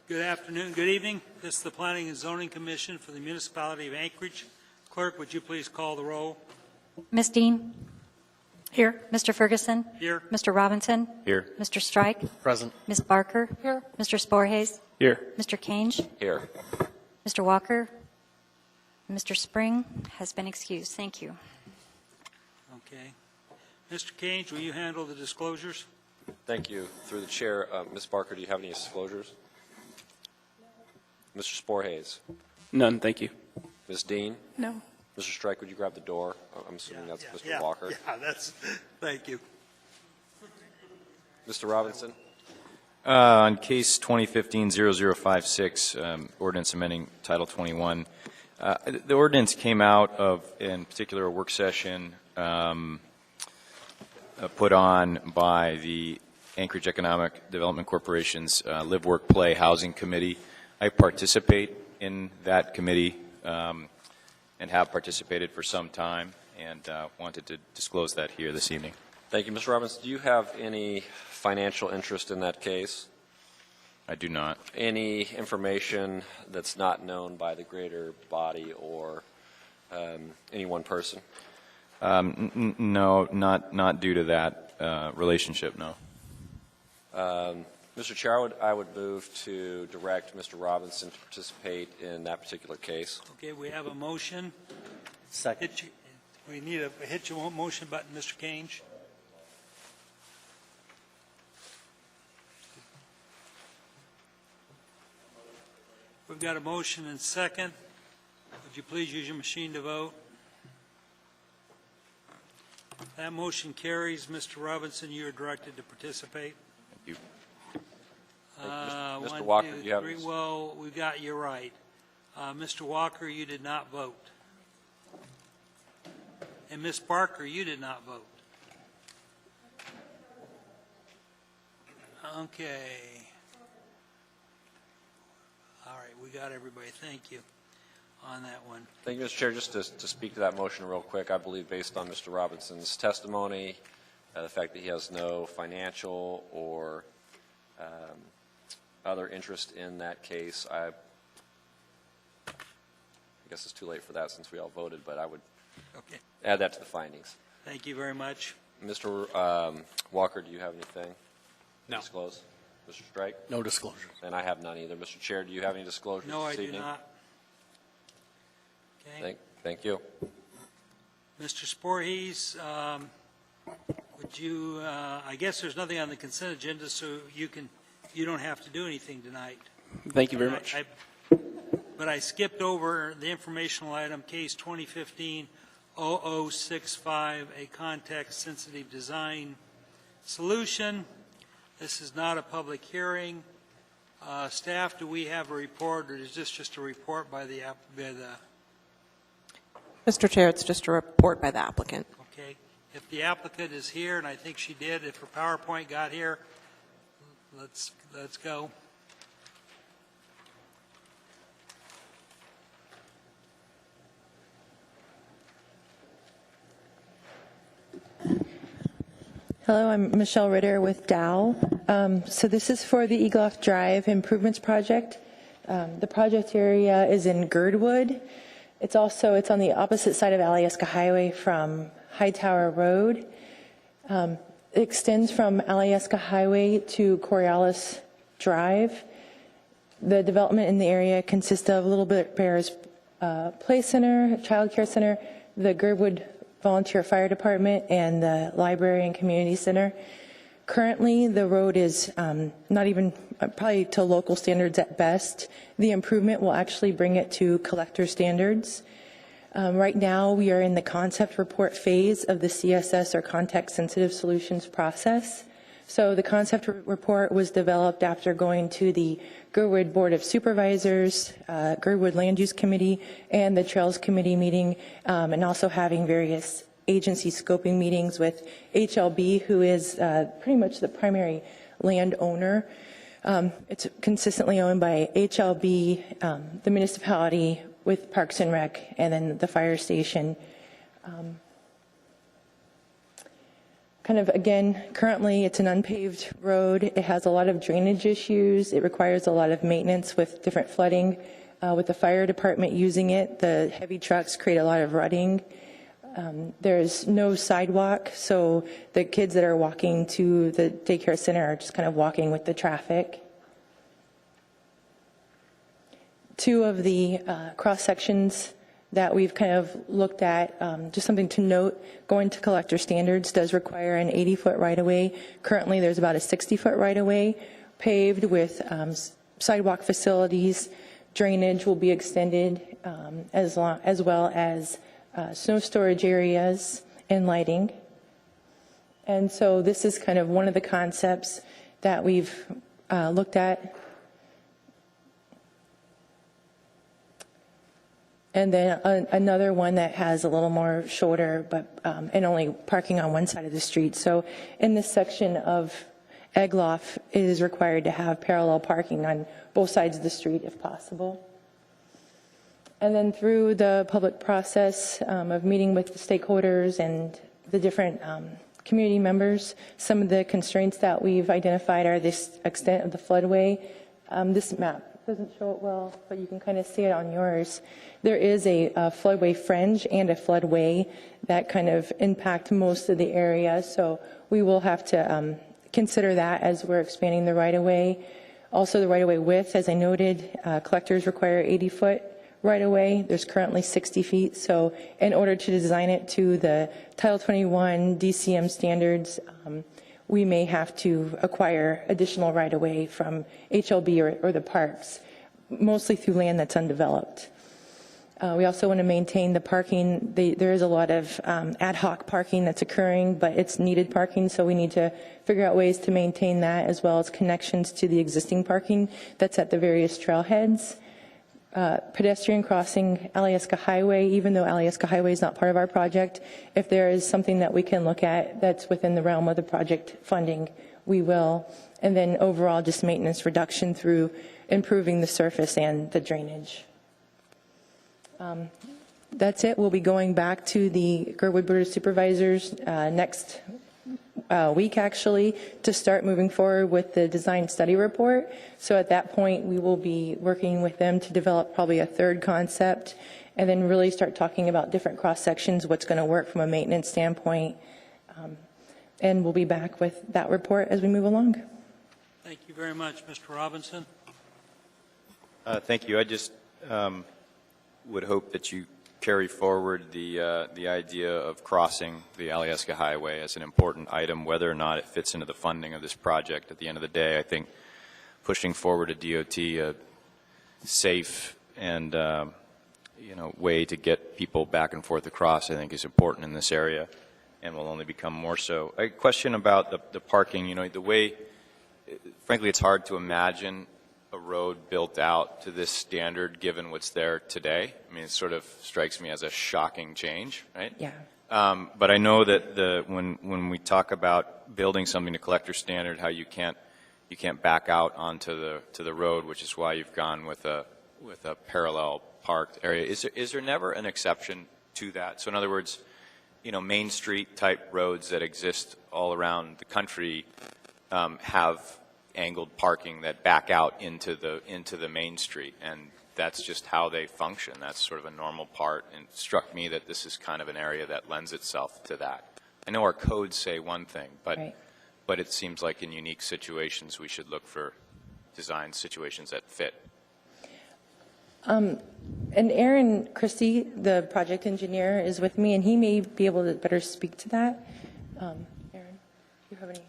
Good afternoon, good evening. This is the Planning and Zoning Commission for the Municipality of Anchorage. Clerk, would you please call the roll? Ms. Dean? Here. Mr. Ferguson? Here. Mr. Robinson? Here. Mr. Strike? Present. Ms. Barker? Here. Mr. Sporhays? Here. Mr. Kange? Here. Mr. Walker? Mr. Spring has been excused. Thank you. Okay. Mr. Kange, will you handle the disclosures? Thank you. Through the chair, Ms. Barker, do you have any disclosures? Mr. Sporhays? None, thank you. Ms. Dean? No. Mr. Strike, would you grab the door? I'm assuming that's Mr. Walker. Yeah, thank you. Mr. Robinson? On case 2015-0056, ordinance amending Title 21, the ordinance came out of, in particular, a work session put on by the Anchorage Economic Development Corporation's Live, Work, Play Housing Committee. I participate in that committee and have participated for some time, and wanted to disclose that here this evening. Thank you. Mr. Robinson, do you have any financial interest in that case? I do not. Any information that's not known by the greater body or any one person? No, not due to that relationship, no. Mr. Chair, I would move to direct Mr. Robinson to participate in that particular case. Okay, we have a motion. Second. We need a hit your motion button, Mr. Kange. We've got a motion and second. Would you please use your machine to vote? That motion carries. Mr. Robinson, you are directed to participate. Thank you. Mr. One, Walker, two, do you have three. any- Well, we got you right. Mr. Walker, you did not vote. And Ms. Barker, you did not vote. Okay. All right, we got everybody. Thank you on that one. Thank you, Mr. Chair. Just to speak to that motion real quick, I believe based on Mr. Robinson's testimony, the fact that he has no financial or other interest in that case, I guess it's too late for that since we all voted, but I would Okay. add that to the findings. Thank you very much. Mr. Walker, do you have anything to disclose? Mr. Strike? No disclosures. And I have none either. Mr. Chair, do you have any disclosures No, I this do evening? not. Okay. Thank you. Mr. Sporhees, would you, I guess there's nothing on the consent agenda, so you don't have to do anything tonight. Thank you very much. But I skipped over the informational item, case 2015-0065, a context-sensitive design solution. This is not a public hearing. Staff, do we have a report, or is this just a report by the Mr. Chair, it's just a report by the applicant. okay? If the applicant is here, and I think she did, if her PowerPoint got here, let's go. Hello, I'm Michelle Ritter with Dow. So this is for the Egloff Drive Improvements Project. The project area is in Girdwood. It's on the opposite side of Alyeska Highway from Hightower Road. It extends from Alyeska Highway to Coriolis Drive. The development in the area consists of Little Bears Play Center, Child Care Center, the Girdwood Volunteer Fire Department, and the Library and Community Center. Currently, the road is not even probably to local standards at best. The improvement will actually bring it to collector standards. Right now, we are in the concept report phase of the CSS, or Context Sensitive Solutions process. So the concept report was developed after going to the Girdwood Board of Supervisors, Girdwood Land Use Committee, and the Trails Committee meeting, and also having various agency scoping meetings with HLB, who is pretty much the primary landowner. It's consistently owned by HLB, the municipality, with Parks and Rec, and then the fire station. kind of, again, currently it's an unpaved road. It has a lot of drainage issues. It requires a lot of maintenance with different flooding. With the fire department using it, the heavy trucks create a lot of rutting. There's no sidewalk, so the kids that are walking to the daycare center are just kind of walking with the traffic. Two of the cross sections that we've kind of looked at, just something to note, going to collector standards does require an 80-foot right-of-way. Currently, there's about a 60-foot right-of-way paved with sidewalk facilities. Drainage will be extended as well as snow storage areas and lighting. And so this is kind of one of the concepts that we've looked at. And then another one that has a little more shoulder, but and only parking on one side of the street. So in this section of Egloff, it is required to have parallel parking on both sides of the street if possible. And then through the public process of meeting with the stakeholders and the different community members, some of the constraints that we've identified are this extent of the floodway. This map doesn't show it well, but you can kind of see it on yours. There is a floodway fringe and a floodway that kind of impact most of the area, so we will have to consider that as we're expanding the right-of-way. Also, the right-of-way width, as I noted, collectors require 80-foot right-of-way. There's currently 60 feet, so in order to design it to the Title 21 DCM standards, we may have to acquire additional right-of-way from HLB or the parks, mostly through land that's undeveloped. We also want to maintain the parking. There is a lot of ad hoc parking that's occurring, but it's needed parking, so we need to figure out ways to maintain that, as well as connections to the existing parking that's at the various trailheads. Pedestrian crossing Alyeska Highway, even though Alyeska Highway is not part of our project, if there is something that we can look at that's within the realm of the project funding, we will. And then overall, just maintenance reduction through improving the surface and the drainage. That's it. We'll be going back to the Girdwood Board of Supervisors next week, actually, to start moving forward with the design study report. So at that point, we will be working with them to develop probably a third concept and then really start talking about different cross sections, what's going to work from a maintenance standpoint. And we'll be back with that report as we move along. Thank you very much, Mr. Robinson. Thank you. I just would hope that you carry forward the idea of crossing the Alyeska Highway as an important item, whether or not it fits into the funding of this project. At the end of the day, I think pushing forward a DOT, a safe and way to get people back and forth across, I think is important in this area, and will only become more so. A question about the parking. The way, frankly, it's hard to imagine a road built out to this standard given what's there today. I mean, it sort of strikes me as a shocking change, right? Yeah. But I know that when we talk about building something to collector standard, how you can't back out onto the road, which is why you've gone with a parallel parked area. Is there never an exception to that? So in other words, Main Street type roads that exist all around the country have angled parking that back out into the main street, and that's just how they function. That's sort of a normal part, and it struck me that this is kind of an area that lends itself to that. I know our codes say one thing, but Right. but it seems like in unique situations we should look for design situations that fit. And Aaron Christie, the project engineer, is with me, and he may be able to better speak to that. Aaron, do you have any?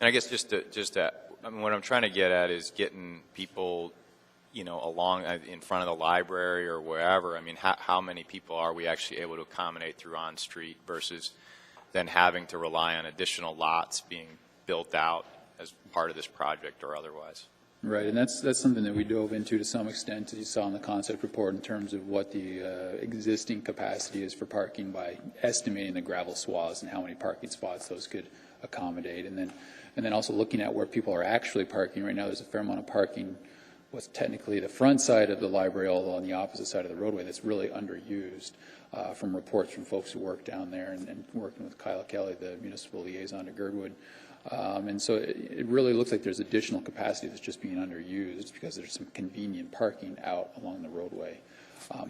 And I guess just to I mean, what I'm trying to get at is getting people, along in front of the library or wherever. I mean, how many people are we actually able to accommodate through on-street versus then having to rely on additional lots being built out as part of this project or otherwise? Right, and that's something that we dove into to some extent, as you saw in the concept report, in terms of what the existing capacity is for parking by estimating the gravel swaths and how many parking spots those could accommodate, and then also looking at where people are actually parking. Right now, there's a fair amount of parking what's technically the front side of the library, although on the opposite side of the roadway, that's really underused from reports from folks who work down there and working with Kyle Kelly, the municipal liaison to Girdwood. And so it really looks like there's additional capacity that's just being underused because there's some convenient parking out along the roadway.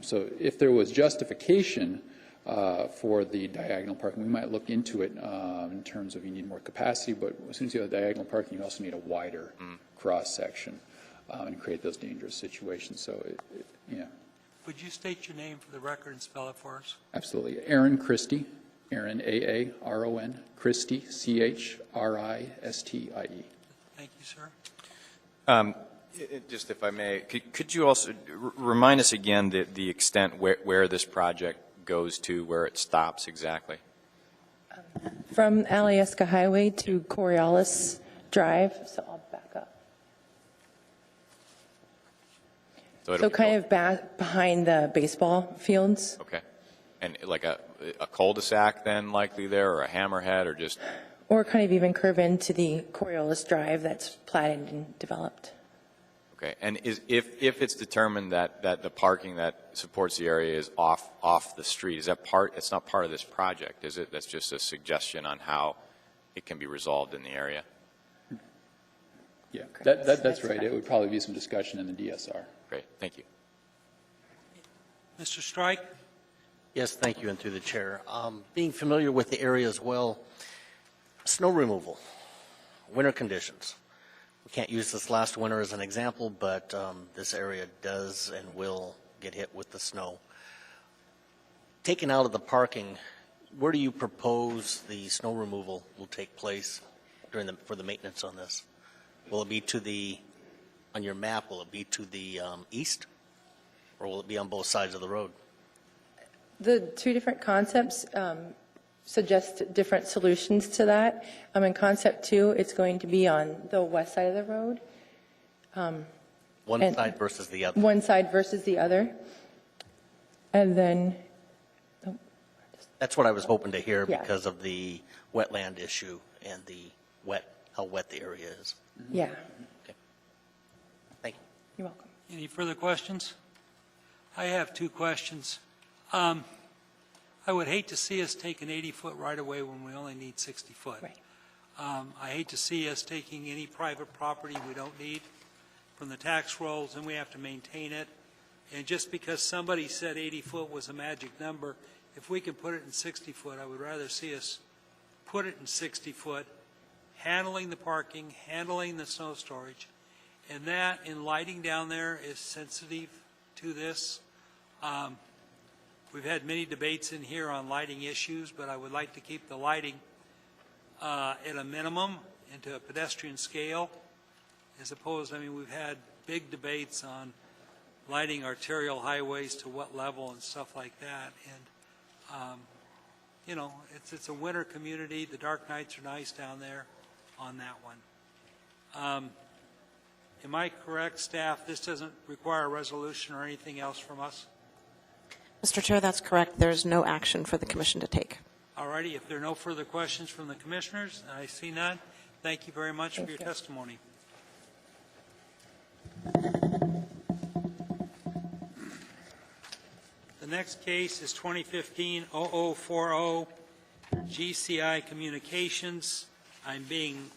So if there was justification for the diagonal parking, we might look into it in terms of you need more capacity, but as soon as you have diagonal parking, you also need a wider cross-section and create those dangerous situations. So, yeah. Would you state your name for the record and spell it for us? Absolutely. Aaron Christie, Aaron, A-A-R-O-N, Christie, C-H-R-I-S-T-I-E. Thank you, sir. Just if I may, could you also remind us again the extent where this project goes to, where it stops exactly? From Alyeska Highway to Coriolis Drive, so I'll back up. So kind of back behind the baseball fields. Okay. And like a cul-de-sac then likely there, or a hammerhead, or just? Or kind of even curve into the Coriolis Drive that's platted and developed. Okay. And if it's determined that the parking that supports the area is off the street, is that it's not part of this project, is it? That's just a suggestion on how it can be resolved in the area? Yeah, that's right. It would probably be some discussion in the DSR. Great. Thank you. Mr. Strike? Yes, thank you, and through the chair. Being familiar with the area as well, snow removal, winter conditions. We can't use this last winter as an example, but this area does and will get hit with the snow. Taken out of the parking, where do you propose the snow removal will take place for the maintenance on this? Will it be on your map, will it be to the east, or will it be on both sides of the road? The two different concepts suggest different solutions to that. In concept 2, it's going to be on the west side of the road. One side versus the other. One side versus the other. And then... That's what I was hoping to hear Yeah. because of the wetland issue and how wet the area is. Yeah, Okay. Thank you. you're welcome. Any further questions? I have two questions. I would hate to see us take an 80-foot right-of-way when we only need 60 foot. Right. I hate to see us taking any private property we don't need from the tax rolls, and we have to maintain it. And just because somebody said 80 foot was a magic number, if we can put it in 60 foot, I would rather see us put it in 60 foot, handling the parking, handling the snow storage, and that in lighting down there is sensitive to this. We've had many debates in here on lighting issues, but I would like to keep the lighting at a minimum and to a pedestrian scale, as opposed, we've had big debates on lighting arterial highways to what level and stuff like that. And, it's a winter community. The dark nights are nice down there on that one. Am I correct, staff? This doesn't require a resolution or anything else from us? Mr. Chair, that's correct. There's no action for the commission to take. All righty. If there are no further questions from the commissioners, I see none. Thank you very much for your testimony. The next case is 2015-0040 GCI Communications. I'm being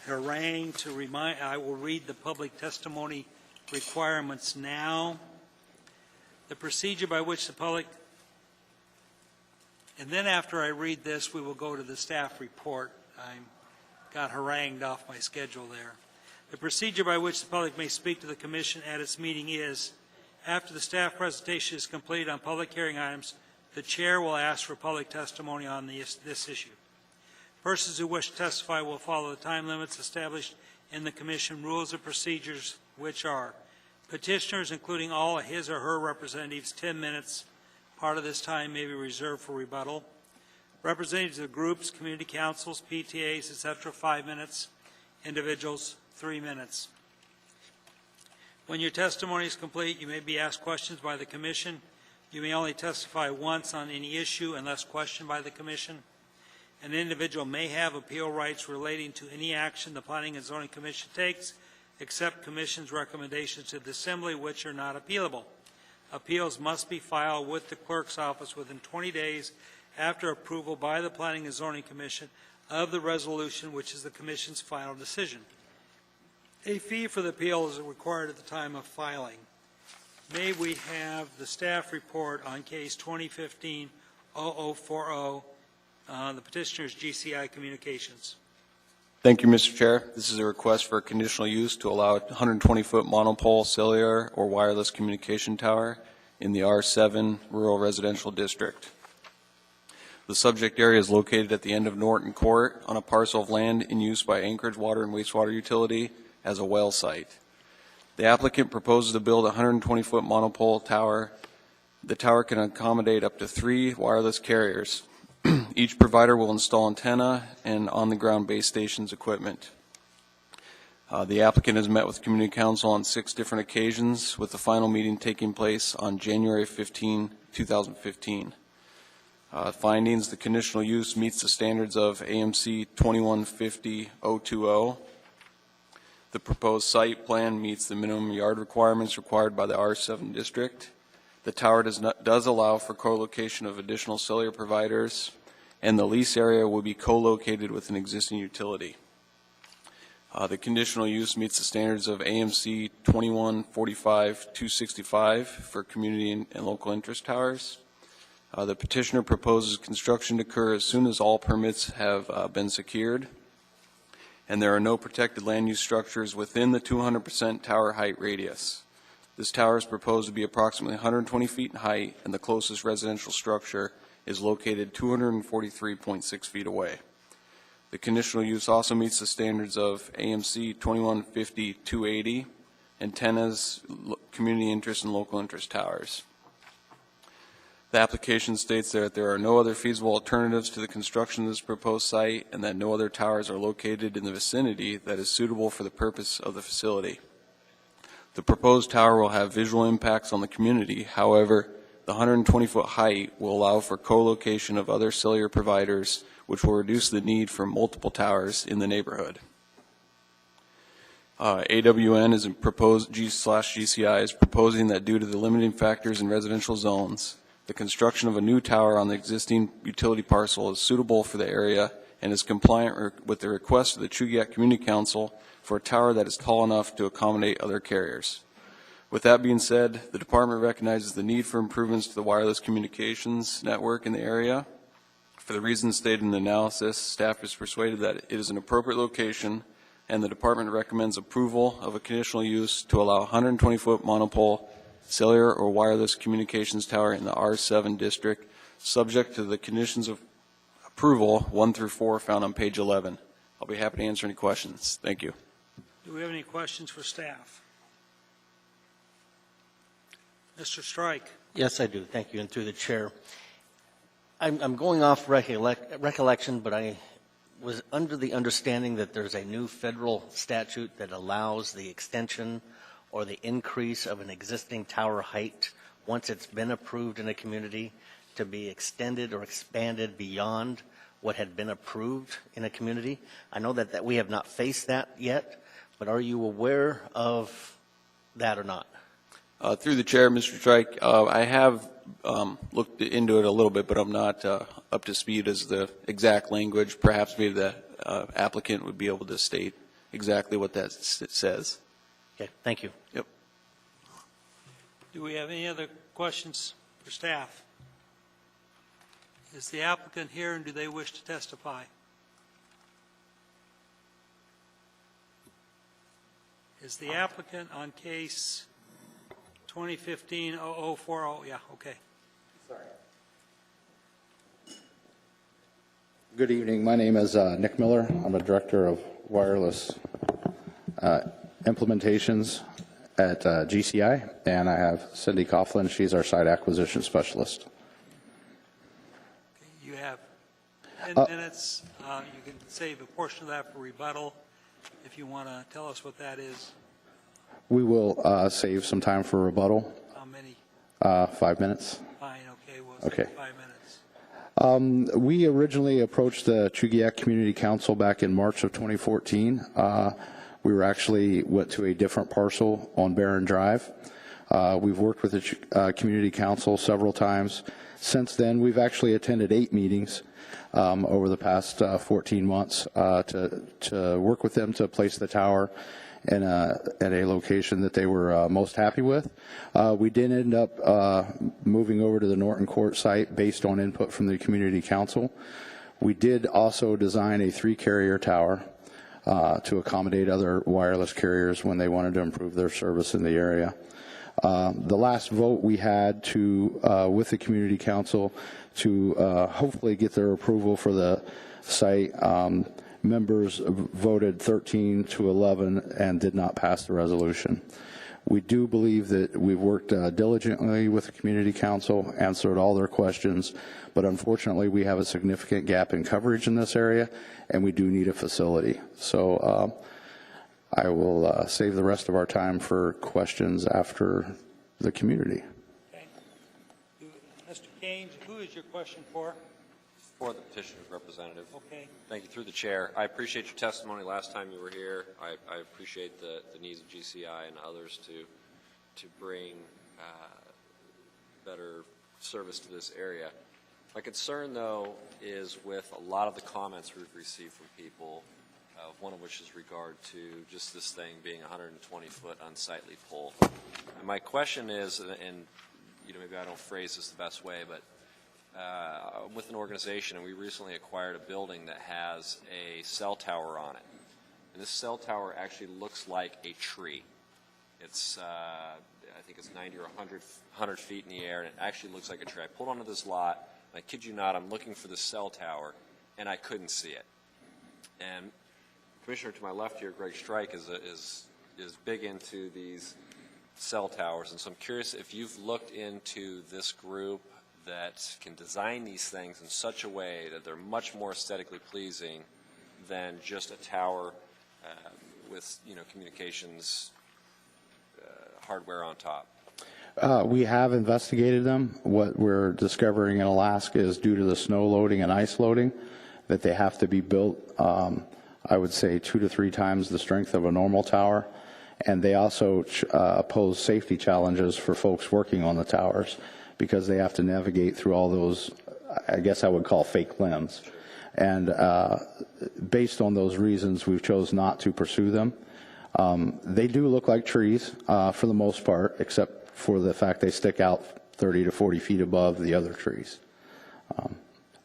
harangued to remind. I will read the public testimony requirements now. The procedure by which the public, and then after I read this, we will go to the staff report. I got harangued off my schedule there. The procedure by which the public may speak to the commission at its meeting is, after the staff presentation is completed on public hearing items, the chair will ask for public testimony on this issue. Persons who wish to testify will follow the time limits established in the commission rules of procedures, which are petitioners, including all of his or her representatives, 10 minutes. Part of this time may be reserved for rebuttal. Representatives of groups, community councils, PTAs, etc., 5 minutes. Individuals, 3 minutes. When your testimony is complete, you may be asked questions by the commission. You may only testify once on any issue unless questioned by the commission. An individual may have appeal rights relating to any action the Planning and Zoning Commission takes, except Commission's recommendations to the Assembly, which are not appealable. Appeals must be filed with the Clerk's office within 20 days after approval by the Planning and Zoning Commission of the resolution, which is the Commission's final decision. A fee for the appeal is required at the time of filing. May we have the staff report on case 2015-0040, the petitioner's GCI Communications. Thank you, Mr. Chair. This is a request for a conditional use to allow a 120-foot monopole cellular or wireless communication tower in the R7 Rural Residential District. The subject area is located at the end of Norton Court on a parcel of land in use by Anchorage Water and Wastewater Utility as a well site. The applicant proposes to build a 120-foot monopole tower. The tower can accommodate up to 3 wireless carriers. Each provider will install antenna and on-the-ground base stations equipment. The applicant has met with Community Council on 6 different occasions, with the final meeting taking place on January 15, 2015. Findings: the conditional use meets the standards of AMC 2150-020. The proposed site plan meets the minimum yard requirements required by the R7 district. The tower does allow for co-location of additional cellular providers, and the lease area will be co-located with an existing utility. The conditional use meets the standards of AMC 2145-265 for community and local interest towers. The petitioner proposes construction to occur as soon as all permits have been secured, and there are no protected land use structures within the 200% tower height radius. This tower is proposed to be approximately 120 feet in height, and the closest residential structure is located 243.6 feet away. The conditional use also meets the standards of AMC 2150-280, antennas, community interest, and local interest towers. The application states that there are no other feasible alternatives to the construction of this proposed site, and that no other towers are located in the vicinity that is suitable for the purpose of the facility. The proposed tower will have visual impacts on the community. However, the 120-foot height will allow for co-location of other cellular providers, which will reduce the need for multiple towers in the neighborhood. AWN is proposed G/GCI is proposing that due to the limiting factors in residential zones, the construction of a new tower on the existing utility parcel is suitable for the area and is compliant with the request of the Chugach Community Council for a tower that is tall enough to accommodate other carriers. With that being said, the department recognizes the need for improvements to the wireless communications network in the area. For the reasons stated in the analysis, staff is persuaded that it is an appropriate location, and the department recommends approval of a conditional use to allow a 120-foot monopole cellular or wireless communications tower in the R7 district, subject to the conditions of approval 1 through 4 found on page 11. I'll be happy to answer any questions. Thank you. Do we have any questions for staff? Mr. Strike. Yes, I do. Thank you. And through the chair, I'm going off recollection, but I was under the understanding that there's a new federal statute that allows the extension or the increase of an existing tower height once it's been approved in a community to be extended or expanded beyond what had been approved in a community. I know that we have not faced that yet, but are you aware of that or not? Through the chair, Mr. Strike, I have looked into it a little bit, but I'm not up to speed as the exact language. Perhaps maybe the applicant would be able to state exactly what that says. Okay, thank you. Yep. Do we have any other questions for staff? Is the applicant here, and do they wish to testify? Is the applicant on case 2015-0040? Yeah, okay. Sorry. Good evening. My name is Nick Miller. I'm a director of wireless implementations at GCI, and I have Cindy Coughlin. She's our site acquisition specialist. Okay, you have 10 minutes. You can save a portion of that for rebuttal if you want to tell us what that is. We will save some time for rebuttal. How many? 5 minutes. Fine, okay, we'll Okay. save 5 minutes. We originally approached the Chugiak Community Council back in March of 2014. We went to a different parcel on Barron Drive. We've worked with the Community Council several times. Since then, we've actually attended 8 meetings over the past 14 months to work with them to place the tower at a location that they were most happy with. We did end up moving over to the Norton Court site based on input from the Community Council. We did also design a 3-carrier tower to accommodate other wireless carriers when they wanted to improve their service in the area. The last vote we had with the Community Council to hopefully get their approval for the site, members voted 13 to 11 and did not pass the resolution. We do believe that we've worked diligently with the Community Council, answered all their questions, but unfortunately we have a significant gap in coverage in this area, and we do need a facility. So I will save the rest of our time for questions after the community. Okay. Mr. Keynes, who is your question for? For the petitioner's representative. Okay. Thank you. Through the chair, I appreciate your testimony last time you were here. I appreciate the needs of GCI and others to bring better service to this area. My concern, though, is with a lot of the comments we've received from people, one of which is regard to just this thing being a 120-foot unsightly pole. And my question is, and maybe I don't phrase this the best way, but with an organization, and we recently acquired a building that has a cell tower on it. And this cell tower actually looks like a tree. It's, I think it's 90 or 100 feet in the air, and it actually looks like a tree. I pulled onto this lot, and I kid you not, I'm looking for the cell tower, and I couldn't see it. And Commissioner to my left here, Greg Strike, is big into these cell towers, and so I'm curious if you've looked into this group that can design these things in such a way that they're much more aesthetically pleasing than just a tower with communications hardware on top. We have investigated them. What we're discovering in Alaska is due to the snow loading and ice loading that they have to be built, I would say 2 to 3 times the strength of a normal tower. And they also pose safety challenges for folks working on the towers because they have to navigate through all those, I guess I would call fake limbs. And based on those reasons, we've chosen not to pursue them. They do look like trees for the most part, except for the fact they stick out 30 to 40 feet above the other trees.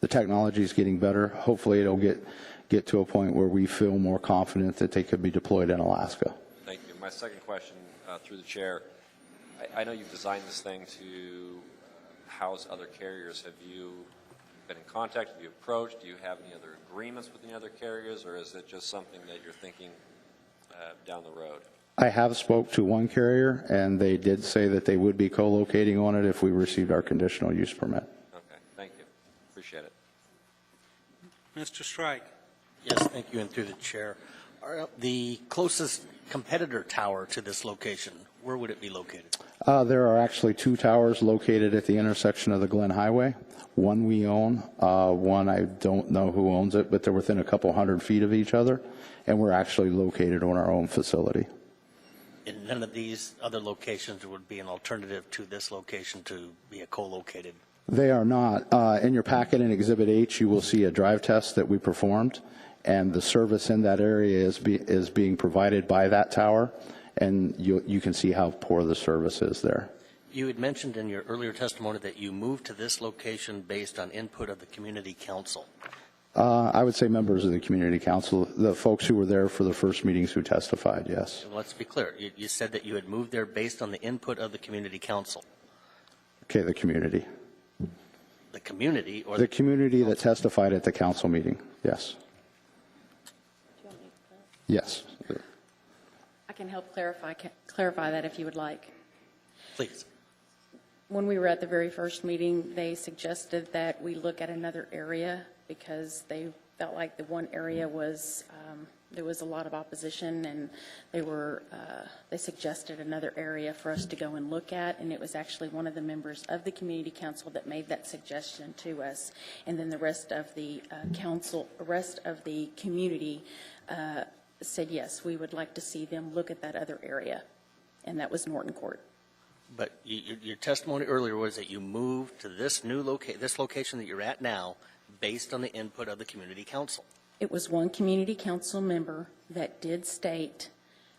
The technology is getting better. Hopefully it'll get to a point where we feel more confident that they could be deployed in Alaska. Thank you. My second question, through the chair, I know you've designed this thing to house other carriers. Have you been in contact? Have you approached? Do you have any other agreements with any other carriers, or is it just something that you're thinking down the road? I have spoke to one carrier, and they did say that they would be co-locating on it if we received our conditional use permit. Okay, thank you. Appreciate it. Mr. Strike. Yes, thank you, and through the chair. The closest competitor tower to this location, where would it be located? There are actually 2 towers located at the intersection of the Glen Highway. One we own, one I don't know who owns it, but they're within a couple hundred feet of each other, and we're actually located on our own facility. In none of these other locations would be an alternative to this location to be a co-located? They are not. In your packet in Exhibit H, you will see a drive test that we performed, and the service in that area is being provided by that tower, and you can see how poor the service is there. You had mentioned in your earlier testimony that you moved to this location based on input of the Community Council. I would say members of the Community Council, the folks who were there for the first meetings who testified, yes. Well, let's be clear. You said that you had moved there based on the input of the Community Council. Okay, the community. The community? Or the community that testified at the council meeting, yes. Yes. I can help clarify that if you would like. Please. When we were at the very first meeting, they suggested that we look at another area because they felt like the one area was there was a lot of opposition, and they suggested another area for us to go and look at, and it was actually one of the members of the community council that made that suggestion to us, and then the rest of the community said, yes, we would like to see them look at that other area, and that was Norton Court. But your testimony earlier was that you moved to this new this location that you're at now based on the input of the community council. It was one community council member that did state,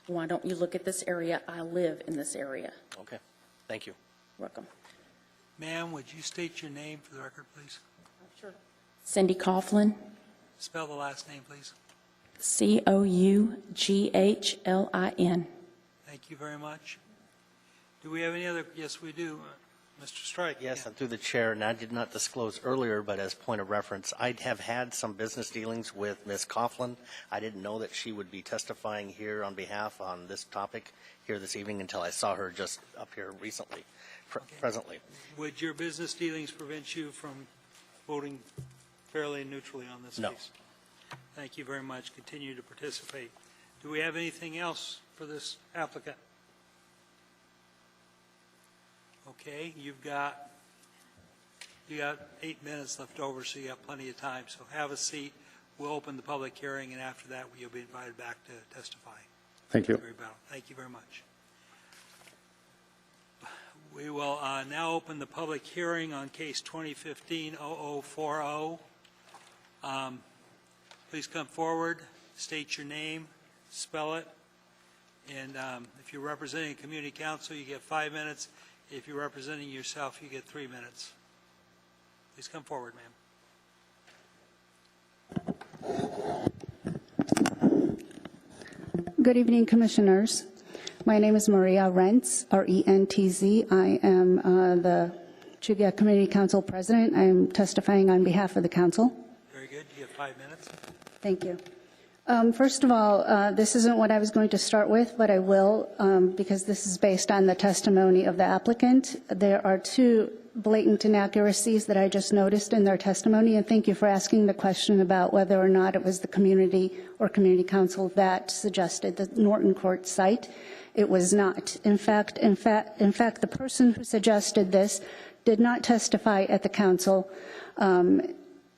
why don't you look at this area? I live in this area. Okay. Thank you. Welcome. Ma'am, would you state your name for the record, please? Sure. Cindy Coughlin, Spell the last name, please. Coughlin. Thank you very much. Do we have any other? Yes, we do. Mr. Strike. Yes, and through the chair, and I did not disclose earlier, but as point of reference, I have had some business dealings with Ms. Coughlin. I didn't know that she would be testifying here on behalf on this topic here this evening until I saw her just up here recently, presently. Would your business dealings prevent you from voting fairly and neutrally on this No. case? Thank you very much. Continue to participate. Do we have anything else for this applicant? Okay, you got 8 minutes left over, so you have plenty of time. So have a seat. We'll open the public hearing, and after that, you'll be invited back to testify. Thank you. Thank you very much. We will now open the public hearing on case 2015-0040. Please come forward, state your name, spell it, and if you're representing a community council, you get 5 minutes. If you're representing yourself, you get 3 minutes. Please come forward, ma'am. Good evening, Commissioners. My name is Maria Rentz, R-E-N-T-Z. I am the Chugiak Community Council President. I am testifying on behalf of the Council. Very good. You have 5 minutes. Thank you. First of all, this isn't what I was going to start with, but I will, because this is based on the testimony of the applicant. There are 2 blatant inaccuracies that I just noticed in their testimony, and thank you for asking the question about whether or not it was the community or community council that suggested the Norton Court site. It was not. In fact, the person who suggested this did not testify at the council,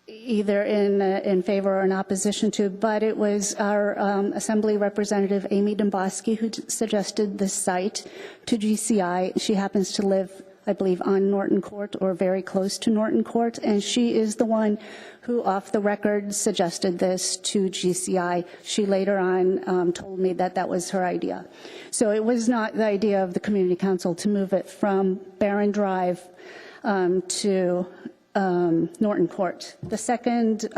either in favor or in opposition to, but it was our Assembly Representative Amy Domboski who suggested this site to GCI. She happens to live, I believe, on Norton Court or very close to Norton Court, and she is the one who, off the record, suggested this to GCI. She later on told me that that was her idea. So it was not the idea of the Community Council to move it from Barron Drive to Norton Court. The second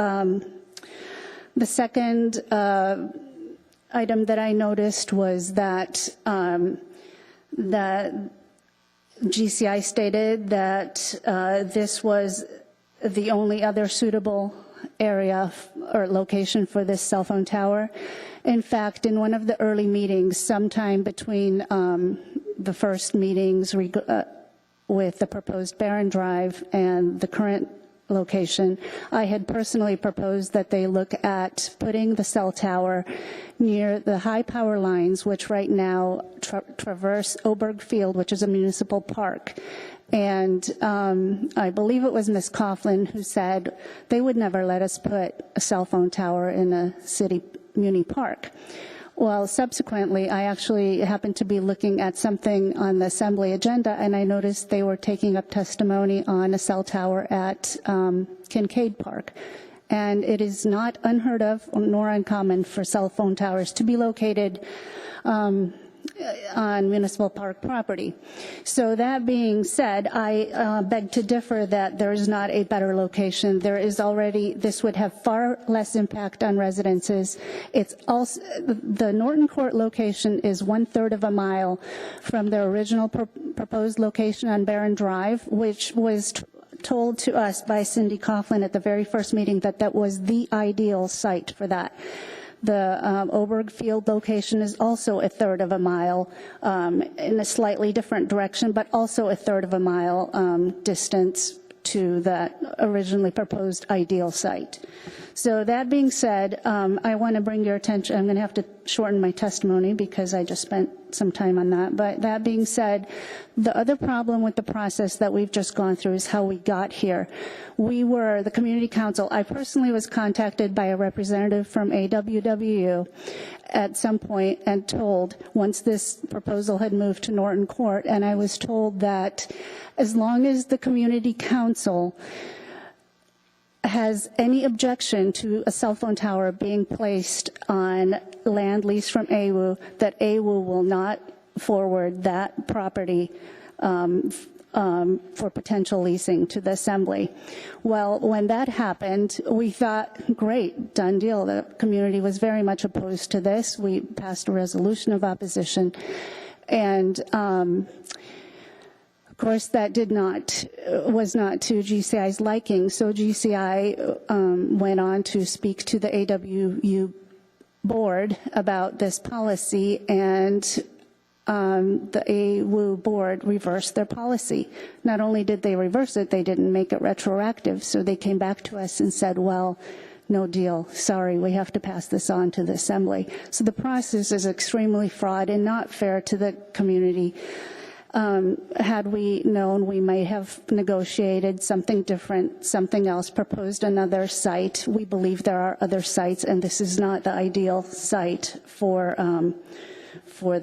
item that I noticed was that that GCI stated that this was the only other suitable area or location for this cell phone tower. In fact, in one of the early meetings, sometime between the first meetings with the proposed Barron Drive and the current location, I had personally proposed that they look at putting the cell tower near the high power lines, which right now traverse Oberg Field, which is a municipal park. And I believe it was Ms. Coughlin who said they would never let us put a cell phone tower in a city muni park. Well, subsequently, I actually happened to be looking at something on the Assembly agenda, and I noticed they were taking up testimony on a cell tower at Kincaid Park. And it is not unheard of nor uncommon for cell phone towers to be located on municipal park property. So that being said, I beg to differ that there is not a better location. There is already, this would have far less impact on residences. It's also, the Norton Court location is 1/3 of a mile from the original proposed location on Barron Drive, which was told to us by Cindy Coughlin at the very first meeting that that was the ideal site for that. The Oberg Field location is also 1/3 of a mile in a slightly different direction, but also 1/3 of a mile distance to that originally proposed ideal site. So that being said, I want to bring your attention, I'm going to have to shorten my testimony because I just spent some time on that. But that being said, the other problem with the process that we've just gone through is how we got here. We were, the community council, I personally was contacted by a representative from AWWU at some point and told, once this proposal had moved to Norton Court, and I was told that as long as the community council has any objection to a cell phone tower being placed on land leased from AWU, that AWU will not forward that property for potential leasing to the assembly. Well, when that happened, we thought, great, done deal. The community was very much opposed to this. We passed a resolution of opposition. And of course, that was not to GCI's liking. So GCI went on to speak to the AWU board about this policy, and the AWU board reversed their policy. Not only did they reverse it, they didn't make it retroactive. So they came back to us and said, well, no deal. Sorry, we have to pass this on to the assembly. So the process is extremely flawed and not fair to the community. Had we known, we might have negotiated something different, something else, proposed another site. We believe there are other sites, and this is not the ideal site for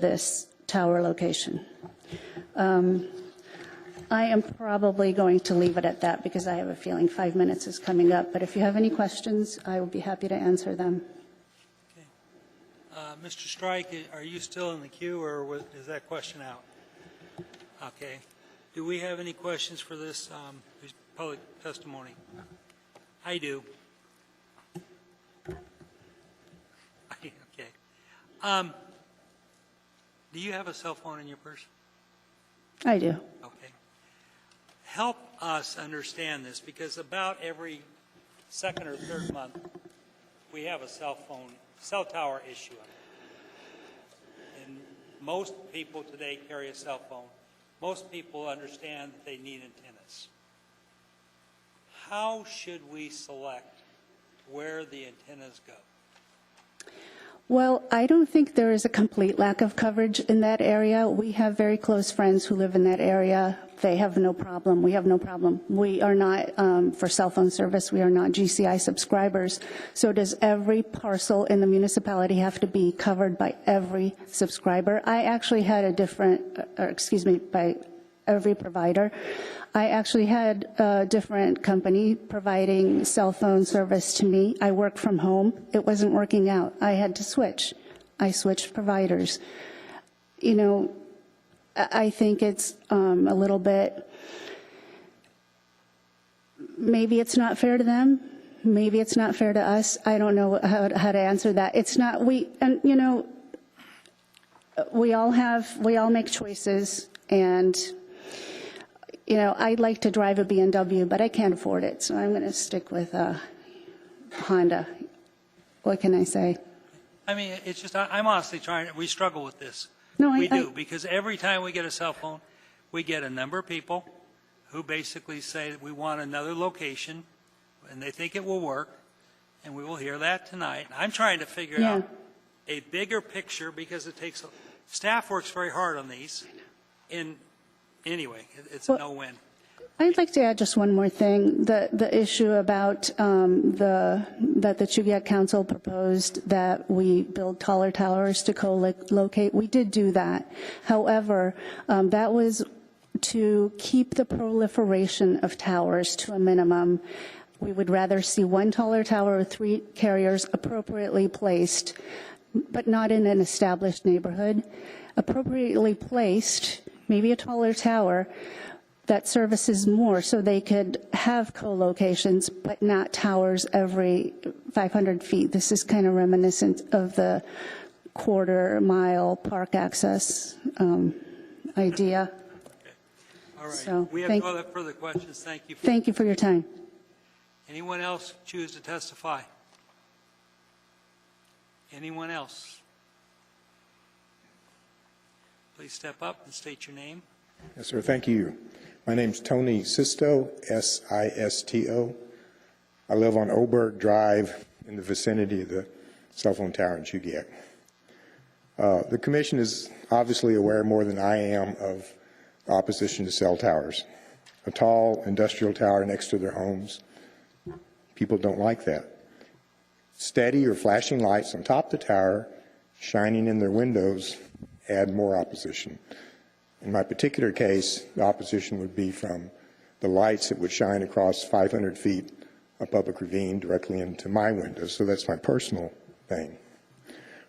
this tower location. I am probably going to leave it at that because I have a feeling 5 minutes is coming up. But if you have any questions, I will be happy to answer them. Okay. Mr. Strike, are you still in the queue, or is that question out? Okay. Do we have any questions for this public testimony? I do. Okay. Do you have a cell phone in your purse? I do. Okay. Help us understand this, because about every second or third month, we have a cell tower issue. And most people today carry a cell phone. Most people understand that they need antennas. How should we select where the antennas go? Well, I don't think there is a complete lack of coverage in that area. We have very close friends who live in that area. They have no problem. We have no problem. We are not, for cell phone service, we are not GCI subscribers. So does every parcel in the municipality have to be covered by every subscriber? I actually had a different, by every provider. I actually had a different company providing cell phone service to me. I worked from home. It wasn't working out. I had to switch. I switched providers. You know, I think it's a little bit, maybe it's not fair to them. Maybe it's not fair to us. I don't know how to answer that. It's not, and you know, we all make choices, and you know, I'd like to drive a BMW, but I can't afford it, so I'm going to stick with Honda. What can I say? I mean, it's just, I'm honestly we struggle with this. No, we do, because every time we get a cell phone, we get a number of people who basically say that we want another location, and they think it will work, and we will hear that tonight. I'm trying to figure out a bigger picture, because it takes, staff works very hard on these, and anyway, it's a no-win. I'd like to add just one more thing. The issue about that the Chugiak Council proposed that we build taller towers to co-locate. We did do that. However, that was to keep the proliferation of towers to a minimum. We would rather see one taller tower with 3 carriers appropriately placed, but not in an established neighborhood. Appropriately placed, maybe a taller tower that services more, so they could have co-locations, but not towers every 500 feet. This is kind of reminiscent of the quarter-mile park access idea. Okay. All right. So, we have no other further questions. Thank you. Thank you for your time. Anyone else choose to testify? Anyone else? Please step up and state your name. Yes, sir. Thank you. My name's Tony Sisto, S-I-S-T-O. I live on Oberg Drive in the vicinity of the cell phone tower in Chugiak. The Commission is obviously aware more than I am of opposition to cell towers. A tall industrial tower next to their homes, people don't like that. Steady or flashing lights on top of the tower, shining in their windows, add more opposition. In my particular case, the opposition would be from the lights that would shine across 500 feet of public ravine directly into my windows, so that's my personal thing.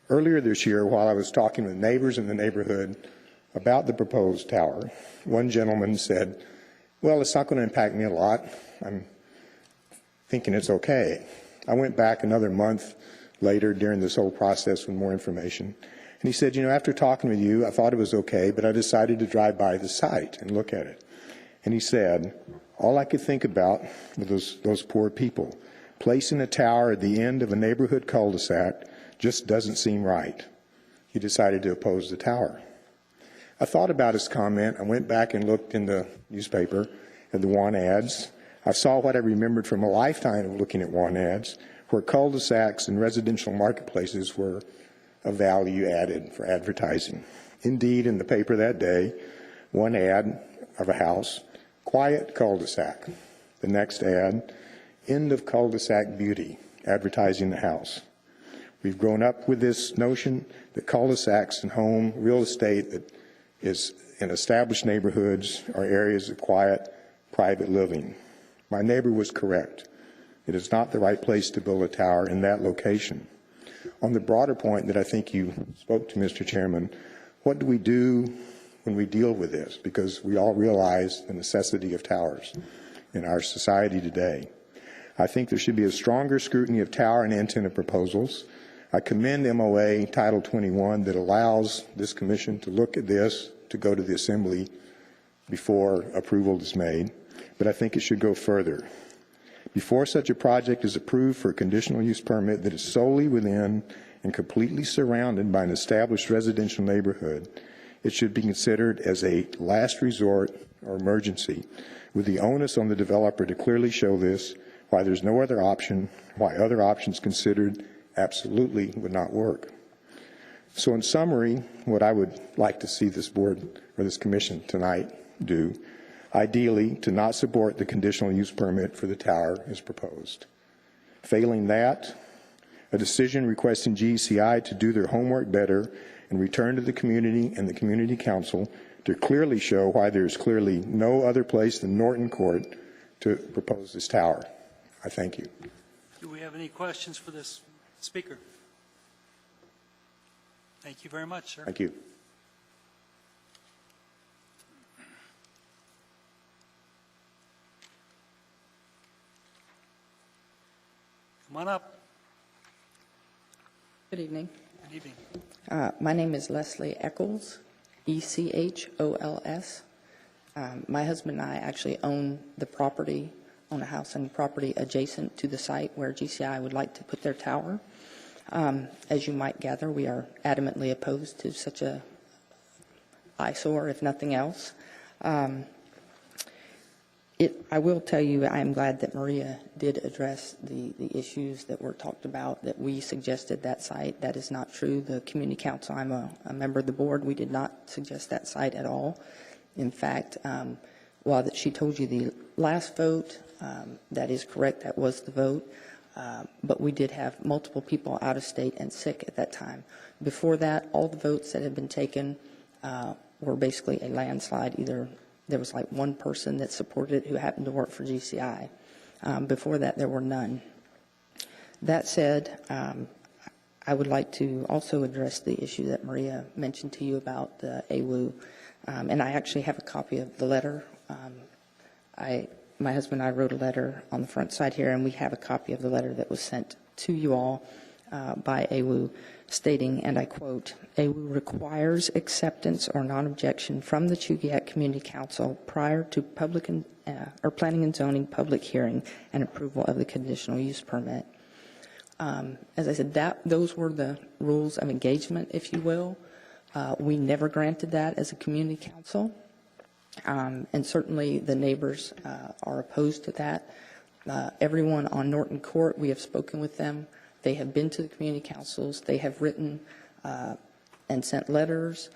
Earlier this year, while I was talking with neighbors in the neighborhood about the proposed tower, one gentleman said, well, it's not going to impact me a lot. I'm thinking it's okay. I went back another month later during this whole process with more information, and he said, you know, after talking with you, I thought it was okay, but I decided to drive by the site and look at it. And he said, all I could think about were those poor people. Placing a tower at the end of a neighborhood cul-de-sac just doesn't seem right. He decided to oppose the tower. I thought about his comment. I went back and looked in the newspaper at the want ads. I saw what I remembered from a lifetime of looking at want ads, where cul-de-sacs and residential marketplaces were a value added for advertising. Indeed, in the paper that day, one ad of a house, quiet cul-de-sac. The next ad, end of cul-de-sac beauty, advertising the house. We've grown up with this notion that cul-de-sacs and home real estate that is in established neighborhoods are areas of quiet, private living. My neighbor was correct. It is not the right place to build a tower in that location. On the broader point that I think you spoke to, Mr. Chairman, what do we do when we deal with this? Because we all realize the necessity of towers in our society today. I think there should be a stronger scrutiny of tower and antenna proposals. I commend MOA Title 21 that allows this commission to look at this, to go to the Assembly before approval is made, but I think it should go further. Before such a project is approved for a conditional use permit that is solely within and completely surrounded by an established residential neighborhood, it should be considered as a last resort or emergency, with the onus on the developer to clearly show this, why there's no other option, why other options considered absolutely would not work. So in summary, what I would like to see this board or this commission tonight do, ideally to not support the conditional use permit for the tower as proposed. Failing that, a decision requesting GECI to do their homework better and return to the community and the community council to clearly show why there's clearly no other place than Norton Court to propose this tower. I thank you. Do we have any questions for this speaker? Thank you very much, sir. Thank you. Come on up. Good evening. Good evening. My name is Leslie Eccles, E-C-H-O-L-S. My husband and I actually own a house and property adjacent to the site where GCI would like to put their tower. As you might gather, we are adamantly opposed to such a eyesore, if nothing else. I will tell you, I am glad that Maria did address the issues that were talked about, that we suggested that site. That is not true. The Community Council, I'm a member of the board, we did not suggest that site at all. In fact, while that she told you the last vote, that is correct, that was the vote. But we did have multiple people out of state and sick at that time. Before that, all the votes that had been taken were basically a landslide. Either there was like one person that supported it who happened to work for GCI. Before that, there were none. That said, I would like to also address the issue that Maria mentioned to you about the AWU. And I actually have a copy of the letter. My husband and I wrote a letter on the front side here, and we have a copy of the letter that was sent to you all by AWU, stating, and I quote, AWU requires acceptance or non-objection from the Chugiak Community Council prior to planning and zoning public hearing and approval of the conditional use permit. As I said, those were the rules of engagement, if you will. We never granted that as a community council. And certainly the neighbors are opposed to that. Everyone on Norton Court, we have spoken with them. They have been to the community councils. They have written and sent letters.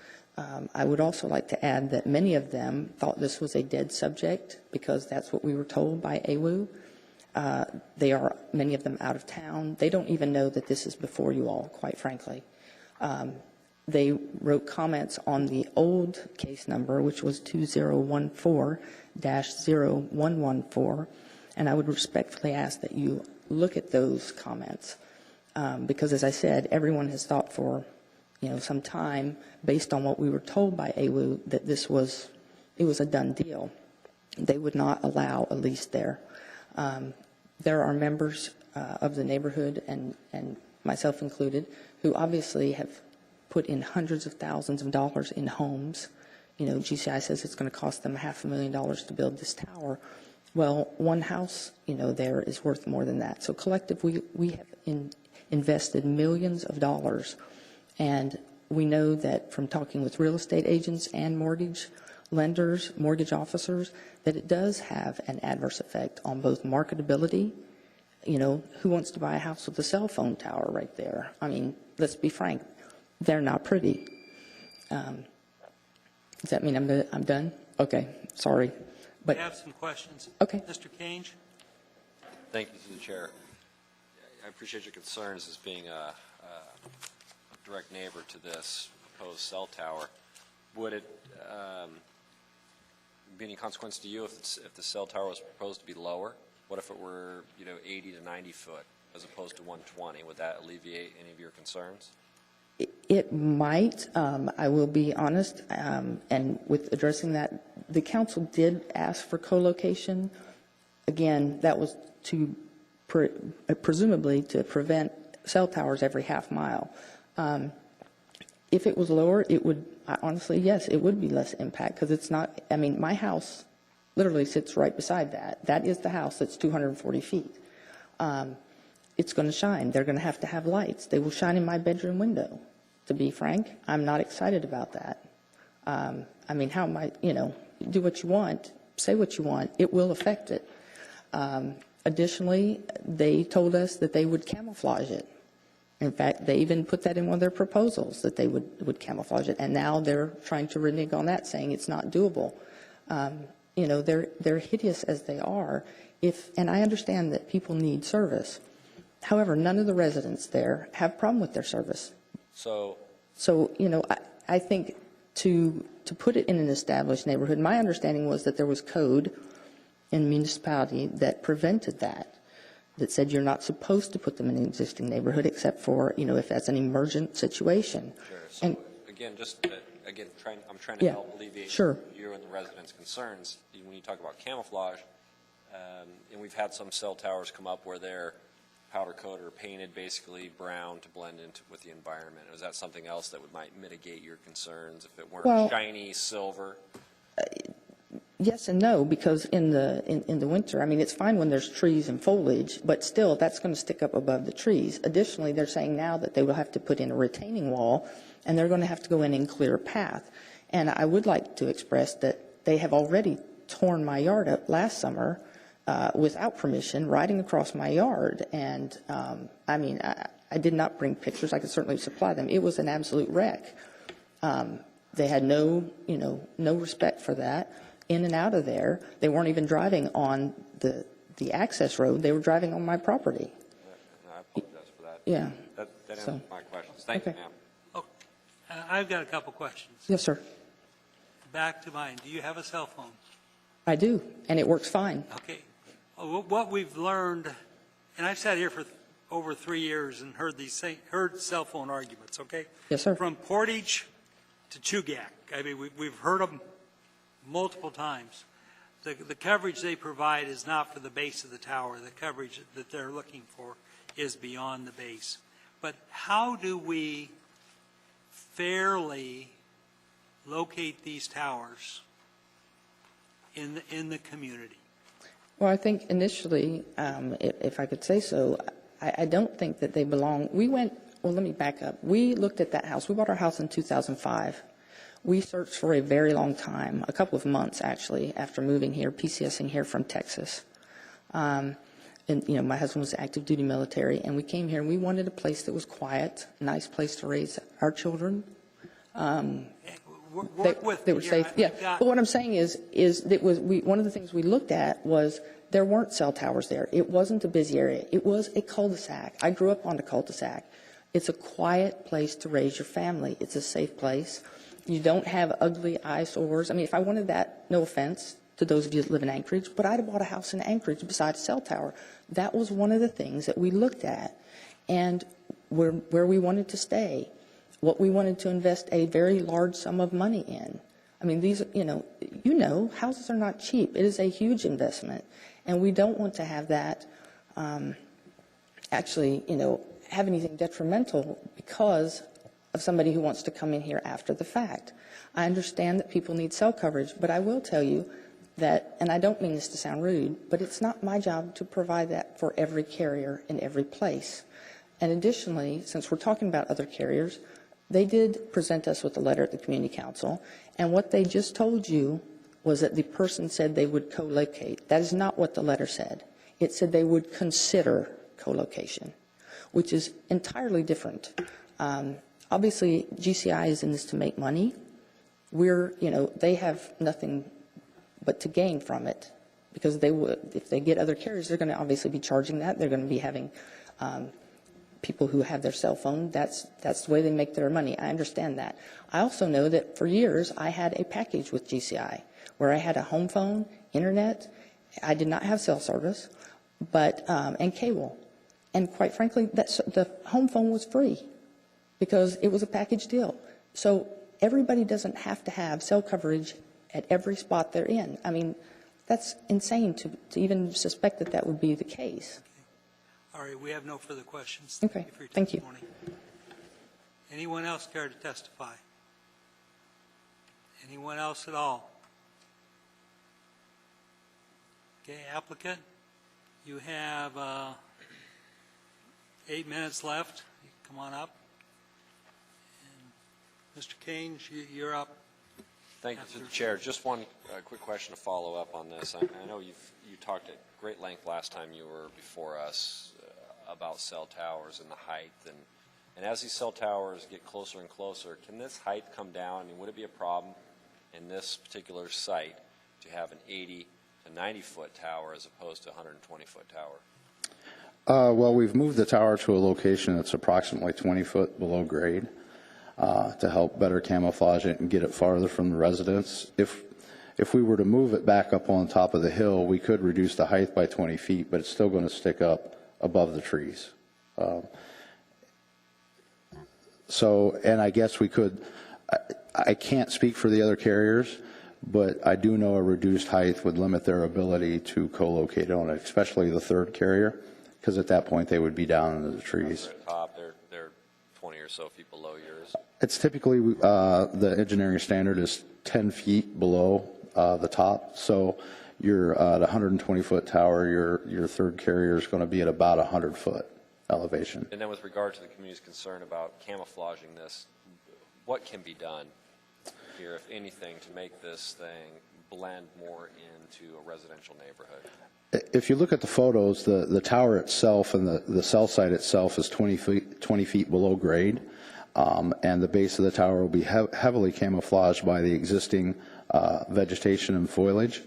I would also like to add that many of them thought this was a dead subject because that's what we were told by AWU. They are, many of them, out of town. They don't even know that this is before you all, quite frankly. They wrote comments on the old case number, which was 2014-0114, and I would respectfully ask that you look at those comments because, as I said, everyone has thought for some time, based on what we were told by AWU, that it was a done deal. They would not allow a lease there. There are members of the neighborhood, and myself included, who obviously have put in hundreds of thousands of dollars in homes. GCI says it's going to cost them $500,000 to build this tower. Well, one house, there is worth more than that. So collectively, we have invested millions of dollars. And we know that from talking with real estate agents and mortgage lenders, mortgage officers, that it does have an adverse effect on both marketability. Who wants to buy a house with a cell phone tower right there? I mean, let's be frank, they're not pretty. Does that mean I'm done? Okay, sorry. But I have some questions. Okay. Mr. Kange? Thank you to the chair. I appreciate your concerns as being a direct neighbor to this proposed cell tower. Would it be any consequence to you if the cell tower was proposed to be lower? What if it were 80 to 90 foot as opposed to 120? Would that alleviate any of your concerns? It might. I will be honest, and with addressing that, the council did ask for co-location. Again, that was to presumably to prevent cell towers every half mile. If it was lower, it would, honestly, yes, it would be less impact because it's not, I mean, my house literally sits right beside that. That is the house that's 240 feet. It's going to shine. They're going to have lights. They will shine in my bedroom window. To be frank, I'm not excited about that. I mean, how am I, do what you want, say what you want, it will affect it. Additionally, they told us that they would camouflage it. In fact, they even put that in one of their proposals, that they would camouflage it. And now they're trying to renege on that, saying it's not doable. They're hideous as they are. And I understand that people need service. However, none of the residents there have a problem with their service. So I think to put it in an established neighborhood, my understanding was that there was code in the municipality that prevented that said you're not supposed to put them in an existing neighborhood except for, if that's an emergent situation. Sure. So I'm trying to help alleviate you and the residents' concerns. When you talk about camouflage, and we've had some cell towers come up where they're powder coated or painted basically brown to blend into with the environment. Is that something else that might mitigate your concerns if it weren't shiny silver? Yes and no, because in the winter, I mean, it's fine when there's trees and foliage, but still, that's going to stick up above the trees. Additionally, they're saying now that they will have to put in a retaining wall, and they're going to have to go in and clear a path. And I would like to express that they have already torn my yard up last summer without permission, riding across my yard. And, I mean, I did not bring pictures. I could certainly supply them. It was an absolute wreck. They had no respect for that. In and out of there. They weren't even driving on the access road. They were driving on my property. I apologize for that. Yeah. That answers my questions. Thank you, ma'am. Oh, I've got a couple questions. Yes, sir. Back to mine. Do you have a cell phone? I do, and it works fine. Okay. What we've learned, and I've sat here for over 3 years and heard cell phone arguments, okay? Yes, sir. From Portage to Chugach. I mean, we've heard them multiple times. The coverage they provide is not for the base of the tower. The coverage that they're looking for is beyond the base. But how do we fairly locate these towers in the community? Well, I think initially, if I could say so, I don't think that they belong. Let me back up. We looked at that house. We bought our house in 2005. We searched for a very long time, a couple of months actually, after moving here, PCSing here from Texas. And, my husband was active duty military, and we came here and we wanted a place that was quiet, a nice place to raise our children. They were safe. Yeah. But what I'm saying is that one of the things we looked at was there weren't cell towers there. It wasn't a busy area. It was a cul-de-sac. I grew up on a cul-de-sac. It's a quiet place to raise your family. It's a safe place. You don't have ugly eyesores. I mean, if I wanted that, no offense to those of you that live in Anchorage, but I'd have bought a house in Anchorage beside a cell tower. That was one of the things that we looked at, and where we wanted to stay, what we wanted to invest a very large sum of money in. I mean, these, houses are not cheap. It is a huge investment, and we don't want to have that have anything detrimental because of somebody who wants to come in here after the fact. I understand that people need cell coverage, but I will tell you that, and I don't mean this to sound rude, but it's not my job to provide that for every carrier in every place. And additionally, since we're talking about other carriers, they did present us with a letter at the Community Council, and what they just told you was that the person said they would co-locate. That is not what the letter said. It said they would consider co-location, which is entirely different. Obviously, GCI is in this to make money. They have nothing but to gain from it because if they get other carriers, they're going to obviously be charging that. They're going to be having people who have their cell phone. That's the way they make their money. I understand that. I also know that for years I had a package with GCI where I had a home phone, internet. I did not have cell service, and cable. And quite frankly, the home phone was free because it was a package deal. So everybody doesn't have to have cell coverage at every spot they're in. I mean, that's insane to even suspect that would be the case. All right, we have no further questions. Okay, thank you. Anyone else care to testify? Anyone else at all? Okay, applicant, you have 8 minutes left. Come on up. And Mr. Kane, you're up. Thank you to the chair. Just one quick question to follow up on this. I know you talked at great length last time you were before us about cell towers and the height. And as these cell towers get closer and closer, can this height come down? I mean, would it be a problem in this particular site to have an 80 to 90-foot tower as opposed to a 120-foot tower? Well, we've moved the tower to a location that's approximately 20 foot below grade to help better camouflage it and get it farther from the residents. If we were to move it back up on top of the hill, we could reduce the height by 20 feet, but it's still going to stick up above the trees. And I guess we could, I can't speak for the other carriers, but I do know a reduced height would limit their ability to co-locate on it, especially the third carrier, because at that point they would be down into the trees. They're 20 or so feet below yours. It's typically, the engineering standard is 10 feet below the top. So you're at a 120-foot tower, your third carrier is going to be at about 100-foot elevation. And then with regard to the community's concern about camouflaging this, what can be done here, if anything, to make this thing blend more into a residential neighborhood? If you look at the photos, the tower itself and the cell site itself is 20 feet below grade, and the base of the tower will be heavily camouflaged by the existing vegetation and foliage.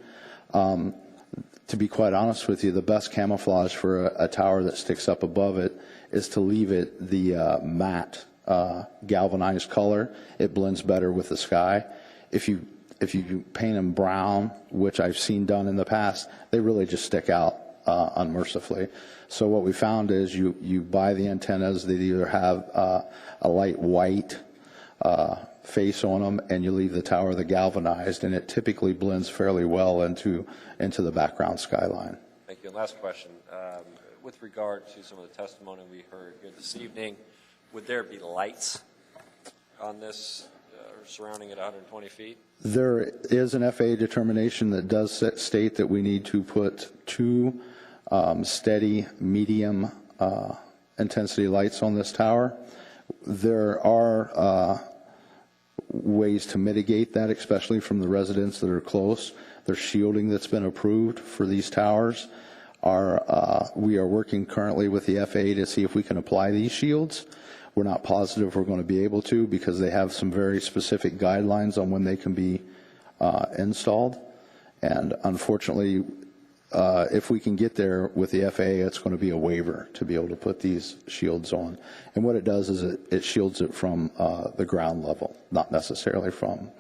To be quite honest with you, the best camouflage for a tower that sticks up above it is to leave it the matte galvanized color. It blends better with the sky. If you paint them brown, which I've seen done in the past, they really just stick out unmercifully. So what we found is you buy the antennas that either have a light white face on them, and you leave the tower the galvanized, and it typically blends fairly well into the background skyline. Thank you. And last question, with regard to some of the testimony we heard here this evening, would there be lights on this surrounding it 120 feet? There is an FAA determination that does state that we need to put 2 steady medium intensity lights on this tower. There are ways to mitigate that, especially from the residents that are close. There's shielding that's been approved for these towers. We are working currently with the FAA to see if we can apply these shields. We're not positive we're going to be able to because they have some very specific guidelines on when they can be installed. And unfortunately, if we can get there with the FAA, it's going to be a waiver to be able to put these shields on. And what it does is it shields it from the ground level, not necessarily from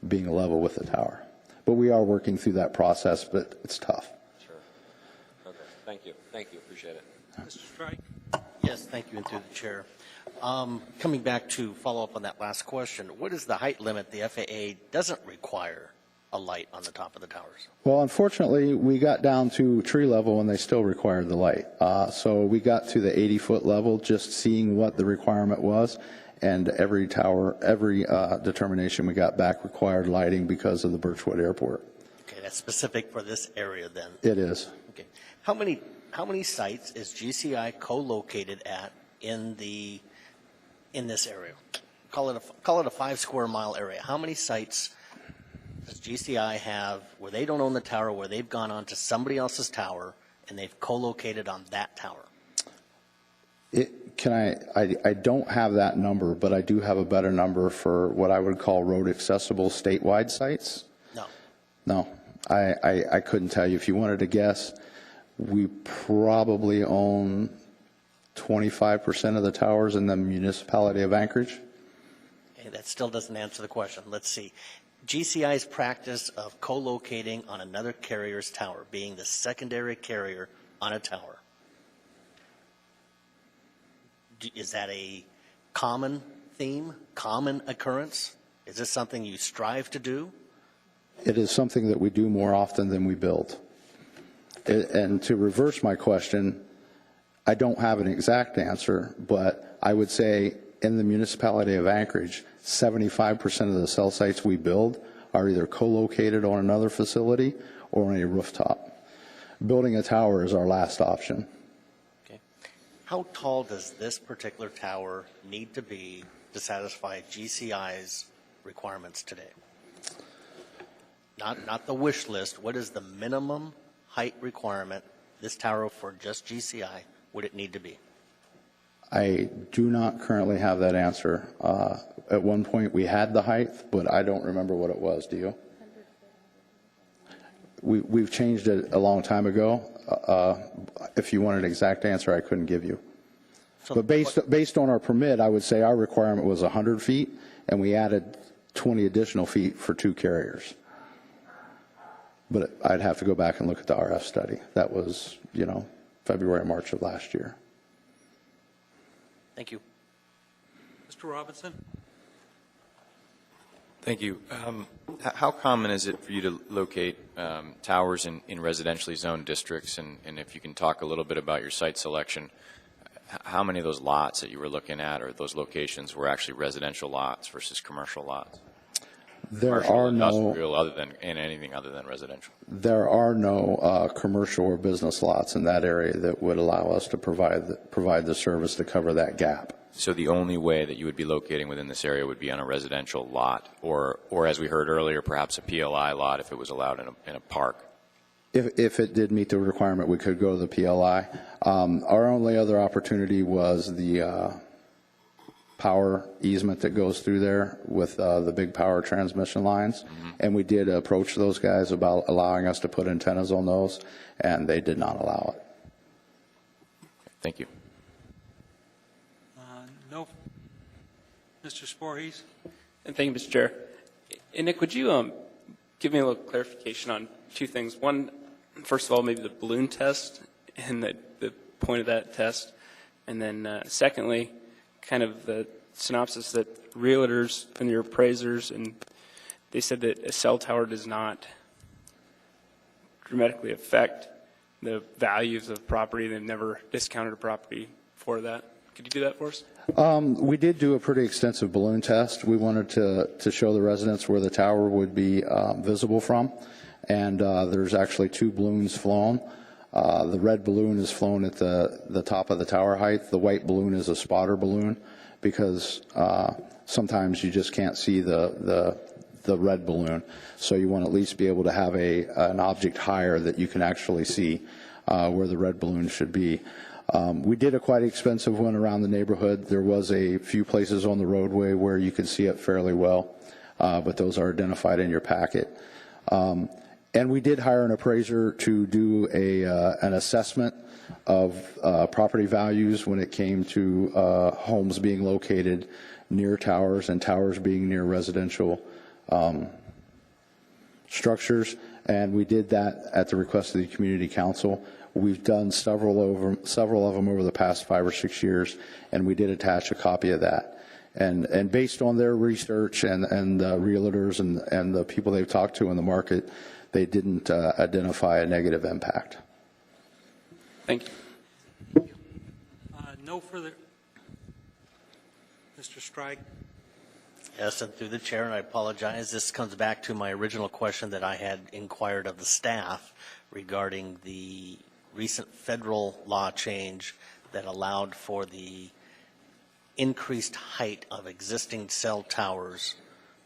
being level with the tower. But we are working through that process, but it's tough. Sure. Okay. Thank you. Thank you. Appreciate it. Mr. Strike? Yes, thank you, and through the chair. Coming back to follow up on that last question, what is the height limit the FAA doesn't require a light on the top of the towers? Well, unfortunately, we got down to tree level and they still required the light. So we got to the 80-foot level just seeing what the requirement was, and every tower, every determination we got back required lighting because of the Birchwood Airport. Okay, that's specific for this area then? It is. Okay. How many sites is GCI co-located at in this area? Call it a 5 square mile area. How many sites does GCI have where they don't own the tower, where they've gone on to somebody else's tower and they've co-located on that tower? I don't have that number, but I do have a better number for what I would call road accessible statewide sites. No, I couldn't tell you. If you wanted to guess, we probably own 25% of the towers in the municipality of Anchorage. Okay, that still doesn't answer the question. Let's see. GCI's practice of co-locating on another carrier's tower, being the secondary carrier on a tower, is that a common theme, common occurrence? Is this something you strive to do? It is something that we do more often than we build. And to reverse my question, I don't have an exact answer, but I would say in the municipality of Anchorage, 75% of the cell sites we build are either co-located on another facility or on a rooftop. Building a tower is our last option. Okay. How tall does this particular tower need to be to satisfy GCI's requirements today? Not the wish list. What is the minimum height requirement this tower for just GCI would it need to be? I do not currently have that answer. At one point we had the height, but I don't remember what it was. Do you? We've changed it a long time ago. If you want an exact answer, I couldn't give you. So but based on our permit, I would say our requirement was 100 feet, and we added 20 additional feet for 2 carriers. But I'd have to go back and look at the RF study. That was, February, March of last year. Thank you. Mr. Robinson? Thank you. How common is it for you to locate towers in residentially zoned districts? And if you can talk a little bit about your site selection, how many of those lots that you were looking at or those locations were actually residential lots versus commercial lots? There are no anything other than residential. There are no commercial or business lots in that area that would allow us to provide the service to cover that gap. So the only way that you would be locating within this area would be on a residential lot, or as we heard earlier, perhaps a PLI lot if it was allowed in a park. If it did meet the requirement, we could go to the PLI. Our only other opportunity was the power easement that goes through there with the big power transmission lines. Mm-hmm. And we did approach those guys about allowing us to put antennas on those, and they did not allow it. Thank you. No. Mr. Voorhees? And thank you, Mr. Chair. And Nick, would you give me a little clarification on 2 things? One, first of all, maybe the balloon test and the point of that test. And then secondly, kind of the synopsis that realtors and your appraisers, and they said that a cell tower does not dramatically affect the values of property. They've never discounted a property for that. Could you do that for us? We did do a pretty extensive balloon test. We wanted to show the residents where the tower would be visible from. And there's actually 2 balloons flown. The red balloon is flown at the top of the tower height. The white balloon is a spotter balloon because sometimes you just can't see the red balloon. So you want to at least be able to have an object higher that you can actually see where the red balloon should be. We did a quite expensive one around the neighborhood. There was a few places on the roadway where you could see it fairly well, but those are identified in your packet. And we did hire an appraiser to do an assessment of property values when it came to homes being located near towers and towers being near residential structures. And we did that at the request of the community council. We've done several of them over the past 5 or 6 years, and we did attach a copy of that. And based on their research and the realtors and the people they've talked to in the market, they didn't identify a negative impact. Thank you. No further. Mr. Strike. Yes, and through the chair, and I apologize, this comes back to my original question that I had inquired of the staff regarding the recent federal law change that allowed for the increased height of existing cell towers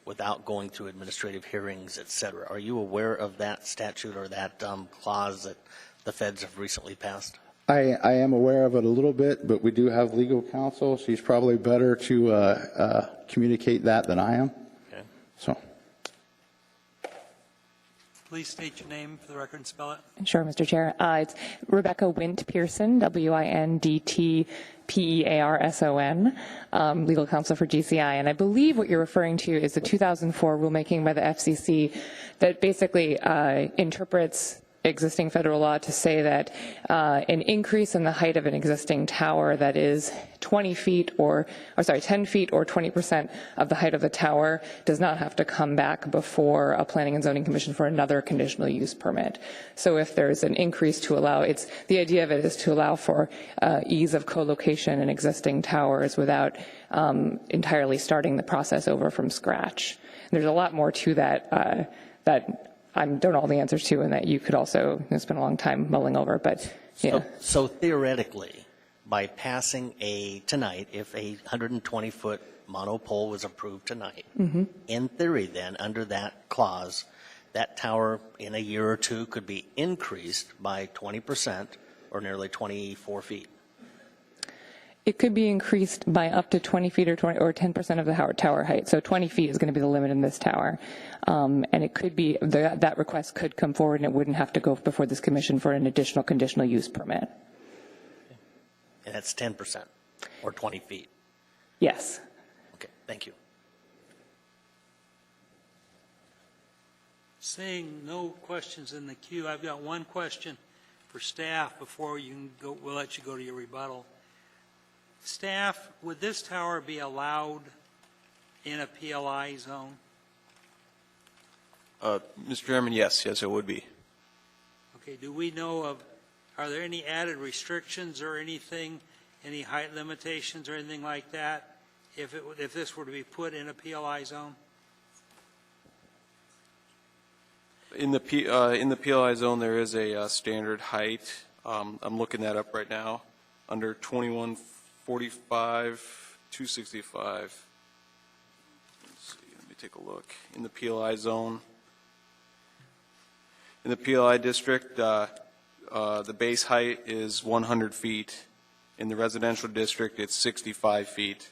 without going through administrative hearings, et cetera. Are you aware of that statute or that clause that the feds have recently passed? I am aware of it a little bit, but we do have legal counsel. She's probably better to communicate that than I am. Okay. So. Please state your name for the record and spell it. Sure, Mr. Chair. It's Rebecca Wint Pearson, WINDT-PEARSON, legal counsel for GCI. And I believe what you're referring to is the 2004 rulemaking by the FCC that basically interprets existing federal law to say that an increase in the height of an existing tower that is 10 feet or 20% of the height of the tower does not have to come back before a planning and zoning commission for another conditional use permit. So if there's an increase to allow, the idea of it is to allow for ease of co-location in existing towers without entirely starting the process over from scratch. And there's a lot more to that that I don't know all the answers to, and that you could also spend a long time mulling over. But yeah. So theoretically, by passing tonight, if a 120-foot monopole was approved tonight, in theory then, under that clause, that tower in a year or two could be increased by 20% or nearly 24 feet. It could be increased by up to 20 feet or 10% of the tower height. So 20 feet is going to be the limit in this tower. And it could be, that request could come forward and it wouldn't have to go before this commission for an additional conditional use permit. And that's 10% or 20 feet. Yes. Okay, thank you. Seeing no questions in the queue, I've got one question for staff before you can go. We'll let you go to your rebuttal. Staff, would this tower be allowed in a PLI zone? Mr. Chairman, yes, it would be. Okay, do we know of, are there any added restrictions or anything, any height limitations or anything like that if this were to be put in a PLI zone? In the PLI zone, there is a standard height. I'm looking that up right now. Under 2145, 265. Let's see, let me take a look. In the PLI zone, in the PLI district, the base height is 100 feet. In the residential district, it's 65 feet.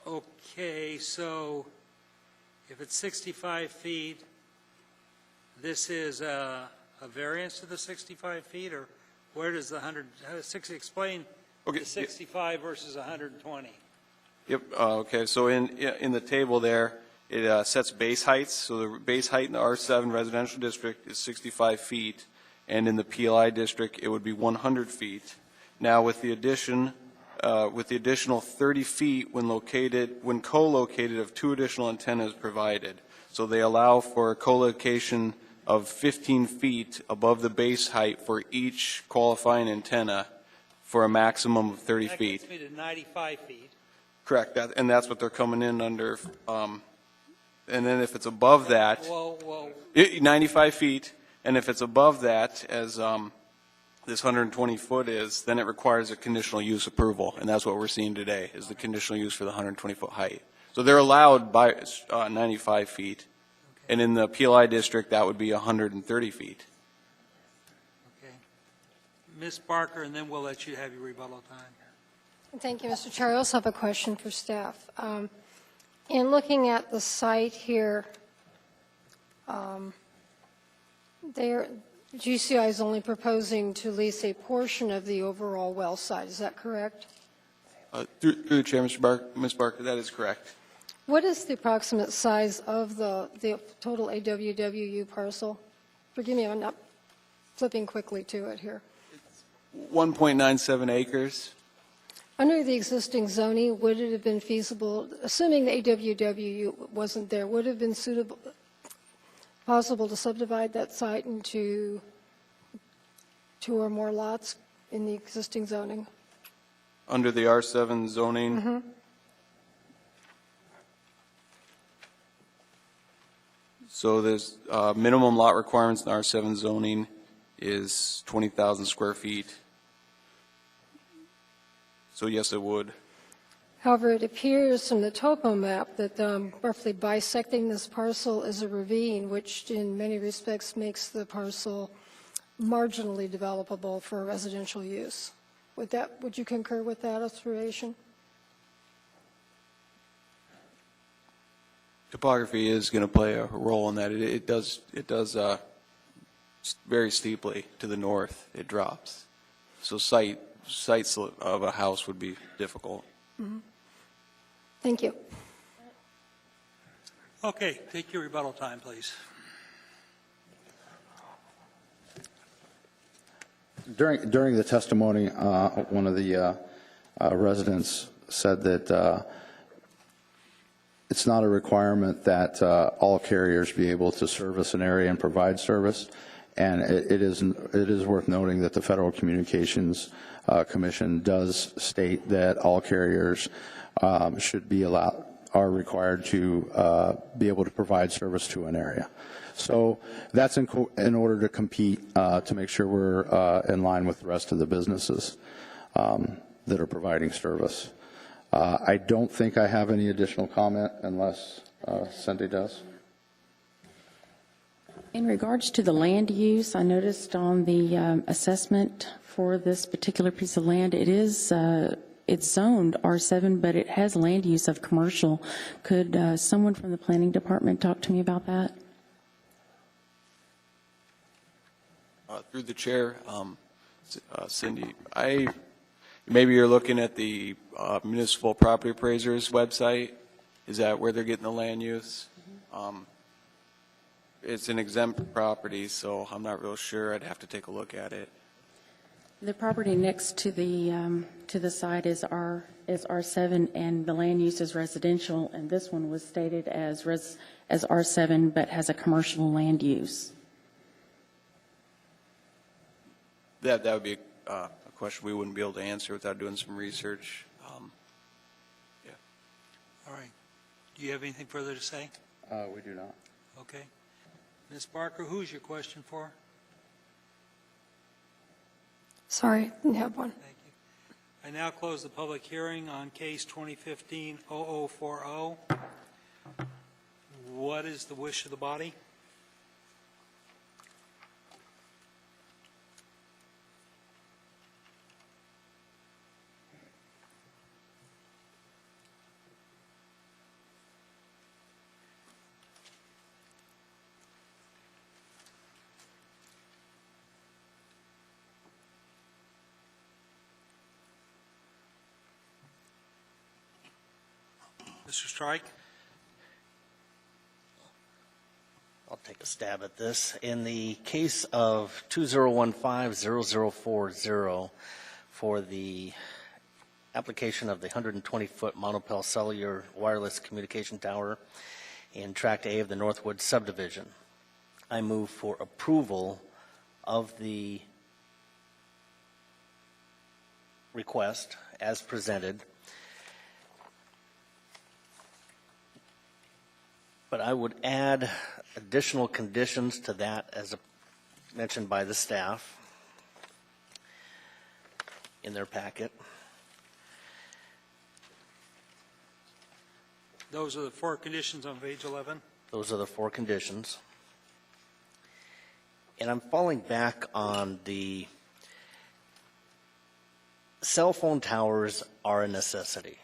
Okay, so if it's 65 feet, this is a variance to the 65 feet, or where does the explain the 65 versus 120? Yep. Okay. So in the table there, it sets base heights. So the base height in the R7 residential district is 65 feet, and in the PLI district, it would be 100 feet. Now, with the additional 30 feet when co-located of 2 additional antennas provided. So they allow for a co-location of 15 feet above the base height for each qualifying antenna for a maximum of 30 feet. That gets me to 95 feet. Correct, and that's what they're coming in under. And then if it's above that, 95 feet, and if it's above that, as this 120 foot is, then it requires a conditional use approval, and that's what we're seeing today, is the conditional use for the 120 foot height. So they're allowed by 95 feet, and in the PLI district, that would be 130 feet. Okay. Ms. Barker, and then we'll let you have your rebuttal time. Thank you, Mr. Chair. I also have a question for staff. In looking at the site here, GCI is only proposing to lease a portion of the overall well site. Is that correct? Through the chair, Ms. Barker, that is correct. What is the approximate size of the total AWWU parcel? Forgive me, I'm not flipping quickly to it here. 1.97 acres. Under the existing zoning, would it have been feasible, assuming the AWWU wasn't there, would it have been possible to subdivide that site into 2 or more lots in the existing zoning? Under the R7 zoning, Mm-hmm. so there's minimum lot requirements in R7 zoning is 20,000 square feet. So yes, it would. However, it appears from the topo map that roughly bisecting this parcel is a ravine, which in many respects makes the parcel marginally developable for residential use. Would you concur with that observation? Topography is going to play a role in that. It does very steeply to the north. It drops. So sites of a house would be difficult. Mm-hmm. Thank you. Okay, take your rebuttal time, please. During the testimony, one of the residents said that it's not a requirement that all carriers be able to service an area and provide service. And it is worth noting that the Federal Communications Commission does state that all carriers are required to be able to provide service to an area. So that's in order to compete, to make sure we're in line with the rest of the businesses that are providing service. I don't think I have any additional comment unless Cindy does. In regards to the land use, I noticed on the assessment for this particular piece of land, it's zoned R7, but it has land use of commercial. Could someone from the planning department talk to me about that? Through the chair, Cindy, maybe you're looking at the municipal property appraisers website. Is that where they're getting the land use? It's an exempt property, so I'm not real sure. I'd have to take a look at it. The property next to the site is R7, and the land use is residential, and this one was stated as R7, but has a commercial land use. That would be a question we wouldn't be able to answer without doing some research. Yeah. All right. Do you have anything further to say? We do not. Okay. Ms. Barker, who's your question for? Sorry, didn't have one. Thank you. I now close the public hearing on case 2015-0040. What is the wish of the body? Mr. Strike? I'll take a stab at this. In the case of 2015-0040 for the application of the 120-foot monopole cellular wireless communication tower in Tract A of the Northwood subdivision, I move for approval of the request as presented. But I would add additional conditions to that as mentioned by the staff. in their packet. Those are the 4 conditions on page 11. Those are the 4 conditions. And I'm falling back on the cell phone towers are a necessity.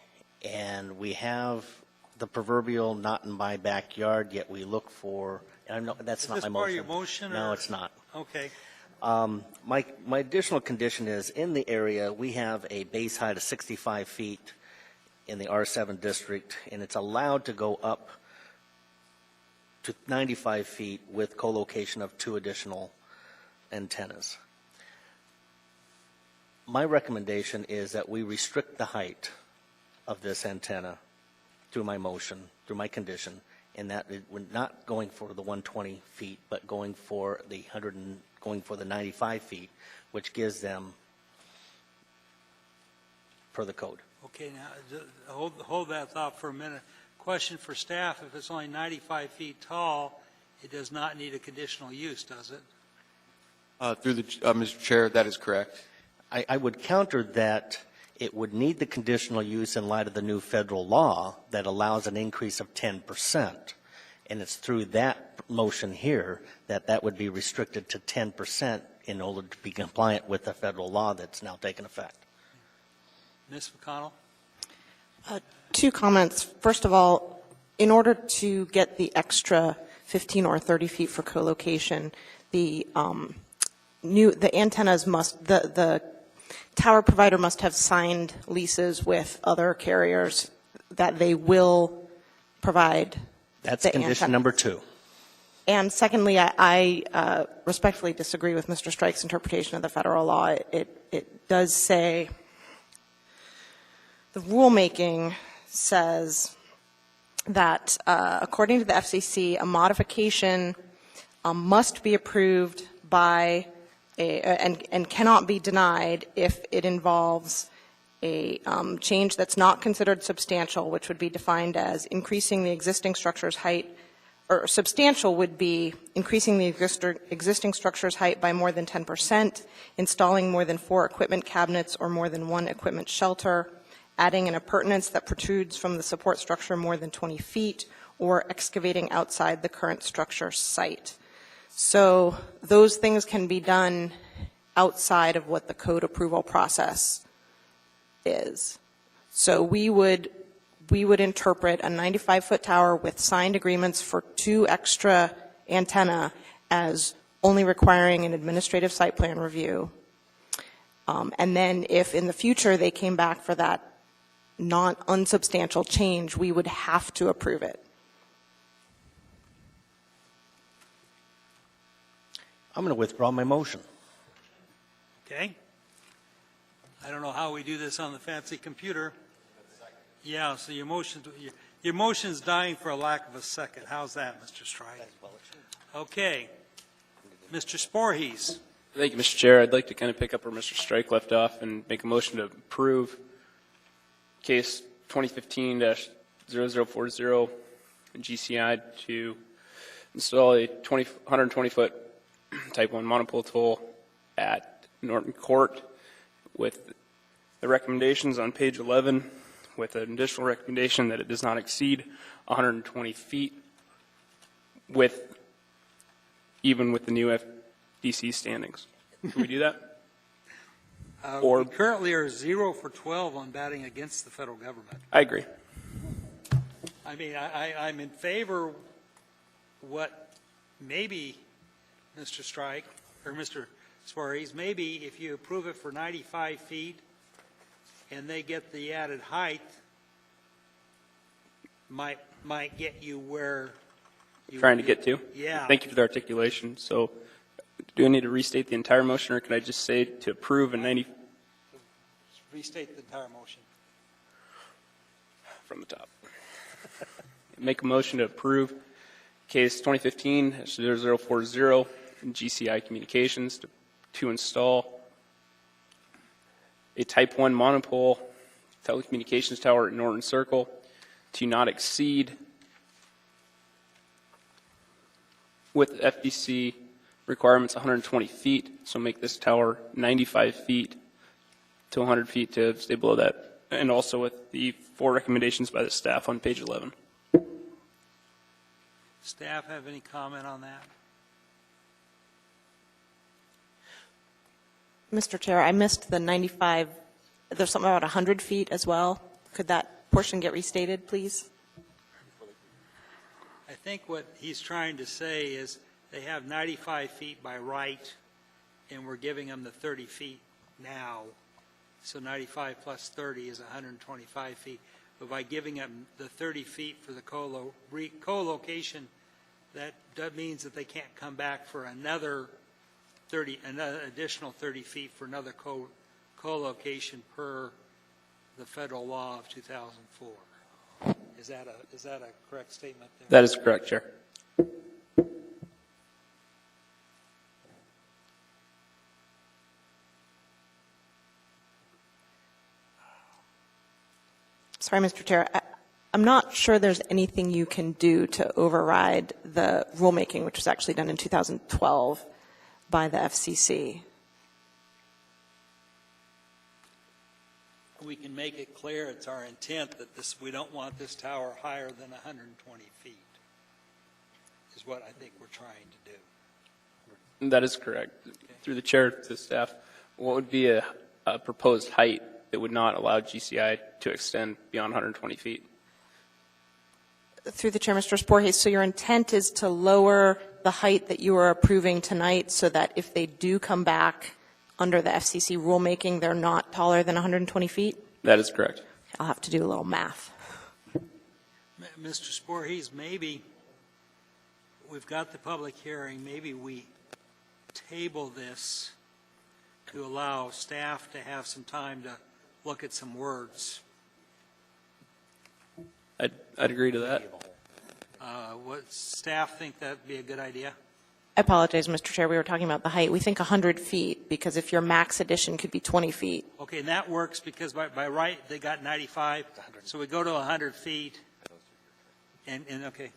And we have the proverbial not in my backyard, yet we look for, and I know that's not my motion. Is this part of your motion? No, or? it's not. Okay. My additional condition is, in the area, we have a base height of 65 feet in the R7 district, and it's allowed to go up to 95 feet with co-location of 2 additional antennas. My recommendation is that we restrict the height of this antenna through my motion, through my condition, and that we're not going for the 120 feet, but going for the 95 feet, which gives them per the code. Okay, now, hold that thought for a minute. Question for staff, if it's only 95 feet tall, it does not need a conditional use, does it? Through the, Mr. Chair, that is correct. I would counter that it would need the conditional use in light of the new federal law that allows an increase of 10%. And it's through that motion here that would be restricted to 10% in order to be compliant with the federal law that's now taken effect. Ms. McConnell? 2 comments. First of all, in order to get the extra 15 or 30 feet for co-location, the antennas must, the tower provider must have signed leases with other carriers that they will provide. That's condition number 2. And secondly, I respectfully disagree with Mr. Strike's interpretation of the federal law. It does say, the rulemaking says that according to the FCC, a modification must be approved by and cannot be denied if it involves a change that's not considered substantial, which would be defined as increasing the existing structure's height, or substantial would be increasing the existing structure's height by more than 10%, installing more than 4 equipment cabinets or more than 1 equipment shelter, adding an appurtenance that protrudes from the support structure more than 20 feet, or excavating outside the current structure site. So those things can be done outside of what the code approval process is. So we would interpret a 95-foot tower with signed agreements for 2 extra antenna as only requiring an administrative site plan review. And then if in the future they came back for that not unsubstantial change, we would have to approve it. I'm going to withdraw my motion. Okay. I don't know how we do this on the fancy computer. Yeah, so your motion's dying for a lack of a second. How's that, Mr. Strike? Okay. Mr. Sporhees. Thank you, Mr. Chair. I'd like to kind of pick up where Mr. Strike left off and make a motion to approve case 2015-0040 GCI to install a 120-foot Type 1 monopole toll at Norton Court with the recommendations on page 11 with an additional recommendation that it does not exceed 120 feet even with the new FDC standings. Can we do that? We currently are 0 for 12 on batting against the federal government. I agree. I mean, I'm in favor what maybe Mr. Strike or Mr. Suarez, maybe if you approve it for 95 feet and they get the added height, might get you where you Trying to get to? Yeah. Thank you for the articulation. So do I need to restate the entire motion, or can I just say to approve a 90? Restate the entire motion. From the top. Make a motion to approve case 2015-0040 GCI Communications to install a Type 1 monopole telecommunications tower at Norton Circle to not exceed, with FDC requirements, 120 feet. So make this tower 95 feet to 100 feet to stay below that, and also with the 4 recommendations by the staff on page 11. Staff have any comment on that? Mr. Chair, I missed the 95, there's something about 100 feet as well. Could that portion get restated, please? I think what he's trying to say is they have 95 feet by right, and we're giving them the 30 feet now. So 95 plus 30 is 125 feet. But by giving them the 30 feet for the co-location, that means that they can't come back for another additional 30 feet for another co-location per the federal law of 2004. Is that a correct statement there? That is correct, Chair. Sorry, Mr. Chair. I'm not sure there's anything you can do to override the rulemaking, which was actually done in 2012 by the FCC. We can make it clear it's our intent that we don't want this tower higher than 120 feet, is what I think we're trying to do. That is correct. Okay. Through the chair to the staff, what would be a proposed height that would not allow GCI to extend beyond 120 feet? Through the chair, Mr. Sporhes, so your intent is to lower the height that you are approving tonight so that if they do come back under the FCC rulemaking, they're not taller than 120 feet? That is correct. I'll have to do a little math. Mr. Sporhes, maybe we've got the public hearing. Maybe we table this to allow staff to have some time to look at some words. I'd agree to that. What staff think that'd be a good idea? I apologize, Mr. Chair. We were talking about the height. We think 100 feet because if your max addition could be 20 feet. Okay, and that works because by right they got 95, so we go to 100 feet. And okay,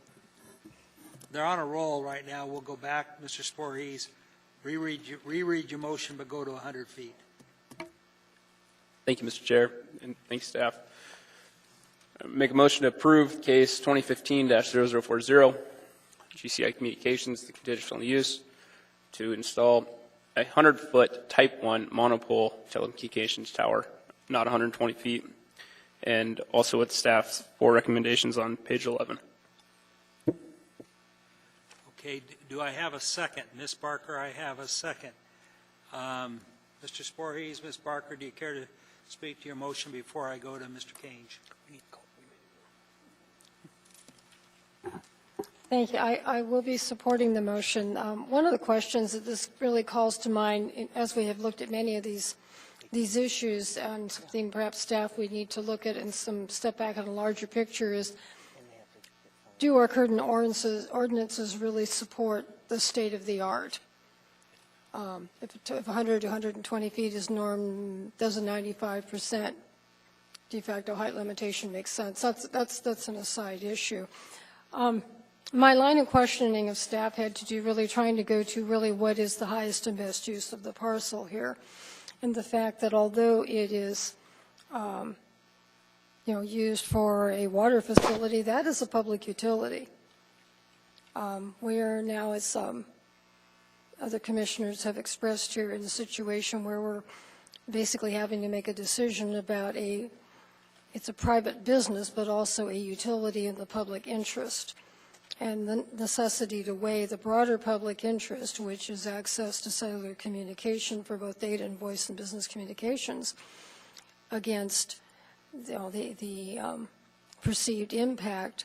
they're on a roll right now. We'll go back, Mr. Sporhes, reread your motion, but go to 100 feet. Thank you, Mr. Chair, and thanks, staff. Make a motion to approve case 2015-0040, GCI Communications, the conditional use, to install a 100-foot Type 1 monopole telecommunications tower, not 120 feet, and also with staff's 4 recommendations on page 11. Okay, do I have a second? Ms. Barker, I have a second. Mr. Sporhes, Ms. Barker, do you care to speak to your motion before I go to Mr. Kange? Thank you. I will be supporting the motion. One of the questions that this really calls to mind, as we have looked at many of these issues, and something perhaps staff we need to look at and some step back on a larger picture, is do our current ordinances really support the state of the art? If 100 to 120 feet is norm, does a 95% de facto height limitation make sense? That's an aside issue. My line of questioning of staff had to do really trying to go to really what is the highest and best use of the parcel here, and the fact that although it is used for a water facility, that is a public utility. We are now, as other commissioners have expressed here, in a situation where we're basically having to make a decision about it's a private business, but also a utility in the public interest, and the necessity to weigh the broader public interest, which is access to cellular communication for both data and voice and business communications, against the perceived impact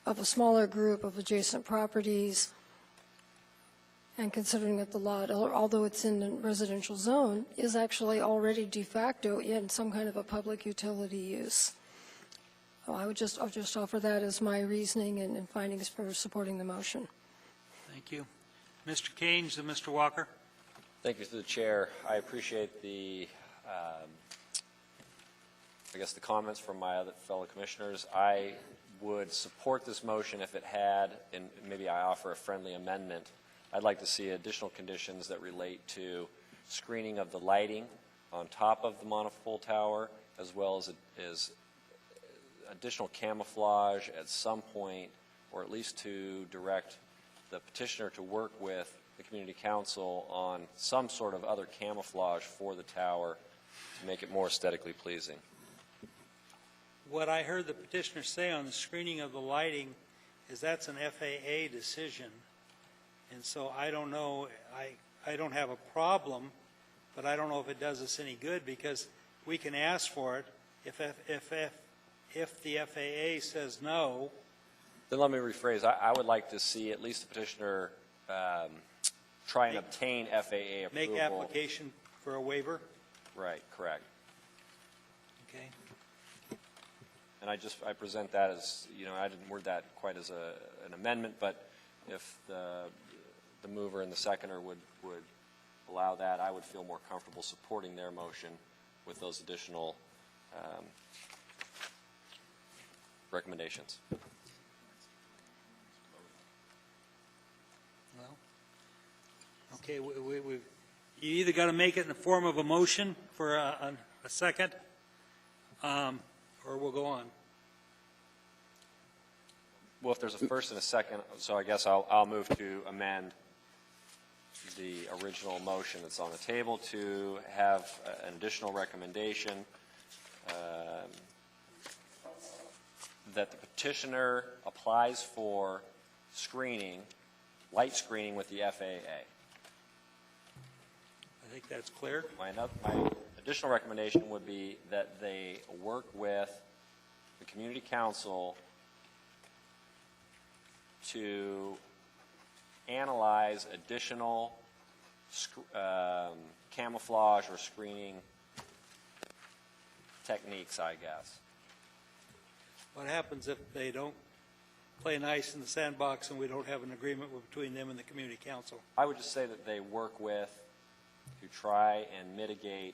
of a smaller group of adjacent properties, and considering that the lot, although it's in a residential zone, is actually already de facto in some kind of a public utility use. I'll just offer that as my reasoning and findings for supporting the motion. Thank you. Mr. Kange and Mr. Walker. Thank you to the chair. I appreciate the comments from my other fellow commissioners. I would support this motion if it had, and maybe I offer a friendly amendment. I'd like to see additional conditions that relate to screening of the lighting on top of the monopole tower, as well as additional camouflage at some point, or at least to direct the petitioner to work with the community council on some sort of other camouflage for the tower to make it more aesthetically pleasing. What I heard the petitioner say on the screening of the lighting is that's an FAA decision. And so I don't know, I don't have a problem, but I don't know if it does us any good, because we can ask for it. If the FAA says no. Then let me rephrase. I would like to see at least the petitioner try and obtain FAA approval. Make application for a waiver? Right, correct. Okay. And I present that as, I didn't word that quite as an amendment, but if the mover and the seconder would allow that, I would feel more comfortable supporting their motion with those additional recommendations. Well, okay, you either got to make it in the form of a motion for a second, or we'll go on. Well, if there's a first and a second, so I guess I'll move to amend the original motion that's on the table to have an additional recommendation that the petitioner applies for screening, light screening with the FAA. I think that's clear. My additional recommendation would be that they work with the community council to analyze additional camouflage or screening techniques, I guess. What happens if they don't play nice in the sandbox and we don't have an agreement between them and the community council? I would just say that they work with to try and mitigate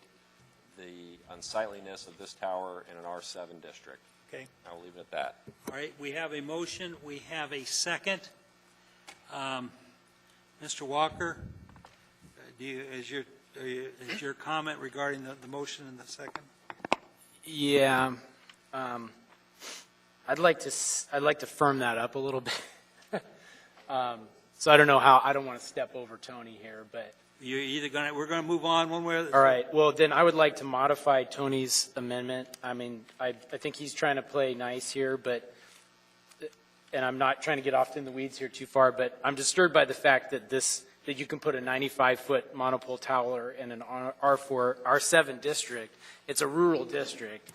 the unsightliness of this tower in an R7 district. Okay. I will leave it at that. All right, we have a motion, we have a second. Mr. Walker, is your comment regarding the motion in the second? Yeah, I'd like to firm that up a little bit. So I don't know how. I don't want to step over Tony here, but we're going to move on one way or the other. All right. Well, then I would like to modify Tony's amendment. I mean, I think he's trying to play nice here, and I'm not trying to get off in the weeds here too far, but I'm disturbed by the fact that that you can put a 95-foot monopole tower in an R7 district. It's a rural district.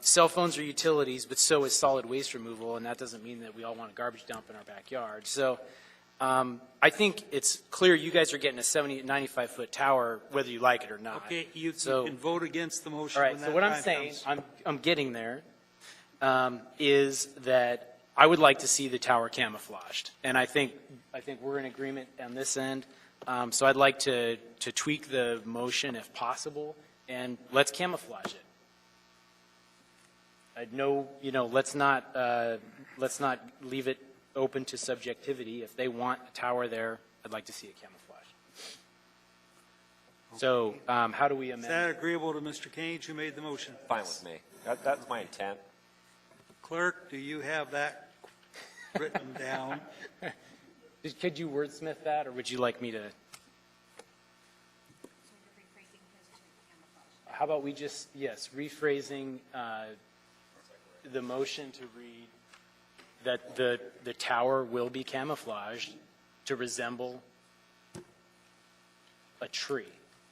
Cell phones are utilities, but so is solid waste removal, and that doesn't mean that we all want a garbage dump in our backyard. So I think it's clear you guys are getting a 95-foot tower, whether you like it or not. Okay, you can vote against the motion. All right, so what I'm saying, I'm getting there, is that I would like to see the tower camouflaged, and I think we're in agreement on this end. So I'd like to tweak the motion if possible, and let's camouflage it. Let's not leave it open to subjectivity. If they want a tower there, I'd like to see it camouflaged. So how do we amend? Is that agreeable to Mr. Cage, who made the motion? Fine with me. That's my intent. Clerk, do you have that written down? Could you wordsmith that, or would you like me to? How about we just, rephrasing the motion to read that the tower will be camouflaged to resemble a tree.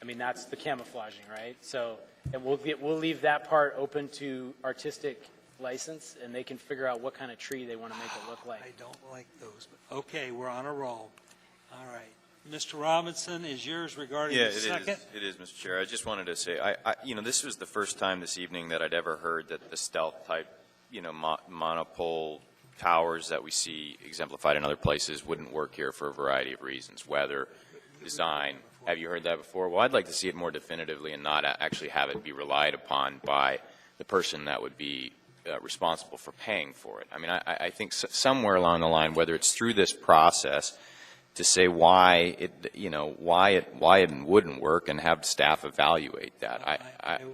I mean, that's the camouflaging, right? So, and we'll leave that part open to artistic license, and they can figure out what kind of tree they want to make it look like. I don't like those, but okay, we're on a roll. All right. Mr. Robinson, is yours regarding the second? It is, Mr. Chair. I just wanted to say, this was the first time this evening that I'd ever heard that the stealth type, monopole towers that we see exemplified in other places wouldn't work here for a variety of reasons, weather, design. Have you heard that before? Well, I'd like to see it more definitively and not actually have it be relied upon by the person that would be responsible for paying for it. I mean, I think somewhere along the line, whether it's through this process, to say why it, why it wouldn't work and have staff evaluate that.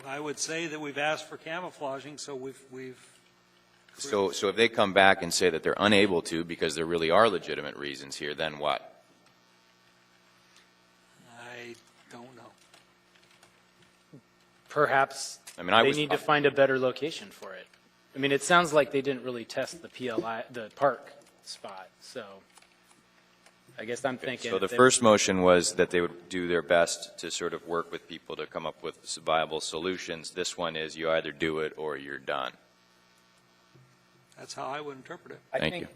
I would say that we've asked for camouflaging, so we've So if they come back and say that they're unable to because there really are legitimate reasons here, then what? I don't know. Perhaps I they need to find a better location for it. I mean, it sounds like they didn't really test the the park spot, so I guess I'm thinking. So the first motion was that they would do their best to sort of work with people to come up with viable solutions. This one is you either do it or you're done. That's how I would interpret it. I think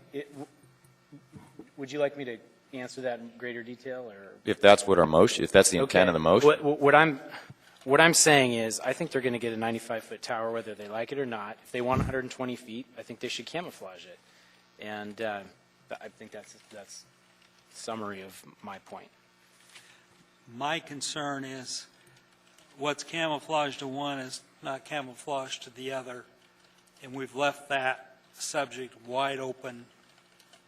would you like me to answer that in greater detail, or If that's what our motion, if that's the intent of the motion. What I'm saying is, I think they're going to get a 95-foot tower whether they like it or not. If they want 120 feet, I think they should camouflage it, and I think that's summary of my point. My concern is what's camouflaged to one is not camouflaged to the other, and we've left that subject wide open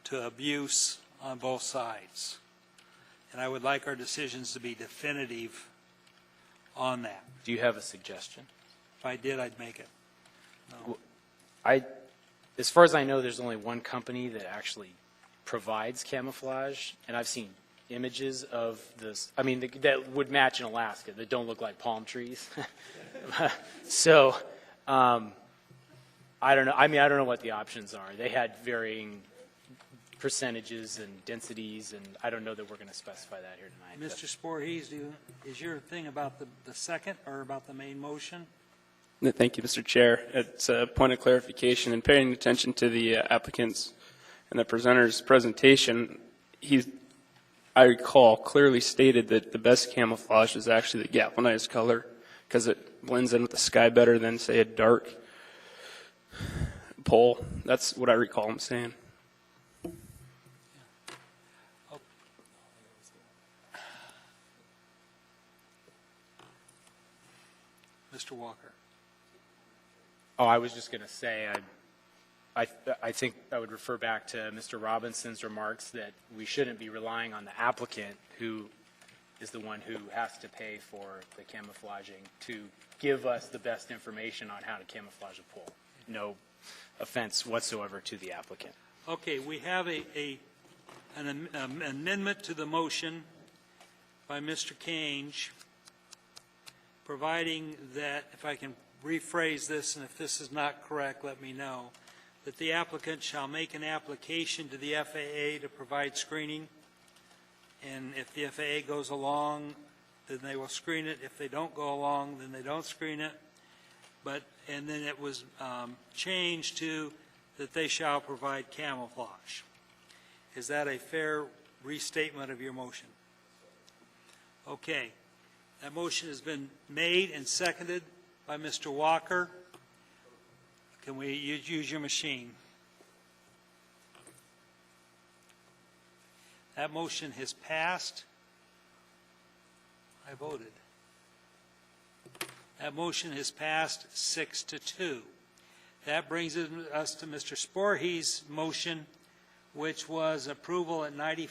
to abuse on both sides. And I would like our decisions to be definitive on that. Do you have a suggestion? If I did, I'd make it. No. As far as I know, there's only one company that actually provides camouflage, and I've seen images of this, I mean, that would match in Alaska, that don't look like palm trees. So, I don't know. I mean, I don't know what the options are. They had varying percentages and densities, and I don't know that we're going to specify that here tonight. Mr. Voorhees, is your thing about the second or about the main motion? Thank you, Mr. Chair. It's a point of clarification and paying attention to the applicant's and the presenter's presentation. I recall, clearly stated that the best camouflage is actually the galvanized color because it blends in with the sky better than, say, a dark pole. That's what I recall him saying. Mr. Walker. Oh, I was just going to say, I think I would refer back to Mr. Robinson's remarks that we shouldn't be relying on the applicant, who is the one who has to pay for the camouflaging, to give us the best information on how to camouflage a pole. No offense whatsoever to the applicant. Okay, we have an amendment to the motion by Mr. Kange, providing that, if I can rephrase this, and if this is not correct, let me know, that the applicant shall make an application to the FAA to provide screening, and if the FAA goes along, then they will screen it. If they don't go along, then they don't screen it. And then it was changed to that they shall provide camouflage. Is that a fair restatement of your motion? Okay. That motion has been made and seconded by Mr. Walker. Can we use your machine? That motion has passed. I voted. That motion has passed 6-2. That brings us to Mr. Voorhees' motion, which was approval at 100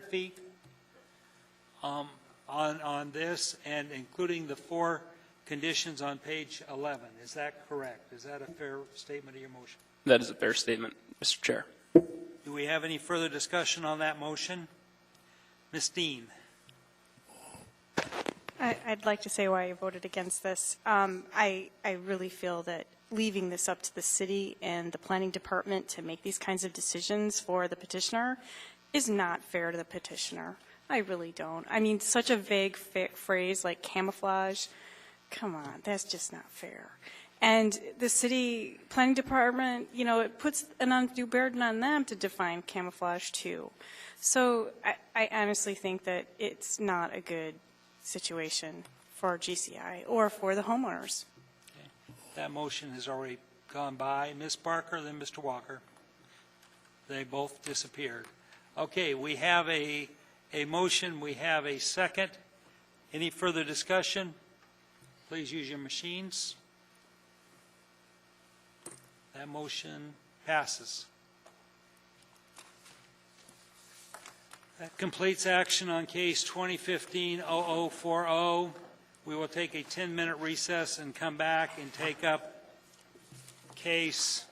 feet on this, and including the 4 conditions on page 11. Is that correct? Is that a fair statement of your motion? That is a fair statement, Mr. Chair. Do we have any further discussion on that motion? Ms. Dean. I'd like to say why I voted against this. I really feel that leaving this up to the city and the planning department to make these kinds of decisions for the petitioner is not fair to the petitioner. I really don't. I mean, such a vague phrase like camouflage, come on, that's just not fair. And the city planning department, you know, it puts an undue burden on them to define camouflage too. So I honestly think that it's not a good situation for GCI or for the homeowners. Okay. That motion has already gone by. Ms. Barker, then Mr. Walker. They both disappeared. Okay, we have a motion. We have a second. Any further discussion? Please use your machines. That motion passes. That completes action on case 2015-0040. We will take a 10-minute recess and come back and take up case.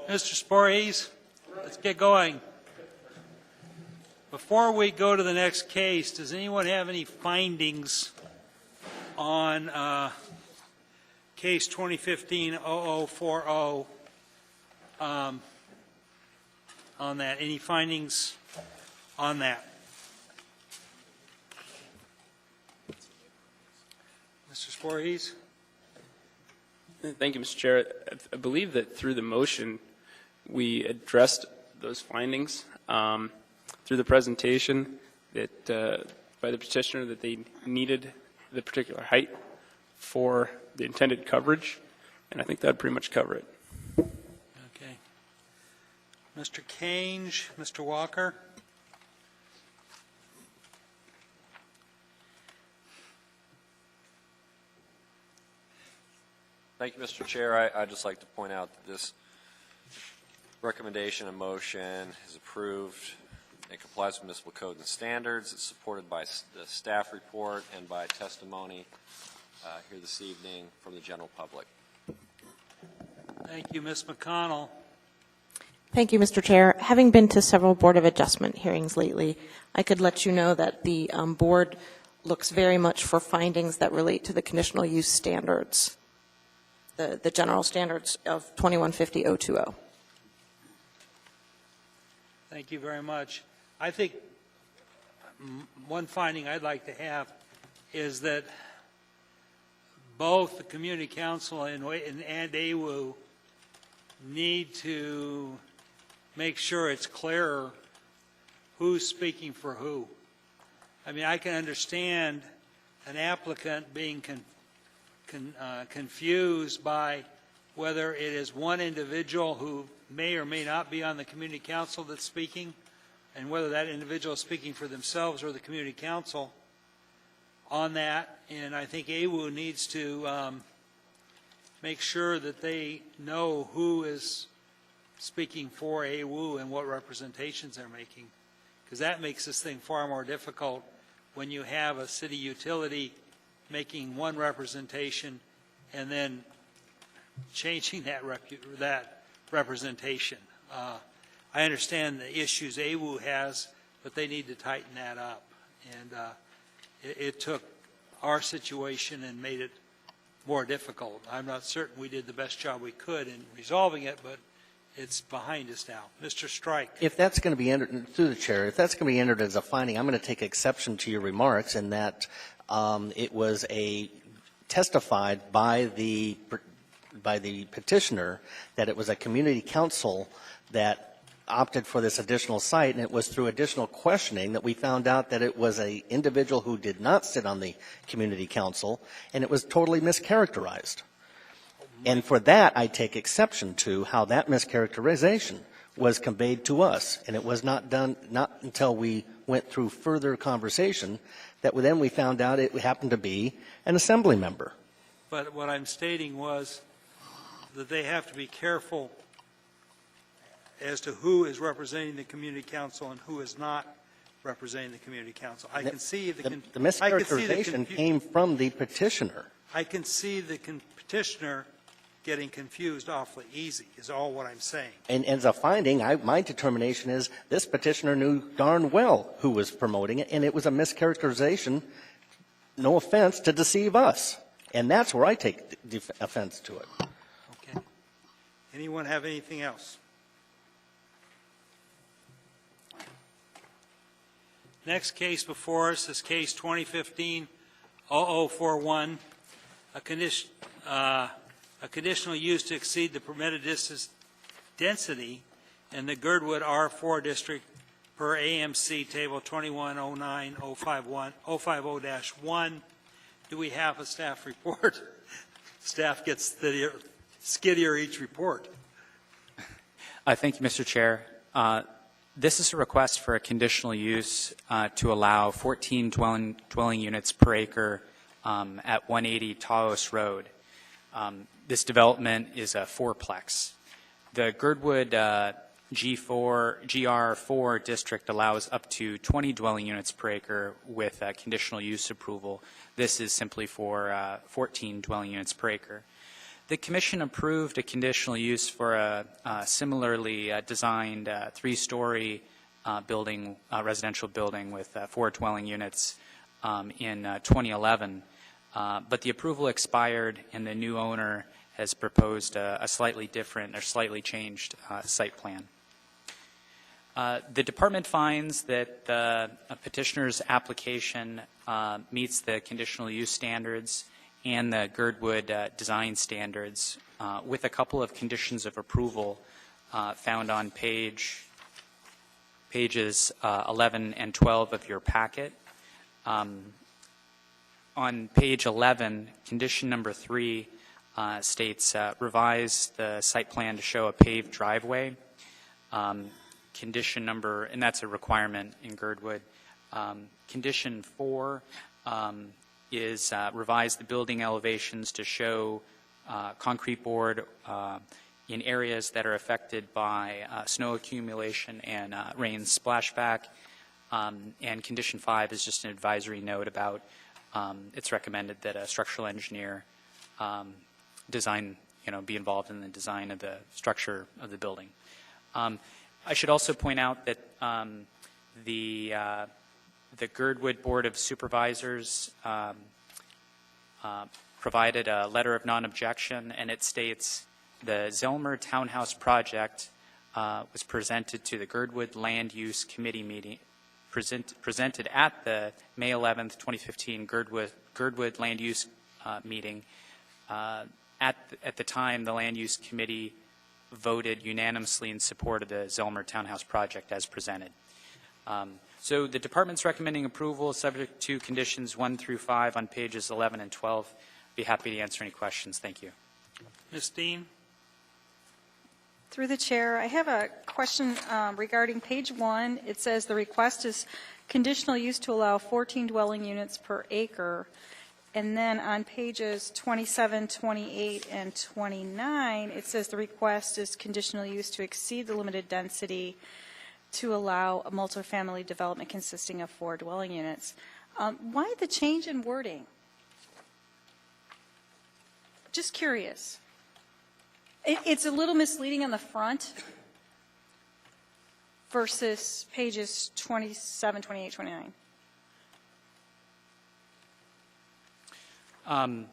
Mr. Sporres, let's get going. Before we go to the next case, does anyone have any findings on case 2015-0040 on that? Any findings on that? Mr. Sporres? Thank you, Mr. Chair. I believe that through the motion, we addressed those findings through the presentation that by the petitioner that they needed the particular height for the intended coverage, and I think that would pretty much cover it. Okay. Mr. Kange, Mr. Walker? Thank you, Mr. Chair. I'd just like to point out that this recommendation and motion is approved and complies with municipal code and standards. It's supported by the staff report and by testimony here this evening from the general public. Thank you, Ms. McConnell. Thank you, Mr. Chair. Having been to several Board of Adjustment hearings lately, I could let you know that the board looks very much for findings that relate to the conditional use standards, the general standards of 2150-020. Thank you very much. I think one finding I'd like to have is that both the Community Council and AWU need to make sure it's clearer who's speaking for who. I mean, I can understand an applicant being confused by whether it is one individual who may or may not be on the Community Council that's speaking, and whether that individual is speaking for themselves or the Community Council on that. And I think AWU needs to make sure that they know who is speaking for AWU and what representations they're making, because that makes this thing far more difficult when you have a city utility making one representation and then changing that representation. I understand the issues AWU has, but they need to tighten that up. And it took our situation and made it more difficult. I'm not certain we did the best job we could in resolving it, but it's behind us now. Mr. Strike. If that's going to be entered, through the chair, if that's going to be entered as a finding, I'm going to take exception to your remarks in that it was testified by the petitioner that it was a community council that opted for this additional site, and it was through additional questioning that we found out that it was an individual who did not sit on the community council, and it was totally mischaracterized. And for that, I take exception to how that mischaracterization was conveyed to us, and it was not done not until we went through further conversation that then we found out it happened to be an assembly member. But what I'm stating was that they have to be careful as to who is representing the community council and who is not representing the community council. I can see the mischaracterization came from the petitioner. I can see the petitioner getting confused awfully easy, is all what I'm saying. And as a finding, my determination is this petitioner knew darn well who was promoting it, and it was a mischaracterization, no offense, to deceive us. And that's where I take offense to it. Okay. Anyone have anything else? Next case before us is case 2015-0041, a conditional use to exceed the permitted density in the Girdwood R4 district per AMC table 2109-050-1. Do we have a staff report? Staff gets skiddier each report. Thank you, Mr. Chair. This is a request for a conditional use to allow 14 dwelling units per acre at 180 Taos Road. this development is a fourplex. The Girdwood GR4 district allows up to 20 dwelling units per acre with conditional use approval. This is simply for 14 dwelling units per acre. The Commission approved a conditional use for a similarly designed three-story building, residential building with 4 dwelling units in 2011. But the approval expired, and the new owner has proposed a slightly different or slightly changed site plan. The department finds that the petitioner's application meets the conditional use standards and the Girdwood design standards with a couple of conditions of approval found on pages 11 and 12 of your packet. On page 11, condition number 3 states revise the site plan to show a paved driveway. Condition number, and that's a requirement in Girdwood. Condition 4 is revise the building elevations to show concrete board in areas that are affected by snow accumulation and rain splashback. And condition 5 is just an advisory note about it's recommended that a structural engineer be involved in the design of the structure of the building. I should also point out that the Girdwood Board of Supervisors provided a letter of non-objection, and it states the Zellmer Townhouse project was presented to the Girdwood Land Use Committee meeting, presented at the May 11th, 2015 Girdwood Land Use meeting. At the time, the Land Use Committee voted unanimously in support of the Zellmer Townhouse project as presented. So the department's recommending approval subject to conditions 1 through 5 on pages 11 and 12. Be happy to answer any questions. Thank you. Ms. Dean? Through the chair, I have a question regarding page 1. It says the request is conditional use to allow 14 dwelling units per acre. And then on pages 27, 28, and 29, it says the request is conditional use to exceed the limited density to allow a multifamily development consisting of 4 dwelling units. Why the change in wording? Just curious. It's a little misleading on the front versus pages 27, 28, 29. On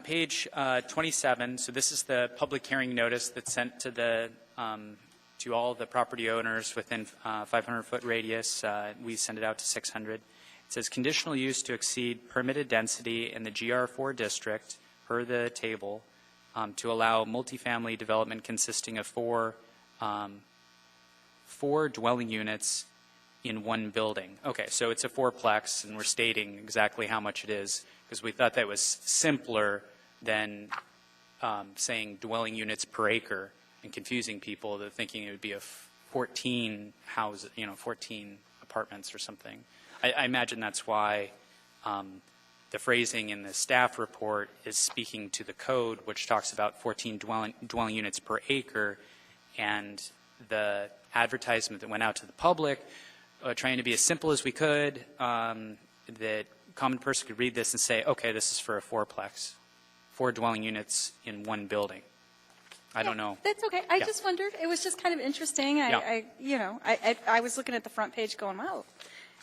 page 27, so this is the public hearing notice that's sent to the to all the property owners within 500-foot radius. We send it out to 600. It says conditional use to exceed permitted density in the GR4 district per the table to allow multifamily development consisting of 4 dwelling units in one building. Okay, so it's a fourplex, and we're stating exactly how much it is because we thought that was simpler than saying dwelling units per acre and confusing people to thinking it would be a 14 houses, 14 apartments or something. I imagine that's why the phrasing in the staff report is speaking to the code, which talks about 14 dwelling units per acre, and the advertisement that went out to the public, trying to be as simple as we could, that common person could read this and say, okay, this is for a fourplex, 4 dwelling units in one building. I don't know. That's okay. I just wondered. It was just kind of interesting. I was looking at the front page going, wow.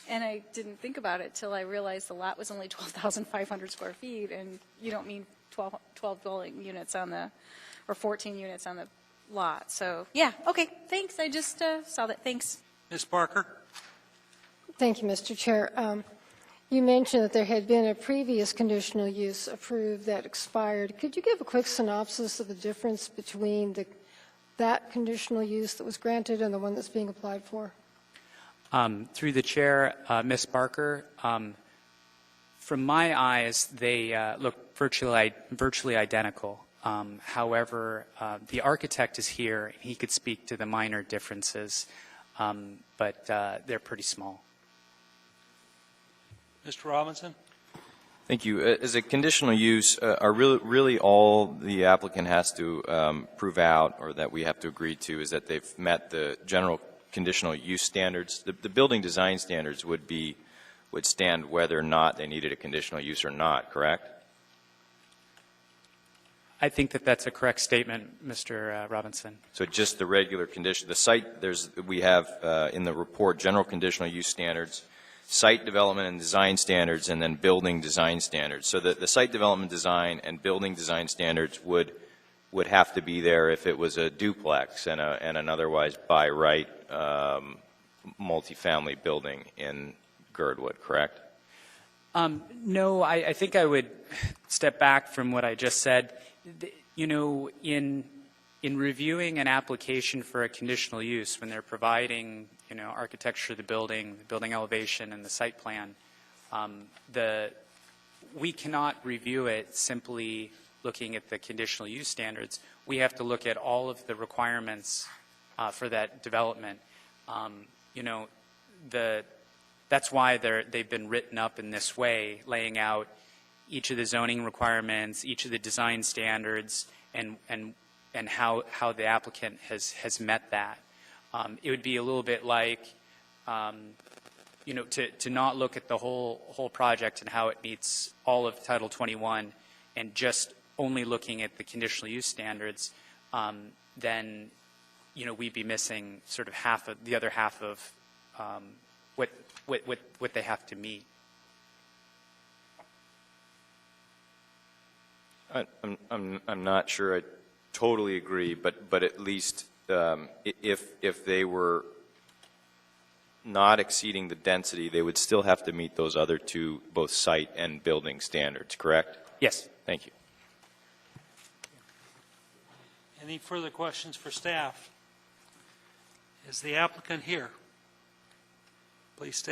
And I didn't think about it till I realized the lot was only 12,500 square feet, and you don't mean 12 dwelling units on the, or 14 units on the lot. So, yeah, okay, thanks. I just saw that. Thanks. Ms. Parker? Thank you, Mr. Chair. You mentioned that there had been a previous conditional use approved that expired. Could you give a quick synopsis of the difference between that conditional use that was granted and the one that's being applied for? Through the chair, Ms. Barker, from my eyes, they look virtually identical. However, the architect is here, and he could speak to the minor differences, but they're pretty small. Mr. Robinson? Thank you. As a conditional use, are really all the applicant has to prove out, or that we have to agree to, is that they've met the general conditional use standards? The building design standards would stand whether or not they needed a conditional use or not, correct? I think that that's a correct statement, Mr. Robinson. So just the regular condition, the site, we have in the report general conditional use standards, site development and design standards, and then building design standards. So the site development design and building design standards would have to be there if it was a duplex and an otherwise by right multifamily building in Girdwood, correct? No, I think I would step back from what I just said. You know, in reviewing an application for a conditional use, when they're providing, you know, architecture of the building elevation, and the site plan, we cannot review it simply looking at the conditional use standards. We have to look at all of the requirements for that development. You know, that's why they've been written up in this way, laying out each of the zoning requirements, each of the design standards, and how the applicant has met that. It would be a little bit like, you know, to not look at the whole project and how it meets all of Title 21, and just only looking at the conditional use standards, then, you know, we'd be missing sort of the other half of what they have to meet. I'm not sure I totally agree, but at least if they were not exceeding the density, they would still have to meet those other two, both site and building standards, correct? Yes. Thank you. Any further questions for staff? Is the applicant here? Please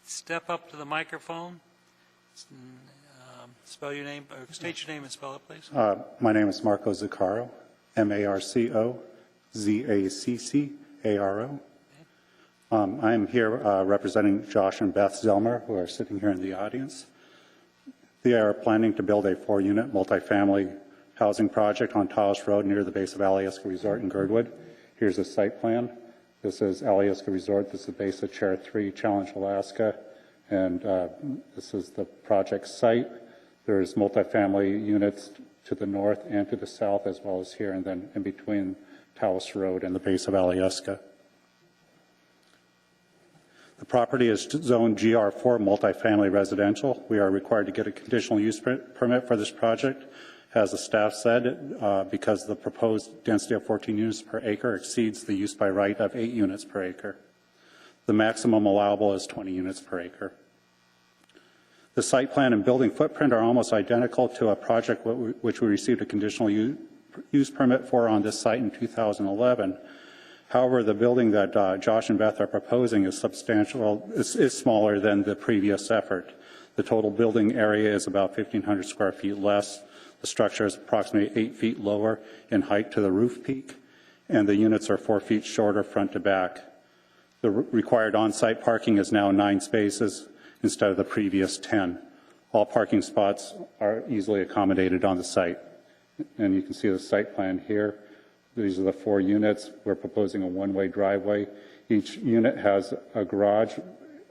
step up to the microphone. Spell your name, or state your name and spell it, please. My name is Marco Zaccaro, M-A-R-C-O-Z-A-C-C-A-R-O. I'm here representing Josh and Beth Zelmer, who are sitting here in the audience. They are planning to build a 4-unit multifamily housing project on Taos Road near the base of Alyeska Resort in Girdwood. Here's a site plan. This is Alyeska Resort. This is the base of Chair 3, Challenge, Alaska. And this is the project site. There's multifamily units to the north and to the south, as well as here, and then in between Taos Road and the base of Alyeska. The property is zoned GR4 multifamily residential. We are required to get a conditional use permit for this project. As the staff said, because the proposed density of 14 units per acre exceeds the use by right of 8 units per acre. The maximum allowable is 20 units per acre. The site plan and building footprint are almost identical to a project which we received a conditional use permit for on this site in 2011. However, the building that Josh and Beth are proposing is is smaller than the previous effort. The total building area is about 1,500 square feet less. The structure is approximately 8 feet lower in height to the roof peak, and the units are 4 feet shorter front to back. The required on-site parking is now 9 spaces instead of the previous 10. All parking spots are easily accommodated on the site. And you can see the site plan here. These are the 4 units. We're proposing a one-way driveway. Each unit has a garage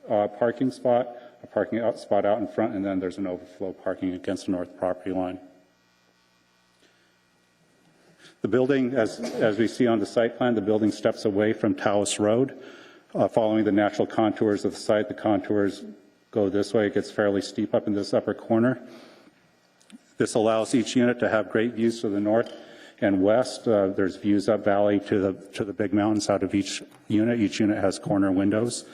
parking spot, a parking spot out in front, and then there's an overflow parking against the north property line. The building, as we see on the site plan, the building steps away from Taos Road. Following the natural contours of the site, the contours go this way. It gets fairly steep up in this upper corner. This allows each unit to have great views to the north and west. There's views up valley to the big mountains out of each unit. Each unit has corner windows.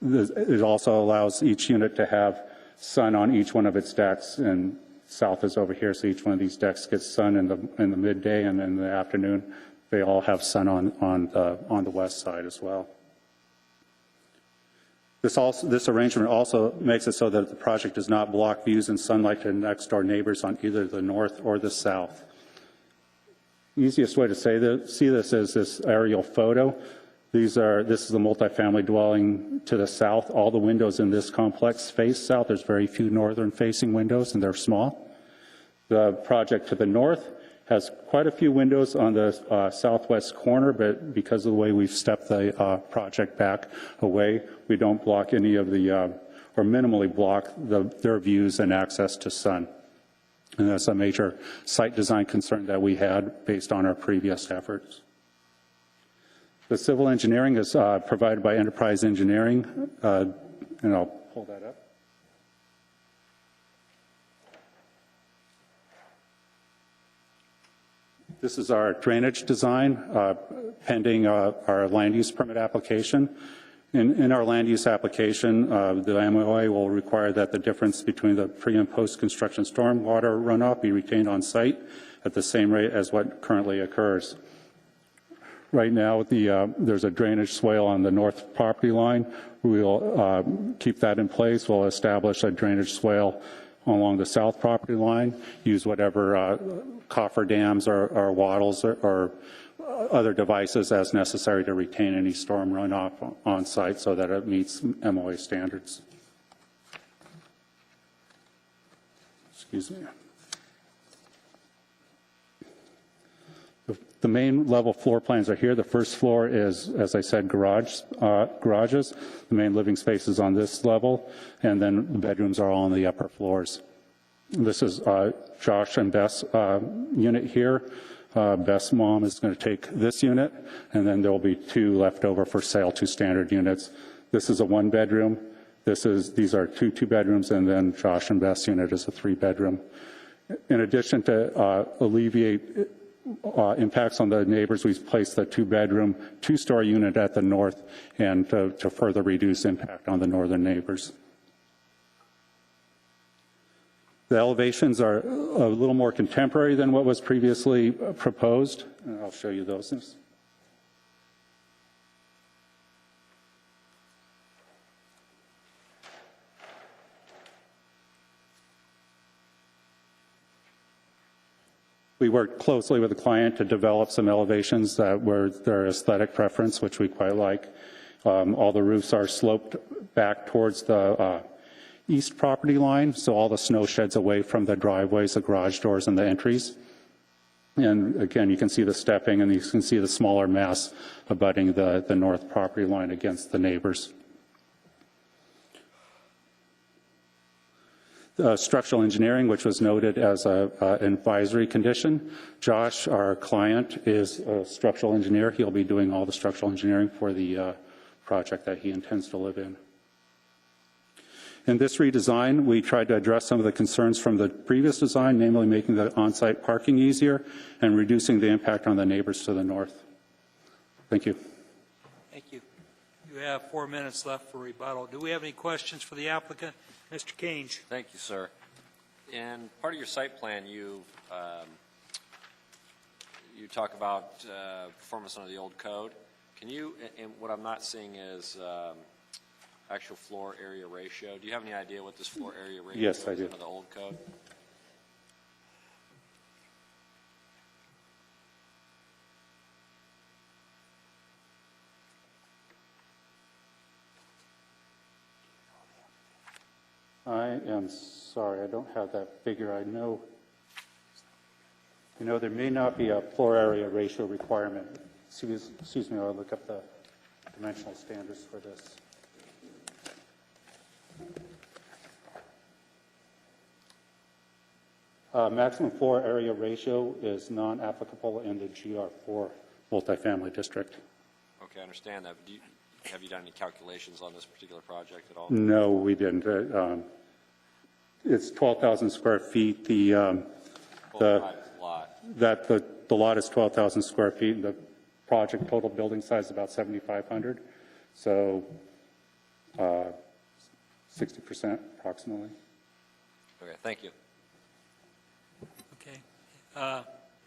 It also allows each unit to have sun on each one of its decks, and south is over here, so each one of these decks gets sun in the midday, and in the afternoon they all have sun on the west side as well. This arrangement also makes it so that the project does not block views and sunlight to next door neighbors on either the north or the south. Easiest way to see this is this aerial photo. This is a multifamily dwelling to the south. All the windows in this complex face south. There's very few northern-facing windows, and they're small. The project to the north has quite a few windows on the southwest corner, but because of the way we've stepped the project back away, we don't block any of the, or minimally block their views and access to sun. And that's a major site design concern that we had based on our previous efforts. The civil engineering is provided by Enterprise Engineering, and I'll pull that up. This is our drainage design pending our land use permit application. In our land use application, the MOA will require that the difference between the pre and post construction stormwater runoff be retained on site at the same rate as what currently occurs. Right now, there's a drainage swale on the north property line. We will keep that in place. We'll establish a drainage swale along the south property line, use whatever coffer dams or wattles or other devices as necessary to retain any storm runoff on site so that it meets MOA standards. Excuse me. The main level floor plans are here. The first floor is, as I said, garages. The main living space is on this level, and then the bedrooms are all on the upper floors. This is Josh and Beth's unit here. Beth's mom is going to take this unit, and then there will be 2 left over for sale, 2 standard units. This is a 1-bedroom. These are 2 2-bedrooms, and then Josh and Beth's unit is a 3-bedroom. In addition to alleviate impacts on the neighbors, we've placed the 2-bedroom, 2-story unit at the north and to further reduce impact on the northern neighbors. The elevations are a little more contemporary than what was previously proposed. And I'll show you those. We worked closely with the client to develop some elevations that were their aesthetic preference, which we quite like. All the roofs are sloped back towards the east property line, so all the snow sheds away from the driveways, the garage doors, and the entries. And again, you can see the stepping, and you can see the smaller mass abutting the north property line against the neighbors. Structural engineering, which was noted as an advisory condition. Josh, our client, is a structural engineer. He'll be doing all the structural engineering for the project that he intends to live in. In this redesign, we tried to address some of the concerns from the previous design, namely making the on-site parking easier and reducing the impact on the neighbors to the north. Thank you. Thank you. You have 4 minutes left for rebuttal. Do we have any questions for the applicant? Mr. Kange. Thank you, sir. In part of your site plan, you talk about performance under the old code. Can you, and what I'm not seeing is actual floor area ratio. Do you have any idea what this floor area ratio yes, is I do. under the old code? I am sorry, I don't have that figure. I know, there may not be a floor area ratio requirement. Excuse me, I'll look up the dimensional standards for this. Maximum floor area ratio is non-applicable in the GR4 multifamily district. Okay, I understand that. But have you done any calculations on this particular project at all? No, we didn't. It's 12,000 square feet. The lot is 12,000 square feet. And the project total building size is about 7,500. So 60% approximately. Okay, thank you. Okay.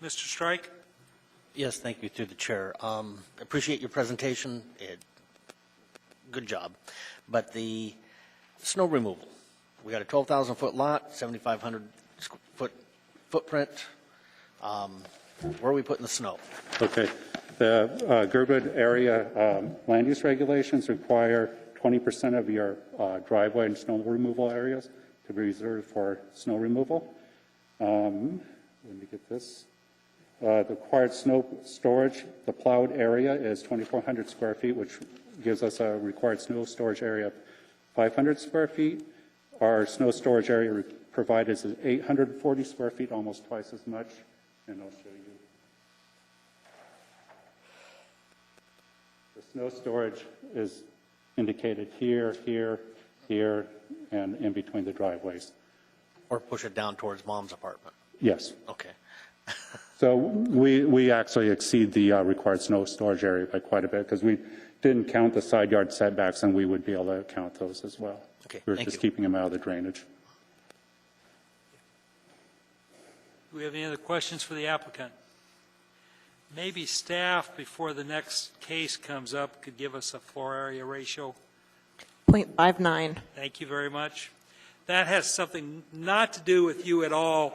Mr. Strike? Yes, thank you, through the chair. Appreciate your presentation. Good job. But the snow removal, we got a 12,000-foot lot, 7,500-foot footprint. Where are we putting the snow? Okay. The Girdwood area land use regulations require 20% of your driveway and snow removal areas to be reserved for snow removal. Let me get this. The required snow storage, the plowed area is 2,400 square feet, which gives us a required snow storage area of 500 square feet. Our snow storage area provided is 840 square feet, almost twice as much, and I'll show you. The snow storage is indicated here, here, here, and in between the driveways. Or push it down towards mom's apartment? Yes. Okay. So we actually exceed the required snow storage area by quite a bit because we didn't count the side yard setbacks, and we would be able to count those as well. Okay, We're thank just you. keeping them out of the drainage. Do we have any other questions for the applicant? Maybe staff, before the next case comes up, could give us a floor area ratio. 0.59. Thank you very much. That has something not to do with you at all,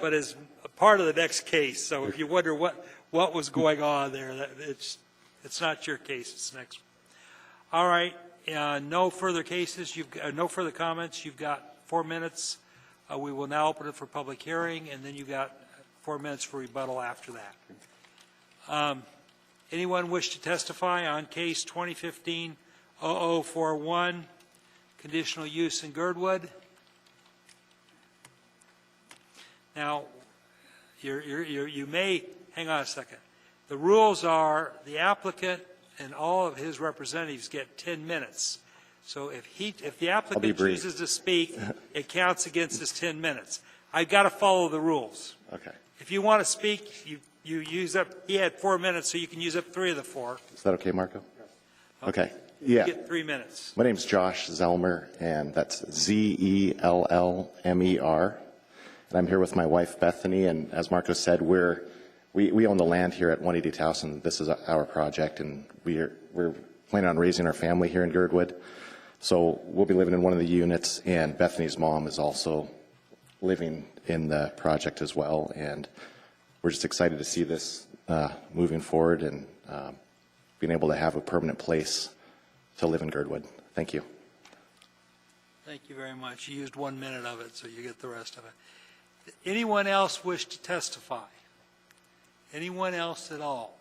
but is a part of the next case. So if you wonder what was going on there, it's not your case, it's the next one. All right, no further cases, no further comments. You've got 4 minutes. We will now open it for public hearing, and then you've got 4 minutes for rebuttal after that. Anyone wish to testify on case 2015-0041, conditional use in Girdwood? Now, you may, hang on a second. The rules are the applicant and all of his representatives get 10 minutes. So if the applicant chooses to speak, it counts against his 10 minutes. I've got to follow the rules. Okay. If you want to speak, you use up, he had 4 minutes, so you can use up 3 of the 4. Is that okay, Marco? Okay. You Yeah. get 3 minutes. My name's Josh Zellmer, and that's Zellmer. And I'm here with my wife, Bethany, and as Marco said, we own the land here at 180 Towson. This is our project, and we're planning on raising our family here in Girdwood. So we'll be living in one of the units, and Bethany's mom is also living in the project as well, and we're just excited to see this moving forward and being able to have a permanent place to live in Girdwood. Thank you. Thank you very much. You used 1 minute of it, so you get the rest of it. Anyone else wish to testify? Anyone else at all?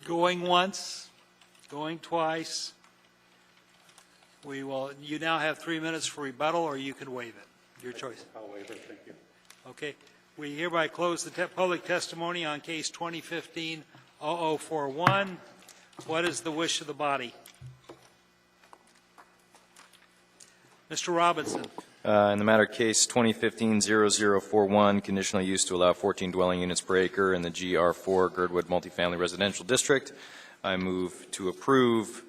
Going once, going twice. You now have 3 minutes for rebuttal, or you can waive it. Your choice. I'll waive it, thank you. Okay. We hereby close the public testimony on case 2015-0041. What is the wish of the body? Mr. Robinson. In the matter case 2015-0041, conditional use to allow 14 dwelling units per acre in the GR4 Girdwood Multifamily Residential District, I move to approve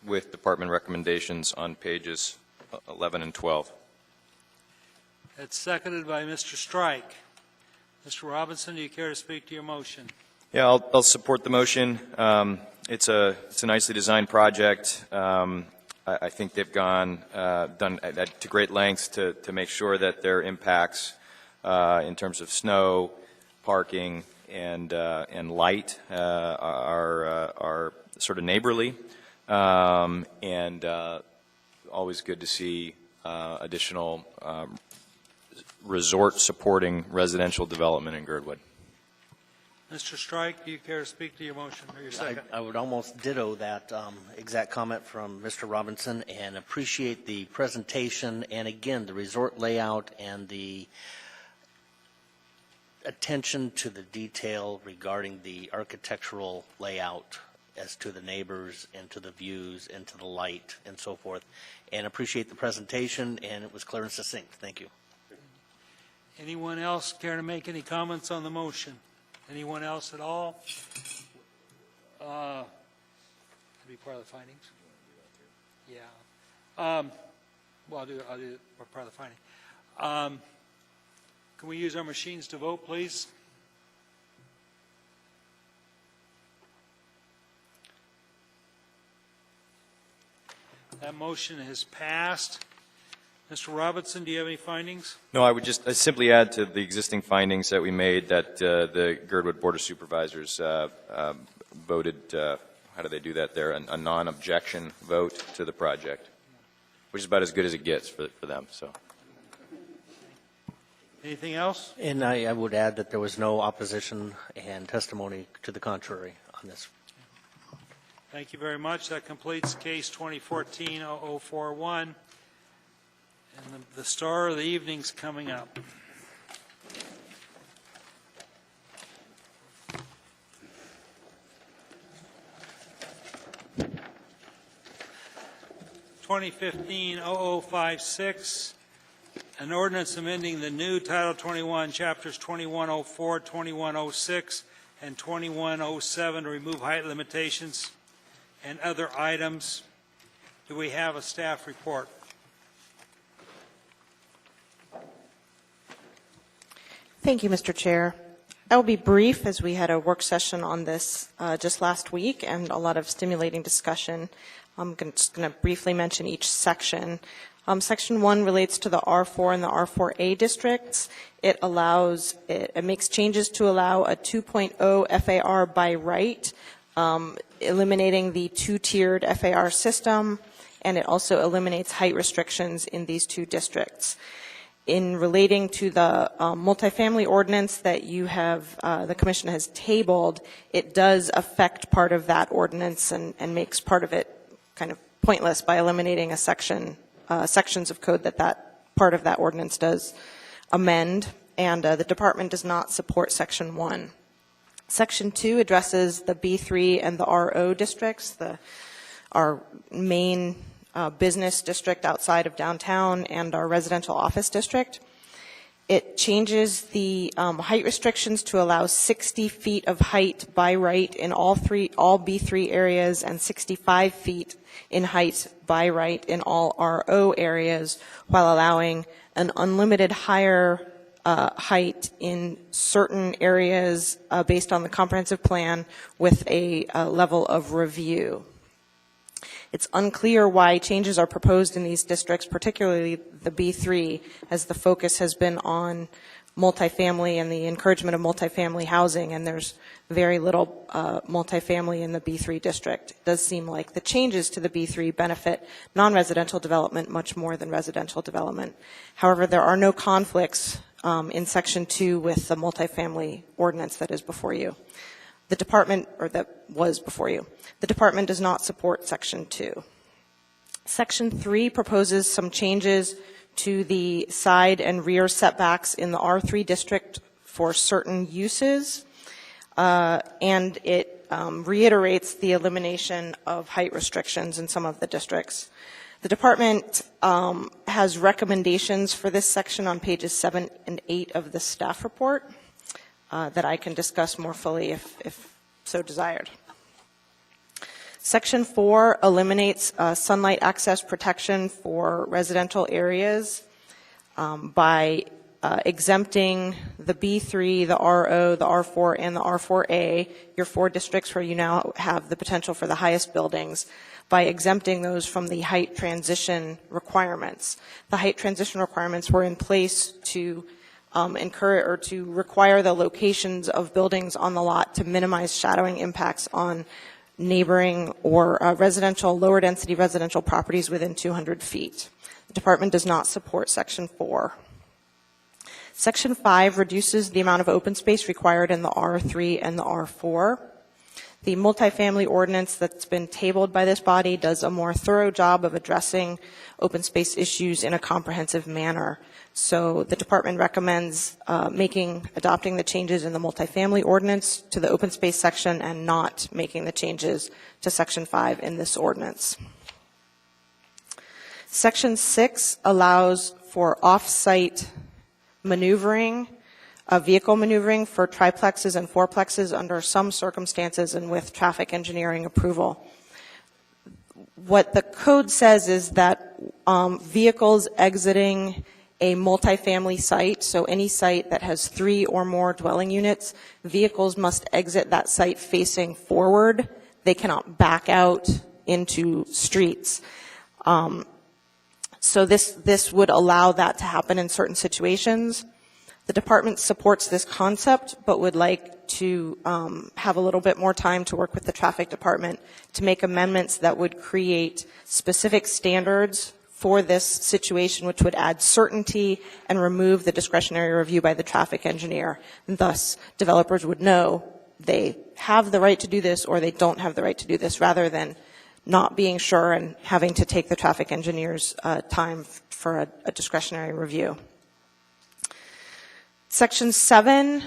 with department recommendations on pages 11 and 12. It's seconded by Mr. Strike. Mr. Robinson, do you care to speak to your motion? Yeah, I'll support the motion. It's a nicely designed project. I think they've done to great lengths to make sure that their impacts in terms of snow, parking, and light are sort of neighborly, and always good to see additional resort supporting residential development in Girdwood. Mr. Strike, do you care to speak to your motion or your second? I would almost ditto that exact comment from Mr. Robinson and appreciate the presentation and, again, the resort layout and the attention to the detail regarding the architectural layout as to the neighbors and to the views and to the light and so forth. And appreciate the presentation, and it was clear and succinct. Thank you. Anyone else care to make any comments on the motion? Anyone else at all? That'd be part of the findings? Yeah. Well, I'll do part of the finding. Can we use our machines to vote, please? That motion has passed. Mr. Robinson, do you have any findings? No, I would just simply add to the existing findings that we made that the Girdwood Board of Supervisors voted, how do they do that there, a non-objection vote to the project, which is about as good as it gets for them. So. Anything else? And I would add that there was no opposition and testimony to the contrary on this. Thank you very much. That completes case 2014-0041. And the star of the evening's coming up. (2015-0056), an ordinance amending the new Title 21, Chapters 2104, 2106, and 2107 to remove height limitations and other items. Do we have a staff report? Thank you, Mr. Chair. I will be brief as we had a work session on this just last week and a lot of stimulating discussion. I'm just going to briefly mention each section. Section 1 relates to the R4 and the R4A districts. It makes changes to allow a 2.0 FAR by right, eliminating the two-tiered FAR system, and it also eliminates height restrictions in these two districts. In relating to the multifamily ordinance that you have, the Commission has tabled, it does affect part of that ordinance and makes part of it kind of pointless by eliminating a sections of code that part of that ordinance does amend, and the Department does not support Section 1. Section 2 addresses the B3 and the RO districts, our main business district outside of downtown and our residential office district. It changes the height restrictions to allow 60 feet of height by right in all B3 areas and 65 feet in height by right in all RO areas, while allowing an unlimited higher height in certain areas based on the comprehensive plan with a level of review. It's unclear why changes are proposed in these districts, particularly the B3, as the focus has been on multifamily and the encouragement of multifamily housing, and there's very little multifamily in the B3 district. It does seem like the changes to the B3 benefit non-residential development much more than residential development. However, there are no conflicts in Section 2 with the multifamily ordinance that is before you. The Department, or that was before you, the Department does not support Section 2. Section 3 proposes some changes to the side and rear setbacks in the R3 district for certain uses, and it reiterates the elimination of height restrictions in some of the districts. The Department has recommendations for this section on pages 7 and 8 of the staff report. That I can discuss more fully if so desired. Section 4 eliminates sunlight access protection for residential areas by exempting the B3, the RO, the R4, and the R4A, your 4 districts where you now have the potential for the highest buildings, by exempting those from the height transition requirements. The height transition requirements were in place to encourage or to require the locations of buildings on the lot to minimize shadowing impacts on neighboring or lower density residential properties within 200 feet. The Department does not support Section 4. Section 5 reduces the amount of open space required in the R3 and the R4. The multifamily ordinance that's been tabled by this body does a more thorough job of addressing open space issues in a comprehensive manner. So the Department recommends adopting the changes in the multifamily ordinance to the open space section and not making the changes to Section 5 in this ordinance. Section 6 allows for off-site maneuvering, vehicle maneuvering for triplexes and fourplexes under some circumstances and with traffic engineering approval. What the code says is that vehicles exiting a multifamily site, so any site that has 3 or more dwelling units, vehicles must exit that site facing forward. They cannot back out into streets. So this would allow that to happen in certain situations. The department supports this concept, but would like to have a little bit more time to work with the traffic department to make amendments that would create specific standards for this situation, which would add certainty and remove the discretionary review by the traffic engineer. And thus, developers would know they have the right to do this or they don't have the right to do this, rather than not being sure and having to take the traffic engineer's time for a discretionary review. Section 7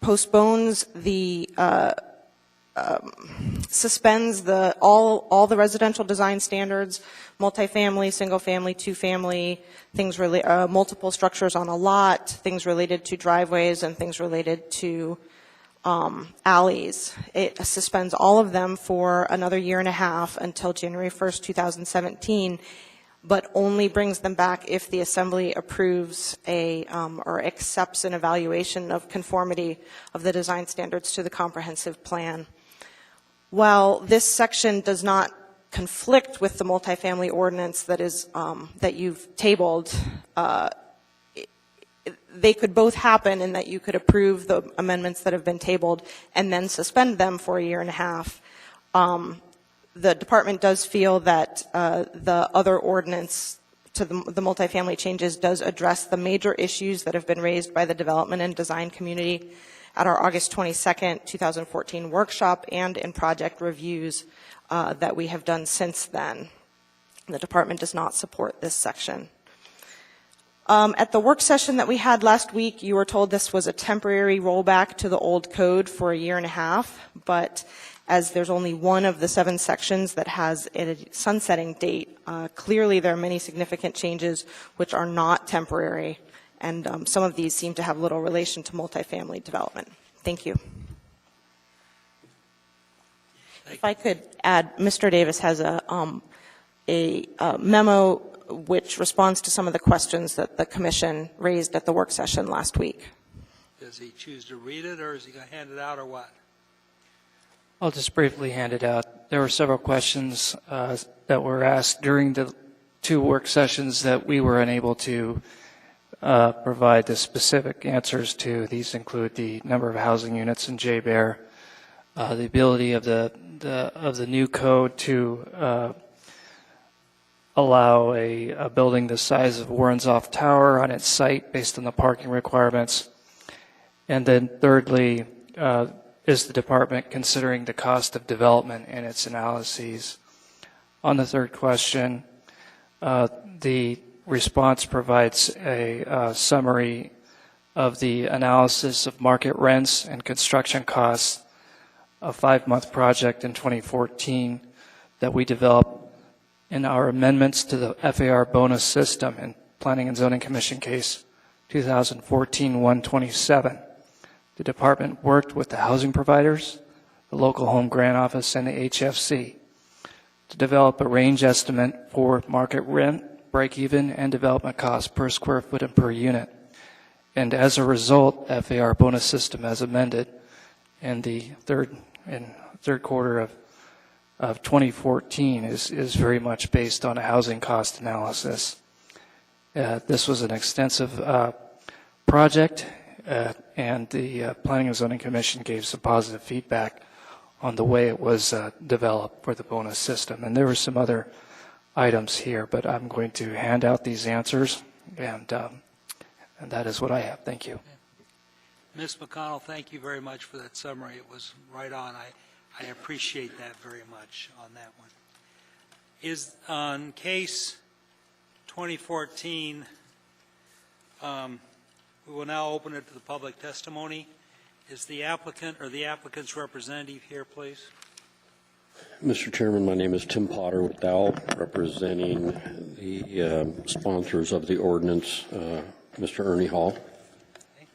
postpones the suspends all the residential design standards, multifamily, single family, two family, things multiple structures on a lot, things related to driveways, and things related to alleys. It suspends all of them for another year and a half until January 1st, 2017, but only brings them back if the Assembly approves or accepts an evaluation of conformity of the design standards to the comprehensive plan. While this section does not conflict with the multifamily ordinance that you've tabled, they could both happen in that you could approve the amendments that have been tabled and then suspend them for a year and a half. The department does feel that the other ordinance to the multifamily changes does address the major issues that have been raised by the development and design community at our August 22nd, 2014 workshop and in project reviews that we have done since then. The department does not support this section. At the work session that we had last week, you were told this was a temporary rollback to the old code for a year and a half, but as there's only one of the 7 sections that has a sunsetting date, clearly there are many significant changes which are not temporary, and some of these seem to have little relation to multifamily development. Thank you. If I could add, Mr. Davis has a memo which responds to some of the questions that the commission raised at the work session last week. Does he choose to read it, or is he going to hand it out, or what? I'll just briefly hand it out. There were several questions that were asked during the 2 work sessions that we were unable to provide the specific answers to. These include the number of housing units in J-Bear, the ability of the new code to allow a building the size of Warrenzoff Tower on its site based on the parking requirements, and then thirdly, is the department considering the cost of development in its analyses? On the third question, the response provides a summary of the analysis of market rents and construction costs, a 5-month project in 2014 that we developed in our amendments to the FAR bonus system in Planning and Zoning Commission case 2014-127. The department worked with the housing providers, the local home grant office, and the HFC to develop a range estimate for market rent, break-even, and development costs per square foot and per unit. And as a result, FAR bonus system as amended in the third quarter of 2014 is very much based on a housing cost analysis. This was an extensive project, and the Planning and Zoning Commission gave some positive feedback on the way it was developed for the bonus system. And there were some other items here, but I'm going to hand out these answers, and that is what I have. Thank you. Ms. McConnell, thank you very much for that summary. It was right on. I appreciate that very much on that one. Is on case 2014, we will now open it to the public testimony. Is the applicant or the applicant's representative here, please? Mr. Chairman, my name is Tim Potter with Dow, representing the sponsors of the ordinance, Mr. Ernie Hall. Okay.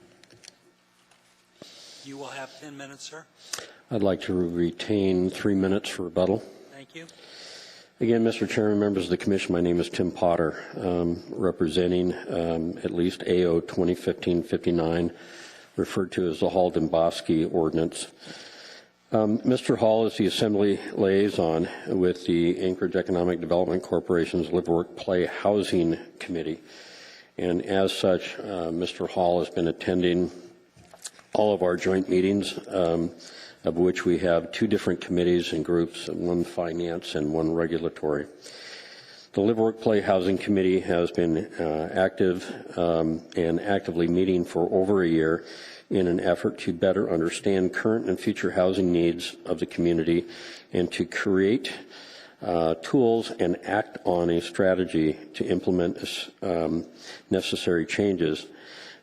You will have 10 minutes, sir. I'd like to retain 3 minutes for rebuttal. Thank you. Again, Mr. Chairman, members of the commission, my name is Tim Potter, representing at least AO 2015-59, referred to as the Hall-Dembosky ordinance. Mr. Hall is the Assembly liaison with the Anchorage Economic Development Corporation's Live, Work, Play Housing Committee. And as such, Mr. Hall has been attending all of our joint meetings, of which we have 2 different committees and groups, one finance and one regulatory. The Live, Work, Play Housing Committee has been active and actively meeting for over a year in an effort to better understand current and future housing needs of the community and to create tools and act on a strategy to implement necessary changes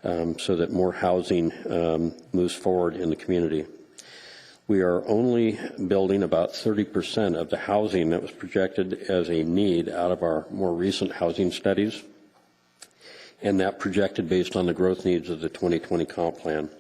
so that more housing moves forward in the community. We are only building about 30% of the housing that was projected as a need out of our more recent housing studies, and that projected based on the growth needs of the 2020 comp plan.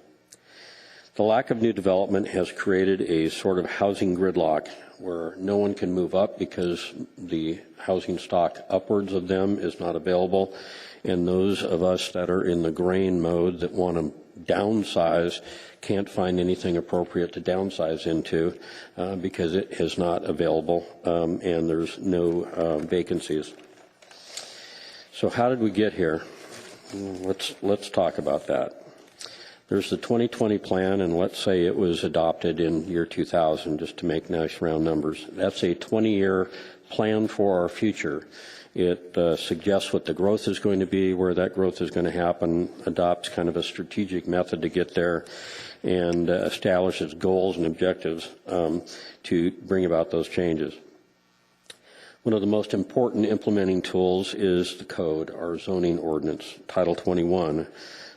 The lack of new development has created a sort of housing gridlock where no one can move up because the housing stock upwards of them is not available, and those of us that are in the grain mode that want to downsize can't find anything appropriate to downsize into because it is not available and there's no vacancies. So how did we get here? Let's talk about that. There's the 2020 plan, and let's say it was adopted in year 2000, just to make nice round numbers. That's a 20-year plan for our future. It suggests what the growth is going to be, where that growth is going to happen, adopts kind of a strategic method to get there, and establishes goals and objectives to bring about those changes. One of the most important implementing tools is the code, our zoning ordinance, Title 21.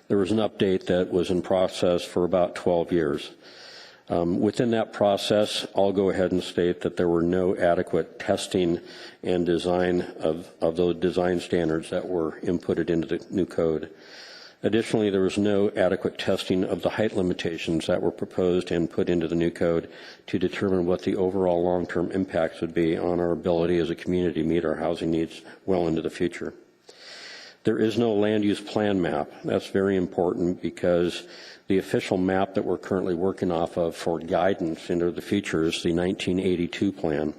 There was an update that was in process for about 12 years. Within that process, I'll go ahead and state that there were no adequate testing and design of those design standards that were inputted into the new code. Additionally, there was no adequate testing of the height limitations that were proposed and put into the new code to determine what the overall long-term impacts would be on our ability as a community to meet our housing needs well into the future. There is no land use plan map. That's very important because the official map that we're currently working off of for guidance into the future is the 1982 plan.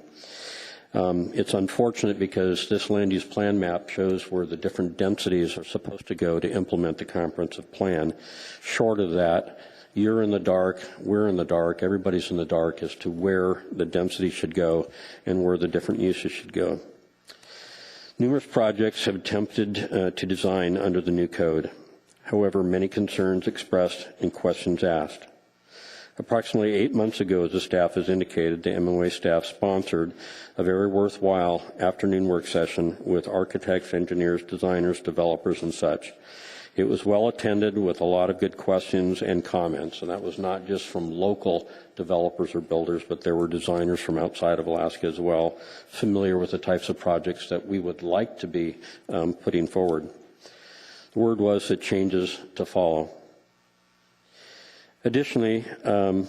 It's unfortunate because this land use plan map shows where the different densities are supposed to go to implement the comprehensive plan. Short of that, you're in the dark, we're in the dark, everybody's in the dark as to where the density should go and where the different uses should go. Numerous projects have attempted to design under the new code. However, many concerns expressed and questions asked. Approximately 8 months ago, as the staff has indicated, the MOA staff sponsored a very worthwhile afternoon work session with architects, engineers, designers, developers, and such. It was well attended with a lot of good questions and comments, and that was not just from local developers or builders, but there were designers from outside of Alaska as well, familiar with the types of projects that we would like to be putting forward. The word was that changes to follow. Additionally, there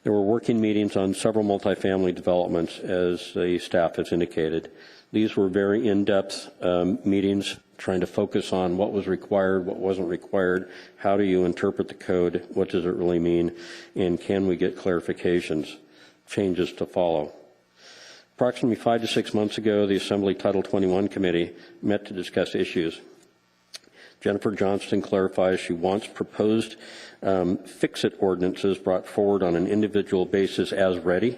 were working meetings on several multifamily developments, as the staff has indicated. These were very in-depth meetings trying to focus on what was required, what wasn't required, how do you interpret the code, what does it really mean, and can we get clarifications, changes to follow. Approximately 5 to 6 months ago, the Assembly Title 21 Committee met to discuss issues. Jennifer Johnston clarifies she wants proposed fix-it ordinances brought forward on an individual basis as ready,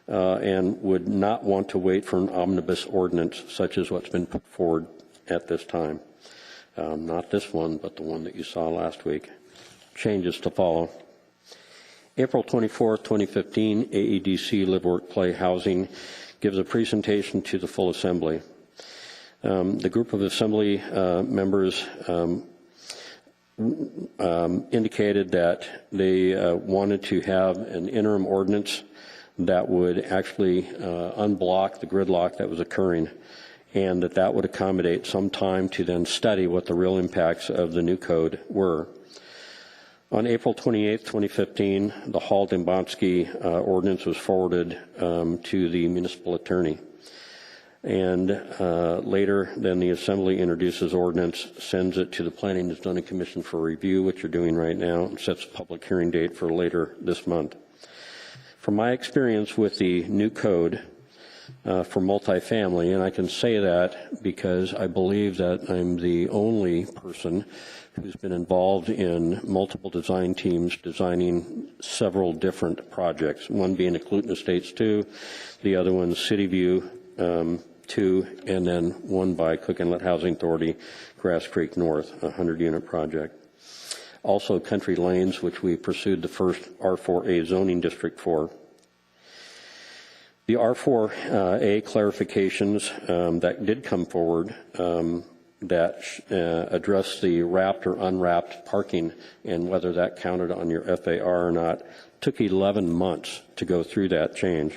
and would not want to wait for an omnibus ordinance such as what's been put forward at this time. Not this one, but the one that you saw last week. Changes to follow. April 24, 2015, AEDC Live, Work, Play Housing gives a presentation to the full Assembly. The group of Assembly members indicated that they wanted to have an interim ordinance that would actually unblock the gridlock that was occurring, and that would accommodate some time to then study what the real impacts of the new code were. On April 28, 2015, the Hall-Dembonsky ordinance was forwarded to the municipal attorney. And later, then the Assembly introduces ordinance, sends it to the Planning and Zoning Commission for review, which you're doing right now, and sets a public hearing date for later this month. From my experience with the new code for multifamily, and I can say that because I believe that I'm the only person who's been involved in multiple design teams designing several different projects, one being Cluton Estates 2, the other one City View 2, and then one by Cook Inlet Housing Authority, Grass Creek North, a 100-unit project. Also Country Lanes, which we pursued the first R4A zoning district for. The R4A clarifications that did come forward that address the wrapped or unwrapped parking and whether that counted on your FAR or not, took 11 months to go through that change.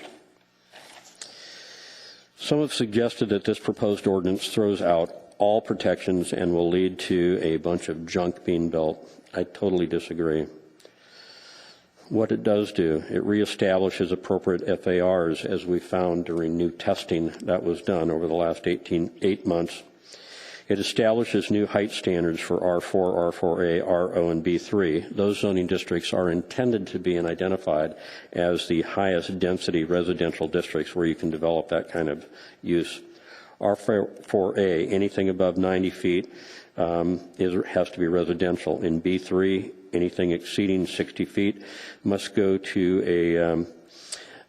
Some have suggested that this proposed ordinance throws out all protections and will lead to a bunch of junk being built. I totally disagree. What it does do, it reestablishes appropriate FARs as we found during new testing that was done over the last 8 months. It establishes new height standards for R4, R4A, RO, and B3. Those zoning districts are intended to be identified as the highest density residential districts where you can develop that kind of use. R4A, anything above 90 feet has to be residential. In B3, anything exceeding 60 feet must go to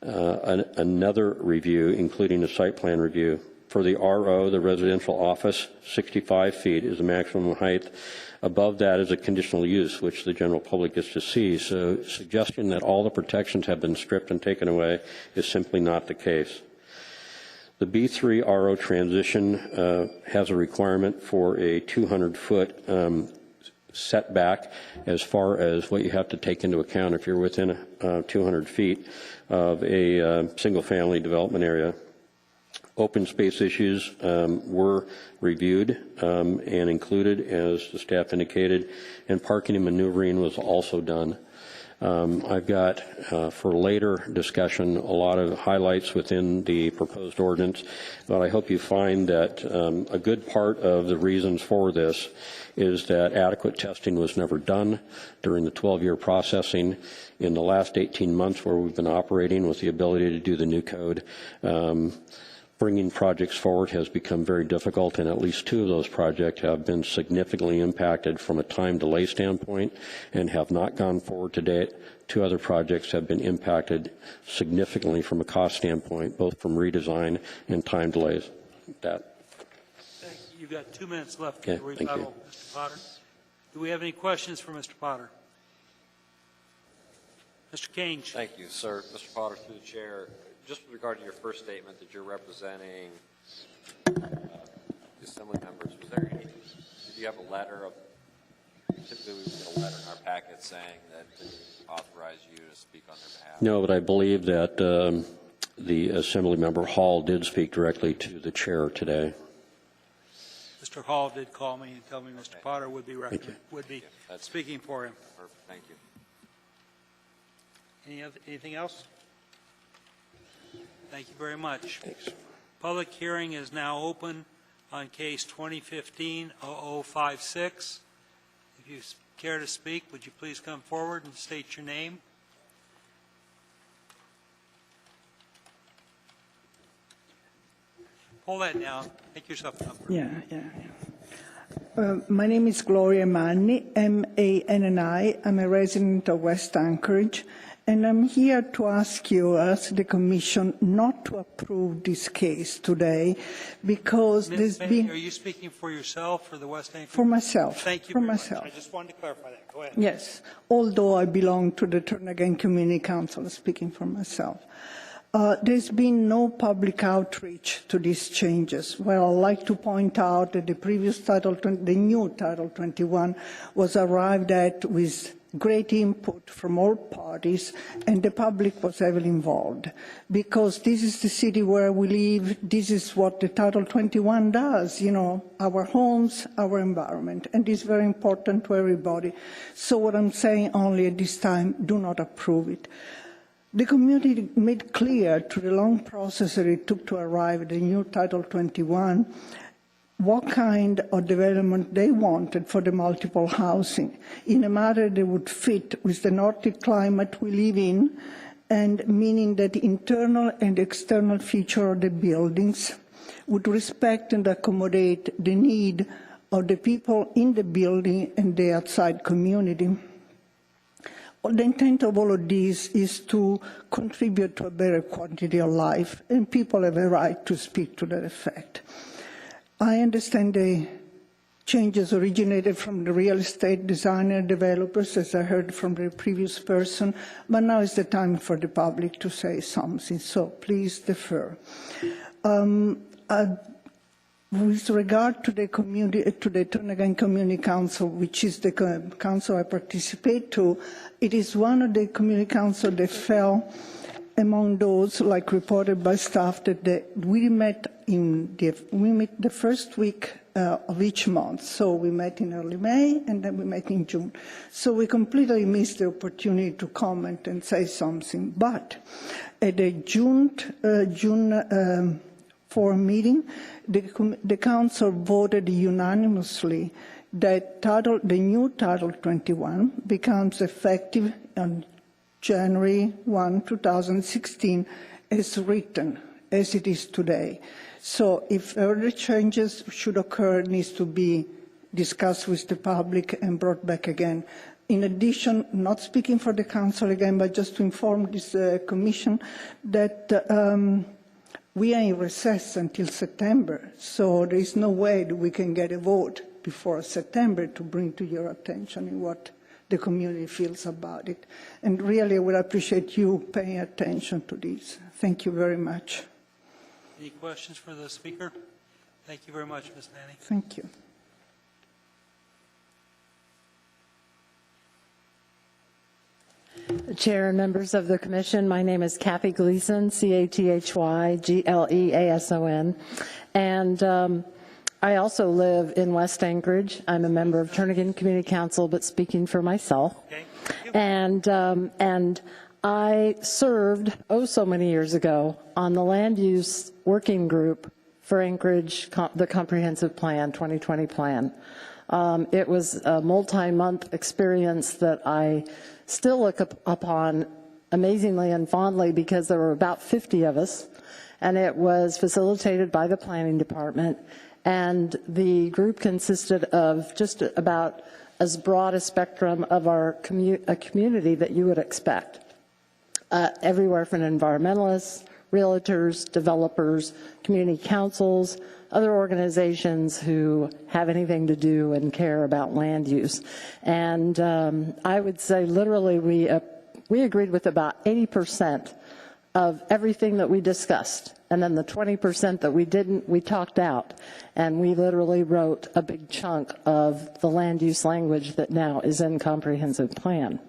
another review, including a site plan review. For the RO, the residential office, 65 feet is the maximum height. Above that is a conditional use, which the general public gets to see. So suggesting that all the protections have been stripped and taken away is simply not the case. The B3 RO transition has a requirement for a 200-foot setback as far as what you have to take into account if you're within 200 feet of a single-family development area. Open space issues were reviewed and included, as the staff indicated, and parking and maneuvering was also done. I've got, for later discussion, a lot of highlights within the proposed ordinance, but I hope you find that a good part of the reasons for this is that adequate testing was never done during the 12-year processing. In the last 18 months where we've been operating with the ability to do the new code, bringing projects forward has become very difficult, and at least 2 of those projects have been significantly impacted from a time delay standpoint and have not gone forward to date. 2 other projects have been impacted significantly from a cost standpoint, both from redesign and time delays. That. Thank you. You've got 2 minutes left for Okay, the thank rebuttal, Mr. Potter. Do we have any questions for Mr. Potter? Mr. Kange. Thank you, sir. Mr. Potter, through the chair. Just with regard to your first statement that you're representing the Assembly members, was there any, did you have a letter of, typically we would get a letter in our packet saying that they authorize you to speak on their behalf? No, but I believe that the Assembly member Hall did speak directly to the chair today. Mr. Hall did call me and tell me Mr. Potter would be speaking for him. Perfect. Thank you. Anything else? Thank you very much. Thanks. Public hearing is now open on case 2015-0056. If you care to speak, would you please come forward and state your name? Pull that down. Make yourself comfortable. Yeah. My name is Gloria Manni, M-A-N-N-I. I'm a resident of West Anchorage. And I'm here to ask you, as the Commission, not to approve this case today because there's been... Are you speaking for yourself or the West Anchorage? For myself. Thank you for very myself. much. I just wanted to clarify that. Go ahead. Yes, although I belong to the Turn Again Community Council, speaking for myself. There's been no public outreach to these changes. Well, I'd like to point out that the new Title 21 was arrived at with great input from all parties, and the public was heavily involved. Because this is the city where we live, this is what the Title 21 does, our homes, our environment, and it's very important to everybody. So what I'm saying only at this time, do not approve it. The community made clear through the long process that it took to arrive at the new Title 21 what kind of development they wanted for the multiple housing in a manner that would fit with the Nordic climate we live in and meaning that internal and external feature of the buildings would respect and accommodate the need of the people in the building and the outside community. The intent of all of this is to contribute to a better quality of life, and people have a right to speak to that effect. I understand the changes originated from the real estate designer developers, as I heard from the previous person, but now is the time for the public to say something, so please defer. With regard to the community, to the Turnagain Community Council, which is the council I participate to, it is one of the community councils that fell among those, like reported by staff, that we met the first week of each month. So we met in early May, and then we met in June. So we completely missed the opportunity to comment and say something. But at the June 4 meeting, the council voted unanimously that the new Title 21 becomes effective on January 1, 2016, as written, as it is today. So if further changes should occur, it needs to be discussed with the public and brought back again. In addition, not speaking for the council again, but just to inform this commission that we are in recess until September, so there is no way that we can get a vote before September to bring to your attention what the community feels about it. And really, I would appreciate you paying attention to this. Thank you very much. Any questions for the speaker? Thank you very much, Ms. Nanny. Thank you. Chair and members of the Commission, my name is Kathy Gleason, C-A-T-H-Y-G-L-E-A-S-O-N, and I also live in West Anchorage. I'm a member of Turnagain Community Council, but speaking for myself. Okay. And I served, so many years ago, on the Land Use Working Group for Anchorage, the Comprehensive Plan, 2020 Plan. It was a multi-month experience that I still look upon amazingly and fondly because there were about 50 of us, and it was facilitated by the planning department, and the group consisted of just about as broad a spectrum of our community that you would expect, everywhere from environmentalists, realtors, developers, community councils, other organizations who have anything to do and care about land use. And I would say literally we agreed with about 80% of everything that we discussed. And then the 20% that we didn't, we talked out. And we literally wrote a big chunk of the land use language that now is in Comprehensive Plan.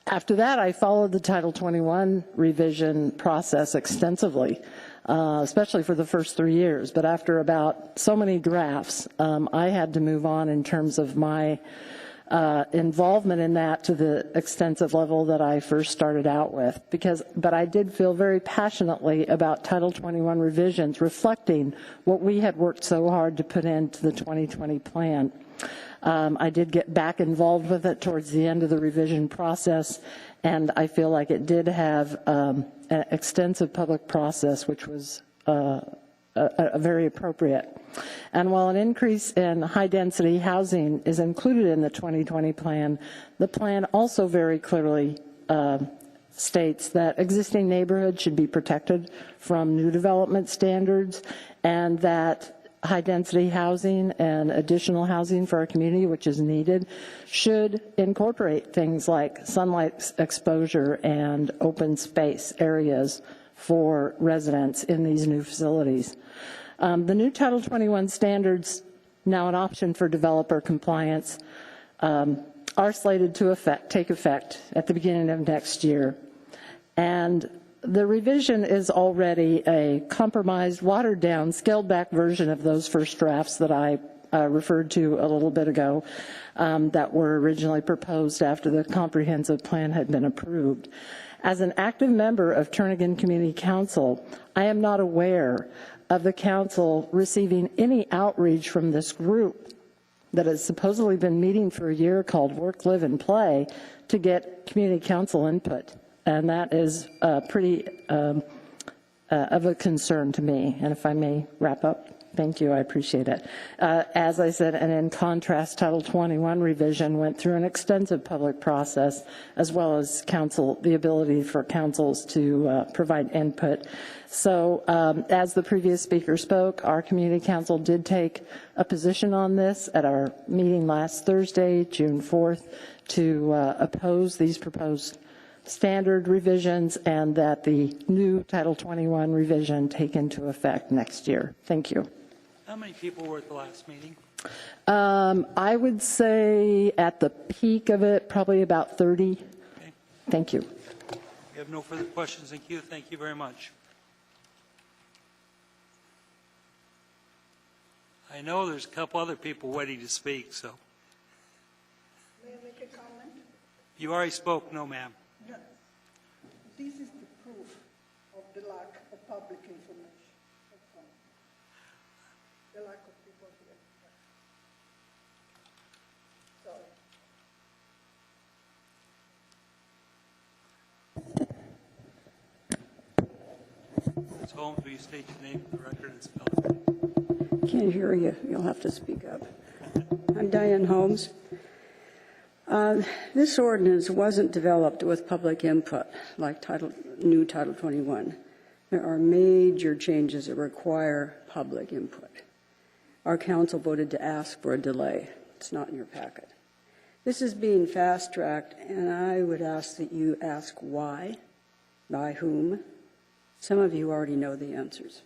After that, I followed the Title 21 revision process extensively, especially for the first 3 years. But after about so many drafts, I had to move on in terms of my involvement in that to the extensive level that I first started out with. But I did feel very passionately about Title 21 revisions, reflecting what we had worked so hard to put into the 2020 plan. I did get back involved with it towards the end of the revision process, and I feel like it did have an extensive public process, which was very appropriate. And while an increase in high-density housing is included in the 2020 plan, the plan also very clearly states that existing neighborhoods should be protected from new development standards, and that high-density housing and additional housing for our community, which is needed, should incorporate things like sunlight exposure and open space areas for residents in these new facilities. The new Title 21 standards, now an option for developer compliance, are slated to take effect at the beginning of next year. And the revision is already a compromised, watered-down, scaled-back version of those first drafts that I referred to a little bit ago that were originally proposed after the comprehensive plan had been approved. As an active member of Turnagain Community Council, I am not aware of the council receiving any outreach from this group that has supposedly been meeting for a year called Work, Live, and Play to get community council input. And that is pretty of a concern to me. And if I may wrap up. Thank you, I appreciate it. As I said, and in contrast, Title 21 revision went through an extensive public process, as well as the ability for councils to provide input. So as the previous speaker spoke, our community council did take a position on this at our meeting last Thursday, June 4th, to oppose these proposed standard revisions and that the new Title 21 revision take into effect next year. Thank you. How many people were at the last meeting? I would say at the peak of it, probably about 30. Okay. Thank you. We have no further questions in queue. Thank you very much. I know there's a couple other people waiting to speak, so. May I make a comment? You already spoke, no, ma'am. No. This is the proof of the lack of public information. The lack of people here. Sorry. Ms. Holmes, will you state your name for the record and spell it? Can't hear you. You'll have to speak up. I'm Diane Holmes. This ordinance wasn't developed with public input like new Title 21. There are major changes that require public input. Our council voted to ask for a delay. It's not in your packet. This is being fast-tracked, and I would ask that you ask why, by whom. Some of you already know the answers.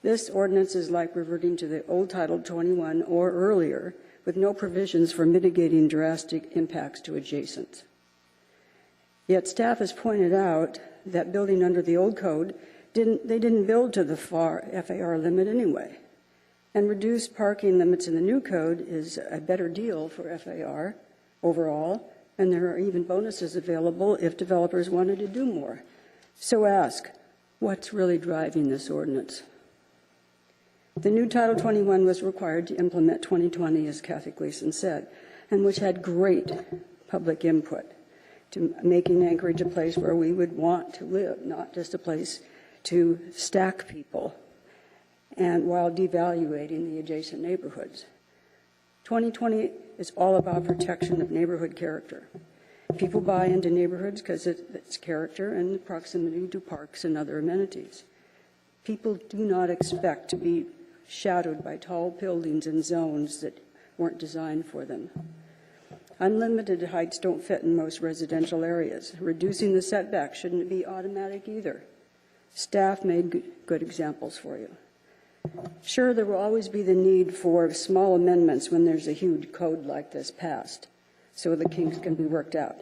This ordinance is like reverting to the old Title 21 or earlier, with no provisions for mitigating drastic impacts to adjacents. Yet staff has pointed out that building under the old code, they didn't build to the FAR limit anyway. And reduced parking limits in the new code is a better deal for FAR overall, and there are even bonuses available if developers wanted to do more. So ask, what's really driving this ordinance? The new Title 21 was required to implement 2020, as Kathy Gleason said, and which had great public input to making Anchorage a place where we would want to live, not just a place to stack people, and while devaluating the adjacent neighborhoods. 2020 is all about protection of neighborhood character. People buy into neighborhoods because it's character and proximity to parks and other amenities. People do not expect to be shadowed by tall buildings and zones that weren't designed for them. Unlimited heights don't fit in most residential areas. Reducing the setback shouldn't be automatic either. Staff made good examples for you. Sure, there will always be the need for small amendments when there's a huge code like this passed, so the kinks can be worked out.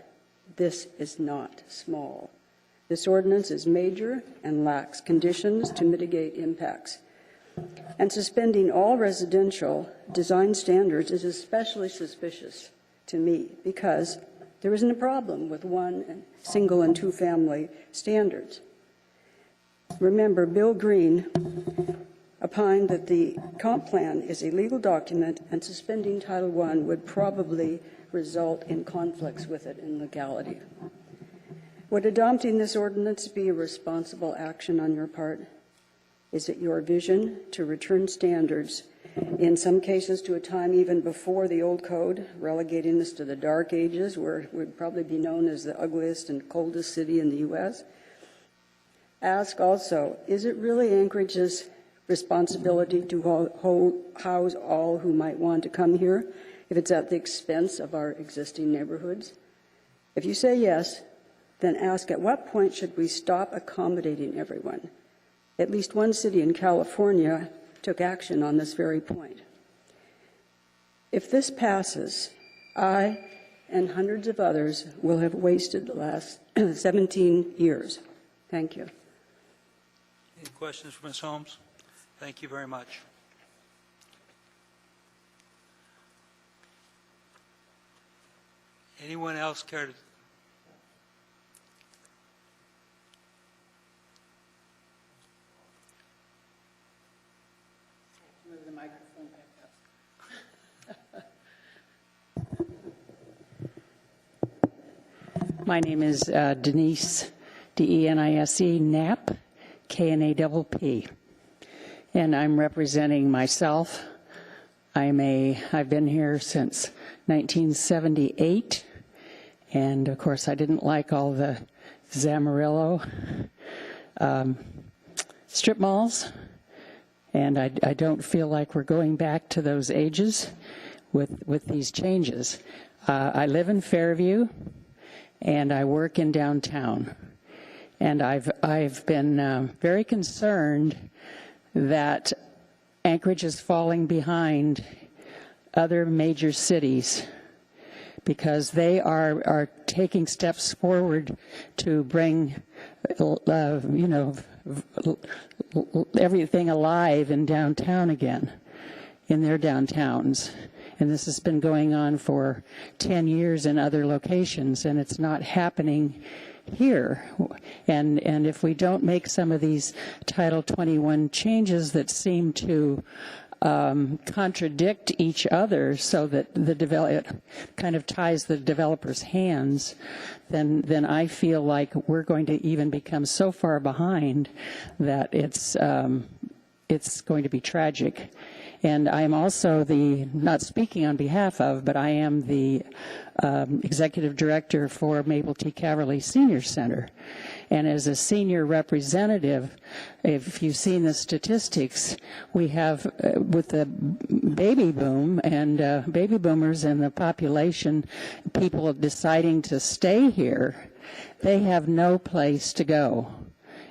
This is not small. This ordinance is major and lacks conditions to mitigate impacts. And suspending all residential design standards is especially suspicious to me because there isn't a problem with single and two family standards. Remember, Bill Green opined that the comp plan is a legal document and suspending Title I would probably result in conflicts with it in legality. Would adopting this ordinance be a responsible action on your part? Is it your vision to return standards, in some cases to a time even before the old code, relegating us to the dark ages where we'd probably be known as the ugliest and coldest city in the U.S.? Ask also, is it really Anchorage's responsibility to house all who might want to come here if it's at the expense of our existing neighborhoods? If you say yes, then ask at what point should we stop accommodating everyone? At least one city in California took action on this very point. If this passes, I and hundreds of others will have wasted the last 17 years. Thank you. Any questions for Ms. Holmes? Thank you very much. Anyone else care to? Move the microphone back My name is Denise, D-E-N-I-S-E, Knapp, K-N-A-P-P. And I'm representing myself. I've been here since 1978. And of course, I didn't like all the Zamarillo strip malls. And I don't feel like we're going back to those ages with these changes. I live in Fairview, and I work in downtown. And I've been very concerned that Anchorage is falling behind other major cities because they are taking steps forward to bring, everything alive in downtown again, in their downtowns. And this has been going on for 10 years in other locations, and it's not happening here. And if we don't make some of these Title 21 changes that seem to contradict each other so that it kind of ties the developer's hands, then I feel like we're going to even become so far behind that it's going to be tragic. And I'm also not speaking on behalf of, but I am the executive director for Mabel T. Caverly Senior Center. And as a senior representative, if you've seen the statistics, we have, with the baby boom and baby boomers and the population, people deciding to stay here, they have no place to go.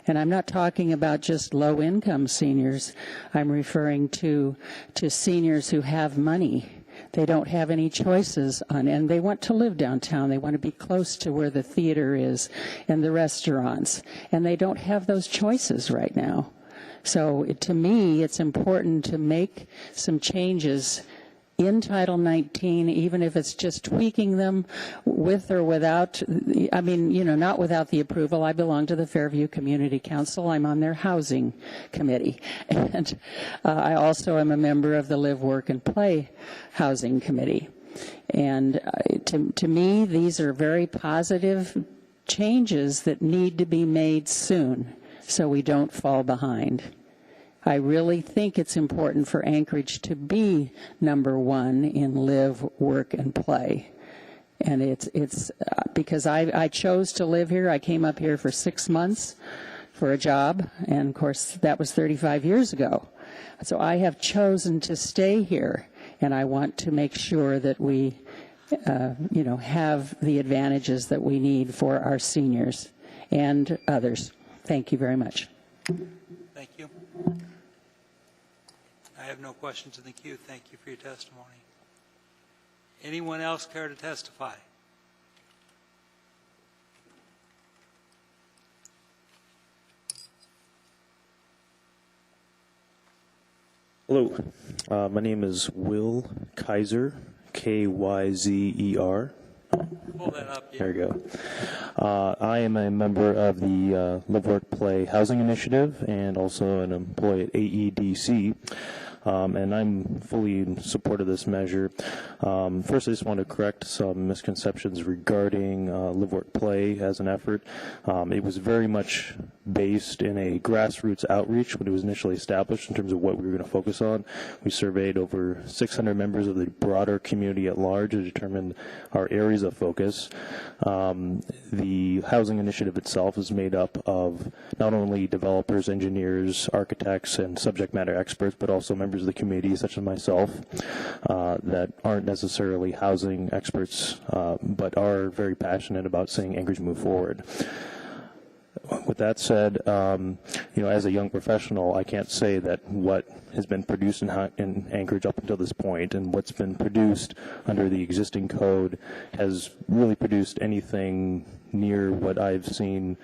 And I'm not talking about just low-income seniors. I'm referring to seniors who have money. They don't have any choices and they want to live downtown. They want to be close to where the theater is and the restaurants. And they don't have those choices right now. So to me, it's important to make some changes in Title 19, even if it's just tweaking them with or without, not without the approval. I belong to the Fairview Community Council. I'm on their housing committee. And I also am a member of the Live, Work, and Play Housing Committee. And to me, these are very positive changes that need to be made soon so we don't fall behind. I really think it's important for Anchorage to be number one in live, work, and play. And it's because I chose to live here. I came up here for 6 months for a job, and of course that was 35 years ago. So I have chosen to stay here, and I want to make sure that we, have the advantages that we need for our seniors and others. Thank you very much. Thank you. I have no questions in the queue. Thank you for your testimony. Anyone else care to testify? Hello, my name is Will Kaiser, K-Y-Z-E-R. Pull that up. Yeah. There you go. I am a member of the Live, Work, Play Housing Initiative and also an employee at AEDC. And I'm fully in support of this measure. First, I just want to correct some misconceptions regarding Live, Work, Play as an effort. It was very much based in a grassroots outreach when it was initially established in terms of what we were going to focus on. We surveyed over 600 members of the broader community at large to determine our areas of focus. The housing initiative itself is made up of not only developers, engineers, architects, and subject matter experts, but also members of the community, such as myself, that aren't necessarily housing experts, but are very passionate about seeing Anchorage move forward. With that said, as a young professional, I can't say that what has been produced in Anchorage up until this point and what's been produced under the existing code has really produced anything near what I've seen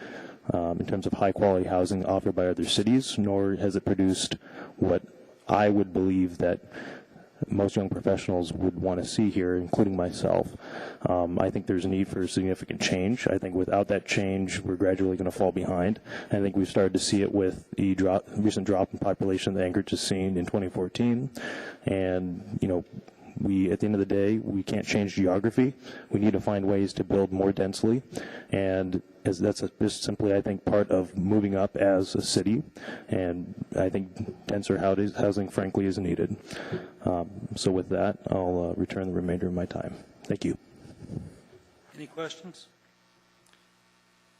in terms of high-quality housing offered by other cities, nor has it produced what I would believe that most young professionals would want to see here, including myself. I think there's a need for significant change. I think without that change, we're gradually going to fall behind. I think we've started to see it with the recent drop in population that Anchorage has seen in 2014. And, at the end of the day, we can't change geography. We need to find ways to build more densely, and that's just simply, I think, part of moving up as a city, and I think denser housing, frankly, is needed. So with that, I'll return the remainder of my time. Thank you. Any questions?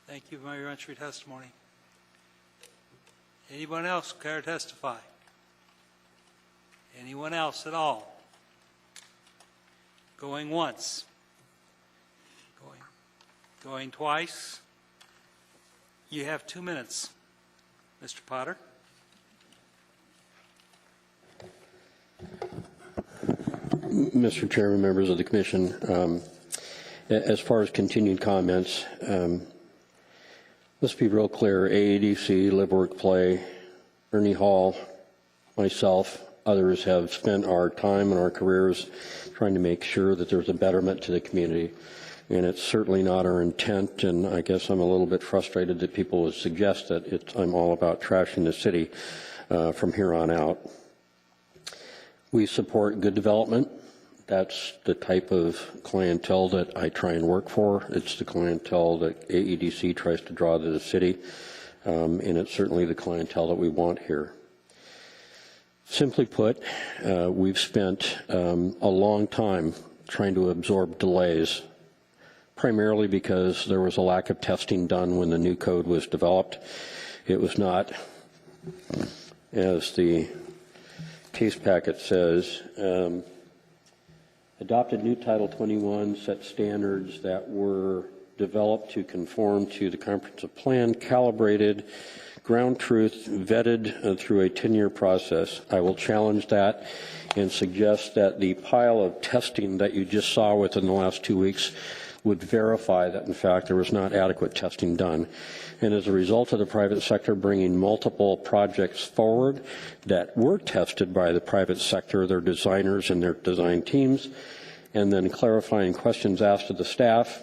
Thank you very much for your testimony. Anyone else care to testify? Anyone else at all? Going once? Going twice? You have 2 minutes. Mr. Potter? Mr. Chairman, members of the Commission, as far as continued comments, let's be real clear. AEDC, Live, Work, Play, Ernie Hall, myself, others have spent our time and our careers trying to make sure that there's a betterment to the community. And it's certainly not our intent, and I guess I'm a little bit frustrated that people would suggest that I'm all about trashing the city from here on out. We support good development. That's the type of clientele that I try and work for. It's the clientele that AEDC tries to draw to the city, and it's certainly the clientele that we want here. Simply put, we've spent a long time trying to absorb delays, primarily because there was a lack of testing done when the new code was developed. It was not, as the case packet says, adopted new Title 21, set standards that were developed to conform to the comprehensive plan, calibrated, ground truth, vetted through a 10-year process. I will challenge that and suggest that the pile of testing that you just saw within the last 2 weeks would verify that, in fact, there was not adequate testing done. And as a result of the private sector bringing multiple projects forward that were tested by the private sector, their designers and their design teams, and then clarifying questions asked of the staff,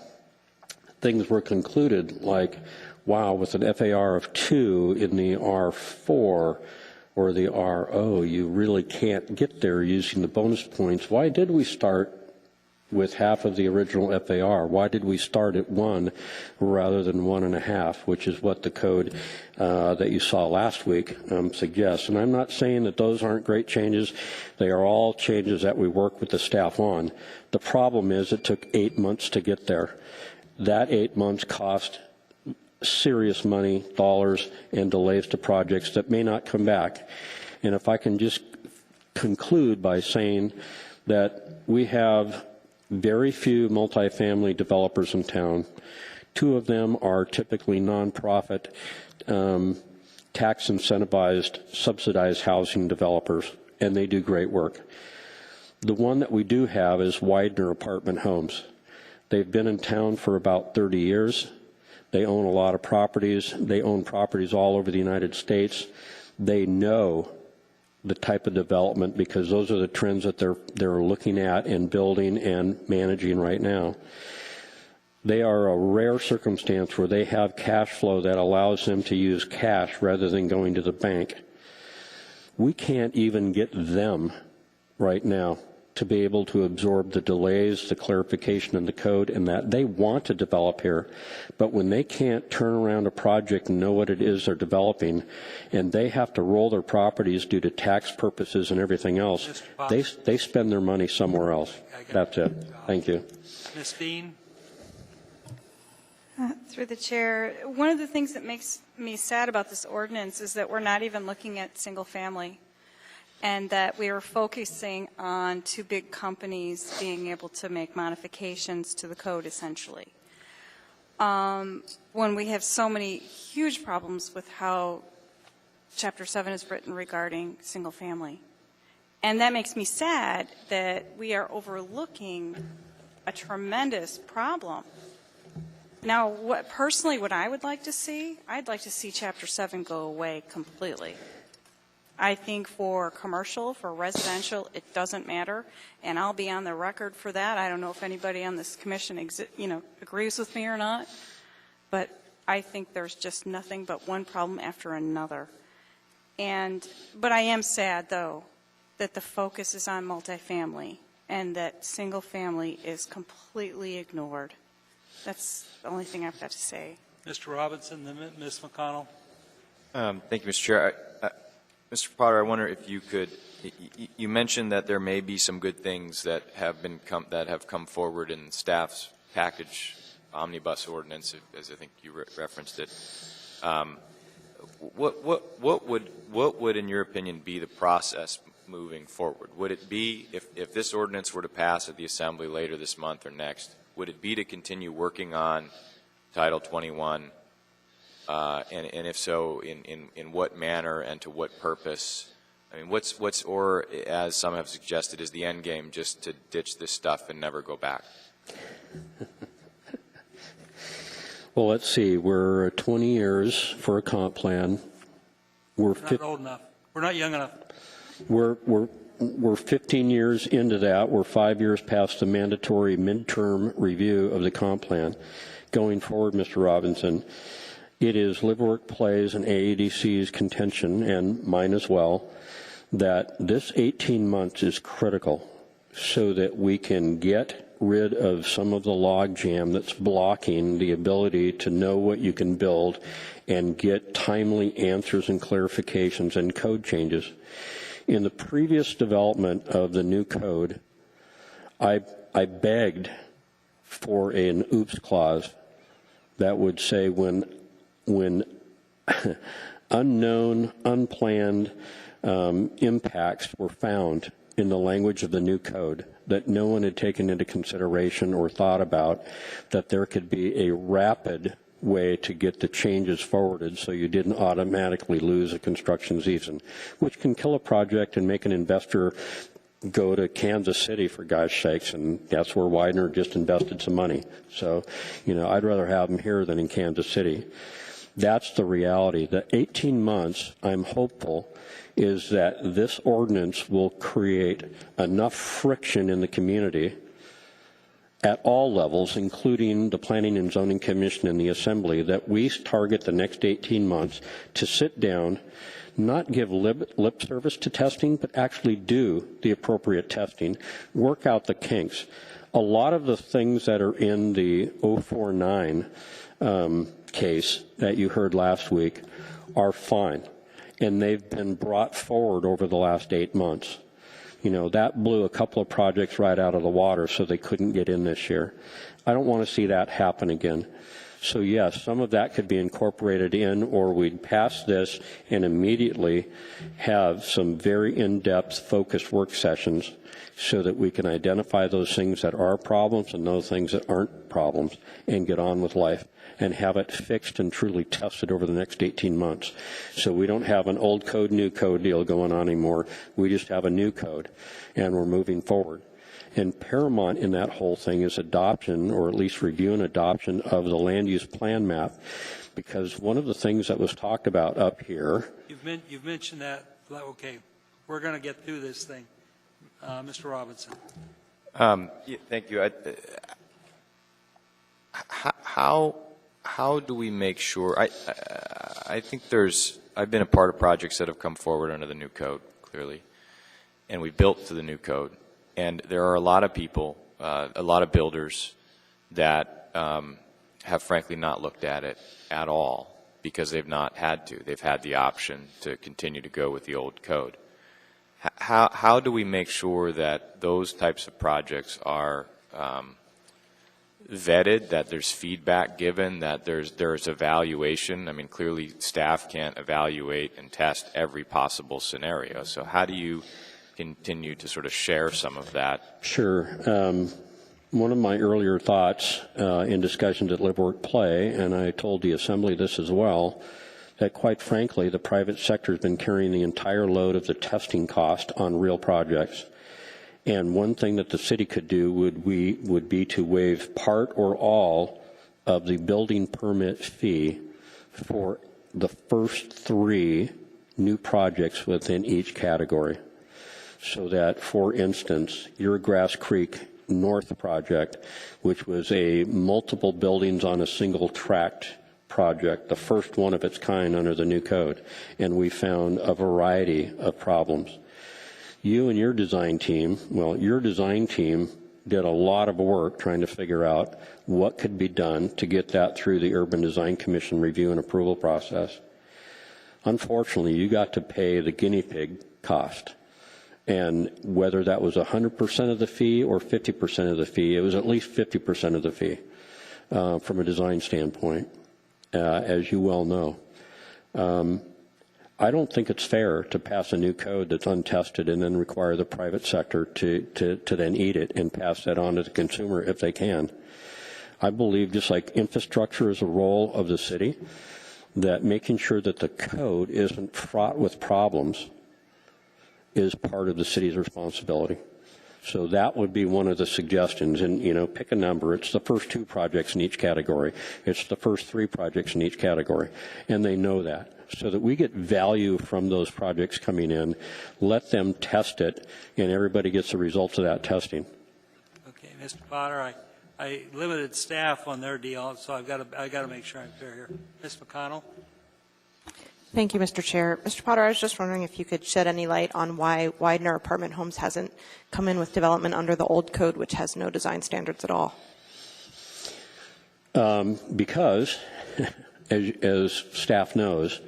things were concluded like, wow, with an FAR of 2 in the R4 or the RO, you really can't get there using the bonus points. Why did we start with half of the original FAR? Why did we start at 1 rather than 1.5, which is what the code that you saw last week suggests? And I'm not saying that those aren't great changes. They are all changes that we work with the staff on. The problem is it took 8 months to get there. That 8 months cost serious money, dollars, and delays to projects that may not come back. And if I can just conclude by saying that we have very few multifamily developers in town. 2 of them are typically nonprofit, tax incentivized, subsidized housing developers, and they do great work. The one that we do have is Widener Apartment Homes. They've been in town for about 30 years. They own a lot of properties. They own properties all over the United States. They know the type of development because those are the trends that they're looking at and building and managing right now. They are a rare circumstance where they have cash flow that allows them to use cash rather than going to the bank. We can't even get them right now to be able to absorb the delays, the clarification in the code, and that they want to develop here. But when they can't turn around a project and know what it is they're developing, and they have to roll their properties due to tax purposes and everything else, they spend their money somewhere else. That's it. Thank you. Ms. Dean? Through the chair, one of the things that makes me sad about this ordinance is that we're not even looking at single family, and that we are focusing on 2 big companies being able to make modifications to the code, essentially. When we have so many huge problems with how Chapter 7 is written regarding single family. And that makes me sad that we are overlooking a tremendous problem. Now, personally, what I would like to see, I'd like to see Chapter 7 go away completely. I think for commercial, for residential, it doesn't matter, and I'll be on the record for that. I don't know if anybody on this commission agrees with me or not, but I think there's just nothing but one problem after another. But I am sad, though, that the focus is on multifamily and that single family is completely ignored. That's the only thing I've got to say. Mr. Robinson, then Ms. McConnell. Thank you, Mr. Chair. Mr. Potter, I wonder if you could, you mentioned that there may be some good things that have come forward in staff's package omnibus ordinance, as I think you referenced it. What would, in your opinion, be the process moving forward? Would it be, if this ordinance were to pass at the Assembly later this month or next, would it be to continue working on Title 21? And if so, in what manner and to what purpose? I mean, or as some have suggested, is the end game just to ditch this stuff and never go back? Well, let's see. We're 20 years for a comp plan. We're not old enough. We're not young enough. We're 15 years into that. We're 5 years past the mandatory midterm review of the comp plan. Going forward, Mr. Robinson, it is Live Work Play's and AEDC's contention, and mine as well, that this 18 months is critical so that we can get rid of some of the logjam that's blocking the ability to know what you can build and get timely answers and clarifications and code changes. In the previous development of the new code, I begged for an oops clause that would say when unknown, unplanned impacts were found in the language of the new code that no one had taken into consideration or thought about, that there could be a rapid way to get the changes forwarded so you didn't automatically lose a construction season, which can kill a project and make an investor go to Kansas City, for gosh sakes, and that's where Widener just invested some money. So, I'd rather have them here than in Kansas City. That's the reality. The 18 months, I'm hopeful, is that this ordinance will create enough friction in the community at all levels, including the Planning and Zoning Commission and the Assembly, that we target the next 18 months to sit down, not give lip service to testing, but actually do the appropriate testing, work out the kinks. A lot of the things that are in the 049 case that you heard last week are fine, and they've been brought forward over the last 8 months. That blew a couple of projects right out of the water, so they couldn't get in this year. I don't want to see that happen again. So yes, some of that could be incorporated in, or we'd pass this and immediately have some very in-depth focused work sessions so that we can identify those things that are problems and those things that aren't problems and get on with life and have it fixed and truly tested over the next 18 months. So we don't have an old code, new code deal going on anymore. We just have a new code, and we're moving forward. And paramount in that whole thing is adoption, or at least review and adoption of the land use plan map, because one of the things that was talked about up here. You've mentioned that. Okay, we're going to get through this thing. Mr. Robinson. Thank you. How do we make sure? I think I've been a part of projects that have come forward under the new code, clearly, and we built to the new code. And there are a lot of people, a lot of builders that have frankly not looked at it at all because they've not had to. They've had the option to continue to go with the old code. How do we make sure that those types of projects are vetted, that there's feedback given, that there's evaluation? I mean, clearly staff can't evaluate and test every possible scenario. So how do you continue to sort of share some of that? Sure. One of my earlier thoughts in discussions at Live Work Play, and I told the Assembly this as well, that quite frankly the private sector has been carrying the entire load of the testing cost on real projects. And one thing that the city could do would be to waive part or all of the building permit fee for the first 3 new projects within each category. So that, for instance, your Grass Creek North project, which was a multiple buildings on a single tract project, the first one of its kind under the new code, and we found a variety of problems. you and your design team, well, your design team did a lot of work trying to figure out what could be done to get that through the Urban Design Commission review and approval process. Unfortunately, you got to pay the guinea pig cost. And whether that was 100% of the fee or 50% of the fee, it was at least 50% of the fee from a design standpoint, as you well know. I don't think it's fair to pass a new code that's untested and then require the private sector to then eat it and pass that on to the consumer if they can. I believe, just like infrastructure is a role of the city, that making sure that the code isn't fraught with problems is part of the city's responsibility. So that would be one of the suggestions. And, you know, pick a number. It's the first 2 projects in each category. It's the first 3 projects in each category. And they know that. So that we get value from those projects coming in, let them test it, and everybody gets the results of that testing. Okay, Mr. Potter, I limited staff on their deal, so I've got to make sure I'm clear here. Ms. McConnell? Thank you, Mr. Chair. Mr. Potter, I was just wondering if you could shed any light on why Widener Apartment Homes hasn't come in with development under the old code, which has no design standards at all. Because, as staff knows,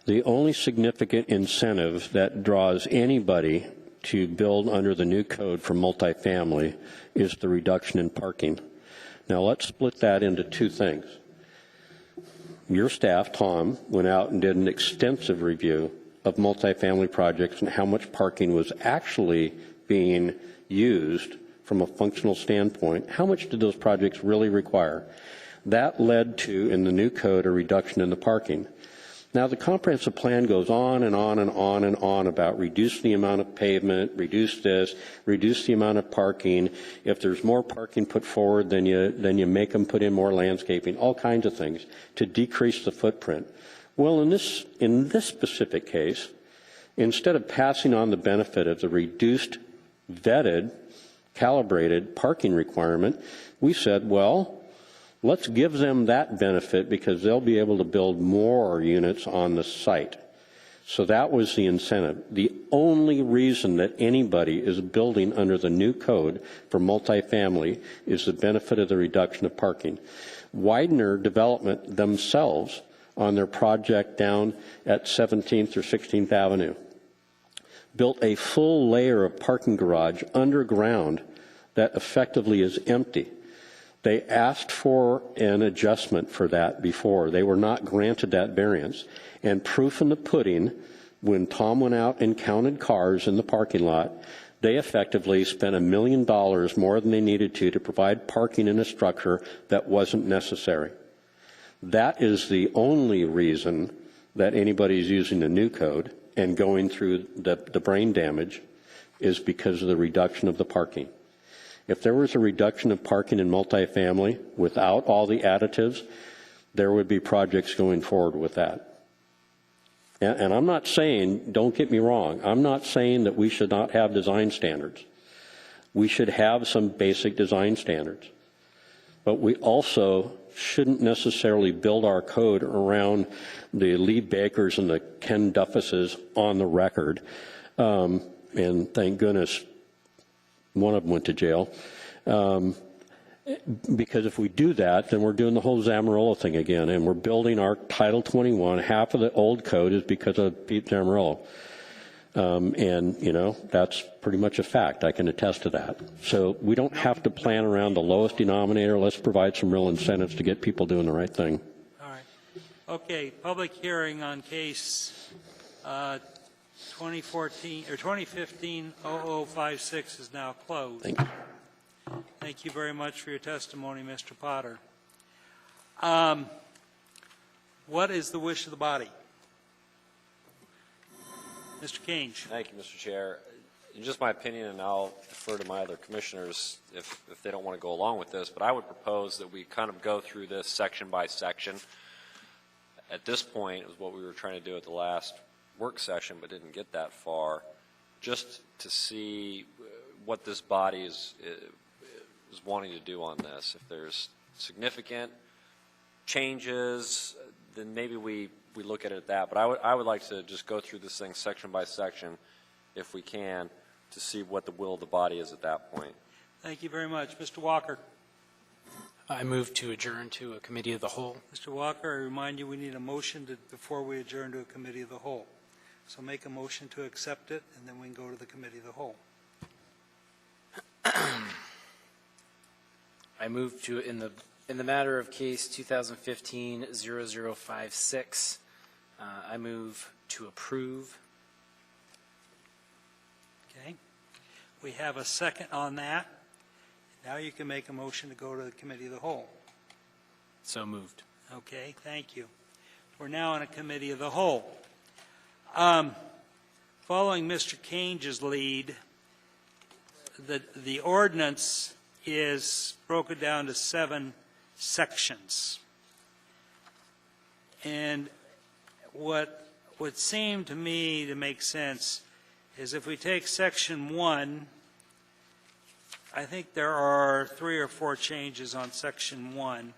the only significant incentive that draws anybody to build under the new code for multifamily is the reduction in parking. Now, let's split that into 2 things. Your staff, Tom, went out and did an extensive review of multifamily projects and how much parking was actually being used from a functional standpoint. How much did those projects really require? That led to, in the new code, a reduction in the parking. Now, the comprehensive plan goes on and on and on and on about reduce the amount of pavement, reduce this, reduce the amount of parking. If there's more parking put forward, then you make them put in more landscaping, all kinds of things to decrease the footprint. Well, in this specific case, instead of passing on the benefit of the reduced, vetted, calibrated parking requirement, we said, well, let's give them that benefit because they'll be able to build more units on the site. So that was the incentive. The only reason that anybody is building under the new code for multifamily is the benefit of the reduction of parking. Widener Development themselves, on their project down at 17th or 16th Avenue, built a full layer of parking garage underground that effectively is empty. They asked for an adjustment for that before. They were not granted that variance. And proof in the pudding, when Tom went out and counted cars in the parking lot, they effectively spent $1 million more than they needed to provide parking in a structure that wasn't necessary. That is the only reason that anybody's using the new code and going through the brain damage is because of the reduction of the parking. If there was a reduction of parking in multifamily without all the additives, there would be projects going forward with that. And I'm not saying, don't get me wrong, I'm not saying that we should not have design standards. We should have some basic design standards. But we also shouldn't necessarily build our code around the Lee Bakers and the Ken Duffuses on the record. And thank goodness one of them went to jail. Because if we do that, then we're doing the whole Zamarillo thing again, and we're building our Title 21. Half of the old code is because of Pete Zamarillo. And, you know, that's pretty much a fact. I can attest to that. So we don't have to plan around the lowest denominator. Let's provide some real incentives to get people doing the right thing. All right. Okay, public hearing on case 2015-0056 is now closed. Thank you. Thank you very much for your testimony, Mr. Potter. What is the wish of the body? Mr. Kinge. Thank you, Mr. Chair. In just my opinion, and I'll defer to my other commissioners if they don't want to go along with this, but I would propose that we kind of go through this section by section. At this point, it was what we were trying to do at the last work session, but didn't get that far, just to see what this body is wanting to do on this. If there's significant changes, then maybe we look at it at that. But I would like to just go through this thing section by section if we can, to see what the will of the body is at that point. Thank you very much. Mr. Walker. I move to adjourn to a committee of the whole. Mr. Walker, I remind you we need a motion before we adjourn to a committee of the whole. So make a motion to accept it, and then we can go to the committee of the whole. I move to, in the matter of case 2015-0056, I move to approve. Okay. We have a second on that. Now you can make a motion to go to the committee of the whole. So moved. Okay, thank you. We're now in a committee of the whole. Following Mr. Kange's lead, the ordinance is broken down to 7 sections. And what would seem to me to make sense is if we take section 1, I think there are 3 or 4 changes on section 1.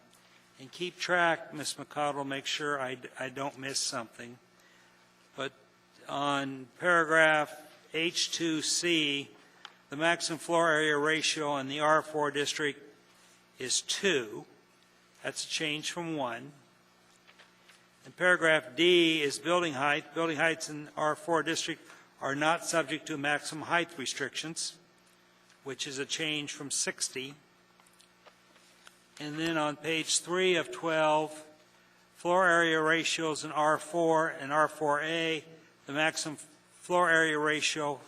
And keep track, Ms. McConnell, make sure I don't miss something. But on paragraph H2C, the maximum floor area ratio in the R4 district is 2. That's a change from 1. And paragraph D is building height. Building heights in R4 district are not subject to maximum height restrictions, which is a change from 60. And then on page 3 of 12, floor area ratios in R4 and R4A, the maximum floor area ratio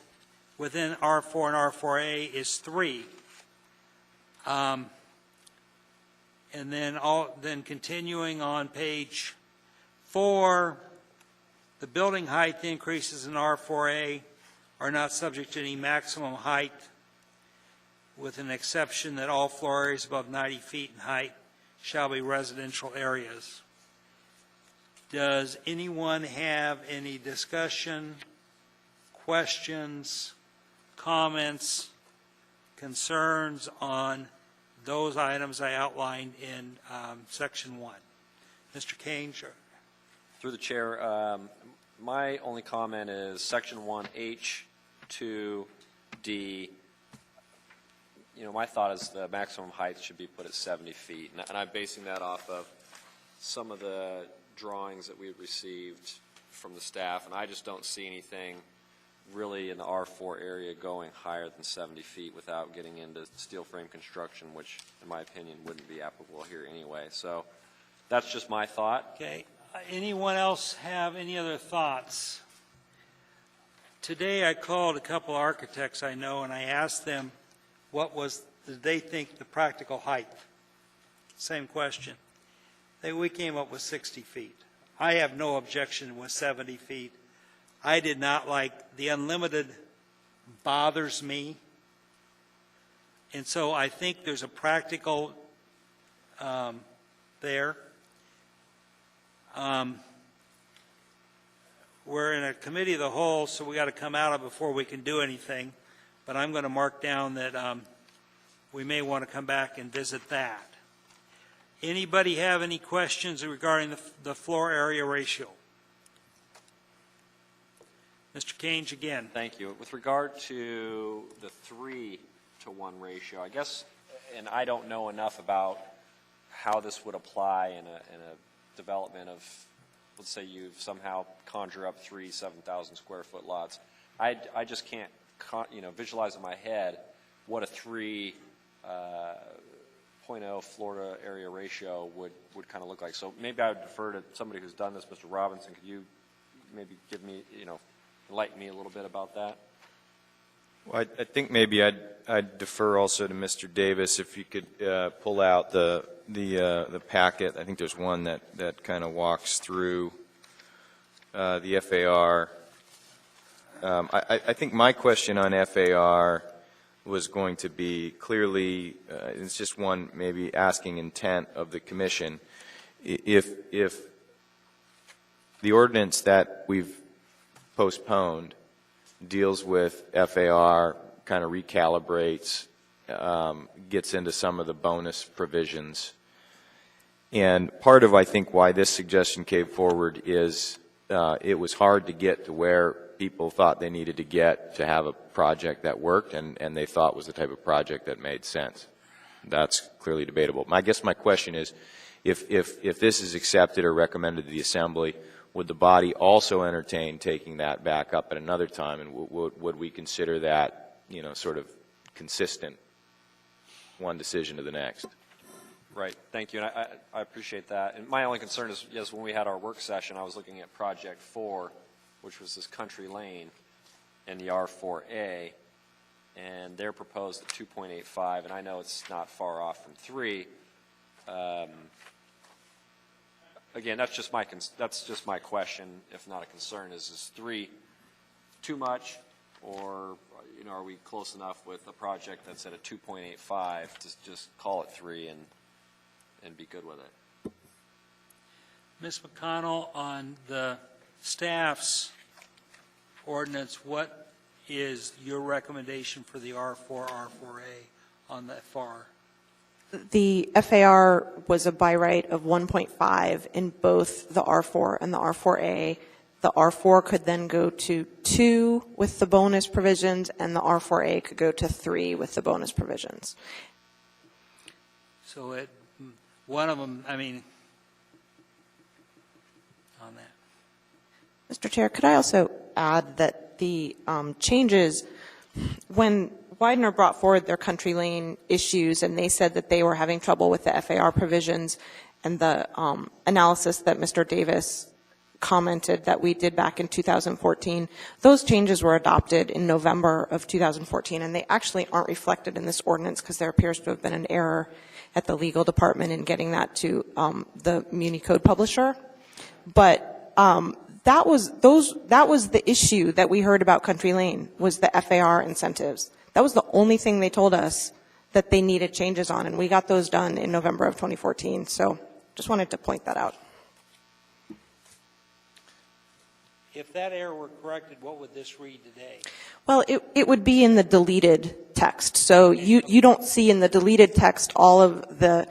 within R4 and R4A is 3. And then continuing on page 4, the building height increases in R4A are not subject to any maximum height, with an exception that all floor areas above 90 feet in height shall be residential areas. Does anyone have any discussion, questions, comments, concerns on those items I outlined in section 1? Mr. Kange? Through the chair, my only comment is section 1H, 2D. You know, my thought is the maximum height should be put at 70 feet, and I'm basing that off of some of the drawings that we've received from the staff, and I just don't see anything really in the R4 area going higher than 70 feet without getting into steel frame construction, which, in my opinion, wouldn't be applicable here anyway. So that's just my thought. Okay. Anyone else have any other thoughts? Today I called a couple architects I know, and I asked them did they think the practical height? Same question. We came up with 60 feet. I have no objection with 70 feet. I did not like the unlimited bothers me. And so I think there's a practical there. We're in a committee of the whole, so we got to come out of it before we can do anything. But I'm going to mark down that we may want to come back and visit that. Anybody have any questions regarding the floor area ratio? Mr. Kange again. Thank you. With regard to the 3-to-1 ratio, I guess, and I don't know enough about how this would apply in a development of, let's say you've somehow conjure up 3 7,000 square foot lots. I just can't visualize in my head what a 3.0 Florida area ratio would kind of look like. So maybe I would defer to somebody who's done this. Mr. Robinson, could you maybe give me, enlighten me a little bit about that? Well, I think maybe I'd defer also to Mr. Davis if you could pull out the packet. I think there's one that kind of walks through the FAR. I think my question on FAR was going to be clearly, it's just one maybe asking intent of the commission. If the ordinance that we've postponed deals with FAR, kind of recalibrates, gets into some of the bonus provisions. And part of, I think, why this suggestion came forward is it was hard to get to where people thought they needed to get to have a project that worked and they thought was the type of project that made sense. That's clearly debatable. I guess my question is, if this is accepted or recommended to the Assembly, would the body also entertain taking that back up at another time, and would we consider that, you know, sort of consistent, one decision to the next? Right, thank you, and I appreciate that. And my only concern is, yes, when we had our work session, I was looking at Project 4, which was this Country Lane and the R4A, and they're proposed at 2.85, and I know it's not far off from 3. Again, that's just my question, if not a concern. Is 3 too much, or you know, are we close enough with a project that's at a 2.85 to just call it 3 and be good with it? Ms. McConnell, on the staff's ordinance, what is your recommendation for the R4, R4A on that FAR? The FAR was a by right of 1.5 in both the R4 and the R4A. The R4 could then go to 2 with the bonus provisions, and the R4A could go to 3 with the bonus provisions. So one of them, I mean, on that. Mr. Chair, could I also add that the changes, when Widener brought forward their Country Lane issues, and they said that they were having trouble with the FAR provisions and the analysis that Mr. Davis commented that we did back in 2014, those changes were adopted in November of 2014, and they actually aren't reflected in this ordinance because there appears to have been an error at the legal department in getting that to the Muni Code publisher. But that was the issue that we heard about Country Lane, was the FAR incentives. That was the only thing they told us that they needed changes on, and we got those done in November of 2014. So just wanted to point that out. If that error were corrected, what would this read today? Well, it would be in the deleted text. So you don't see in the deleted text all of the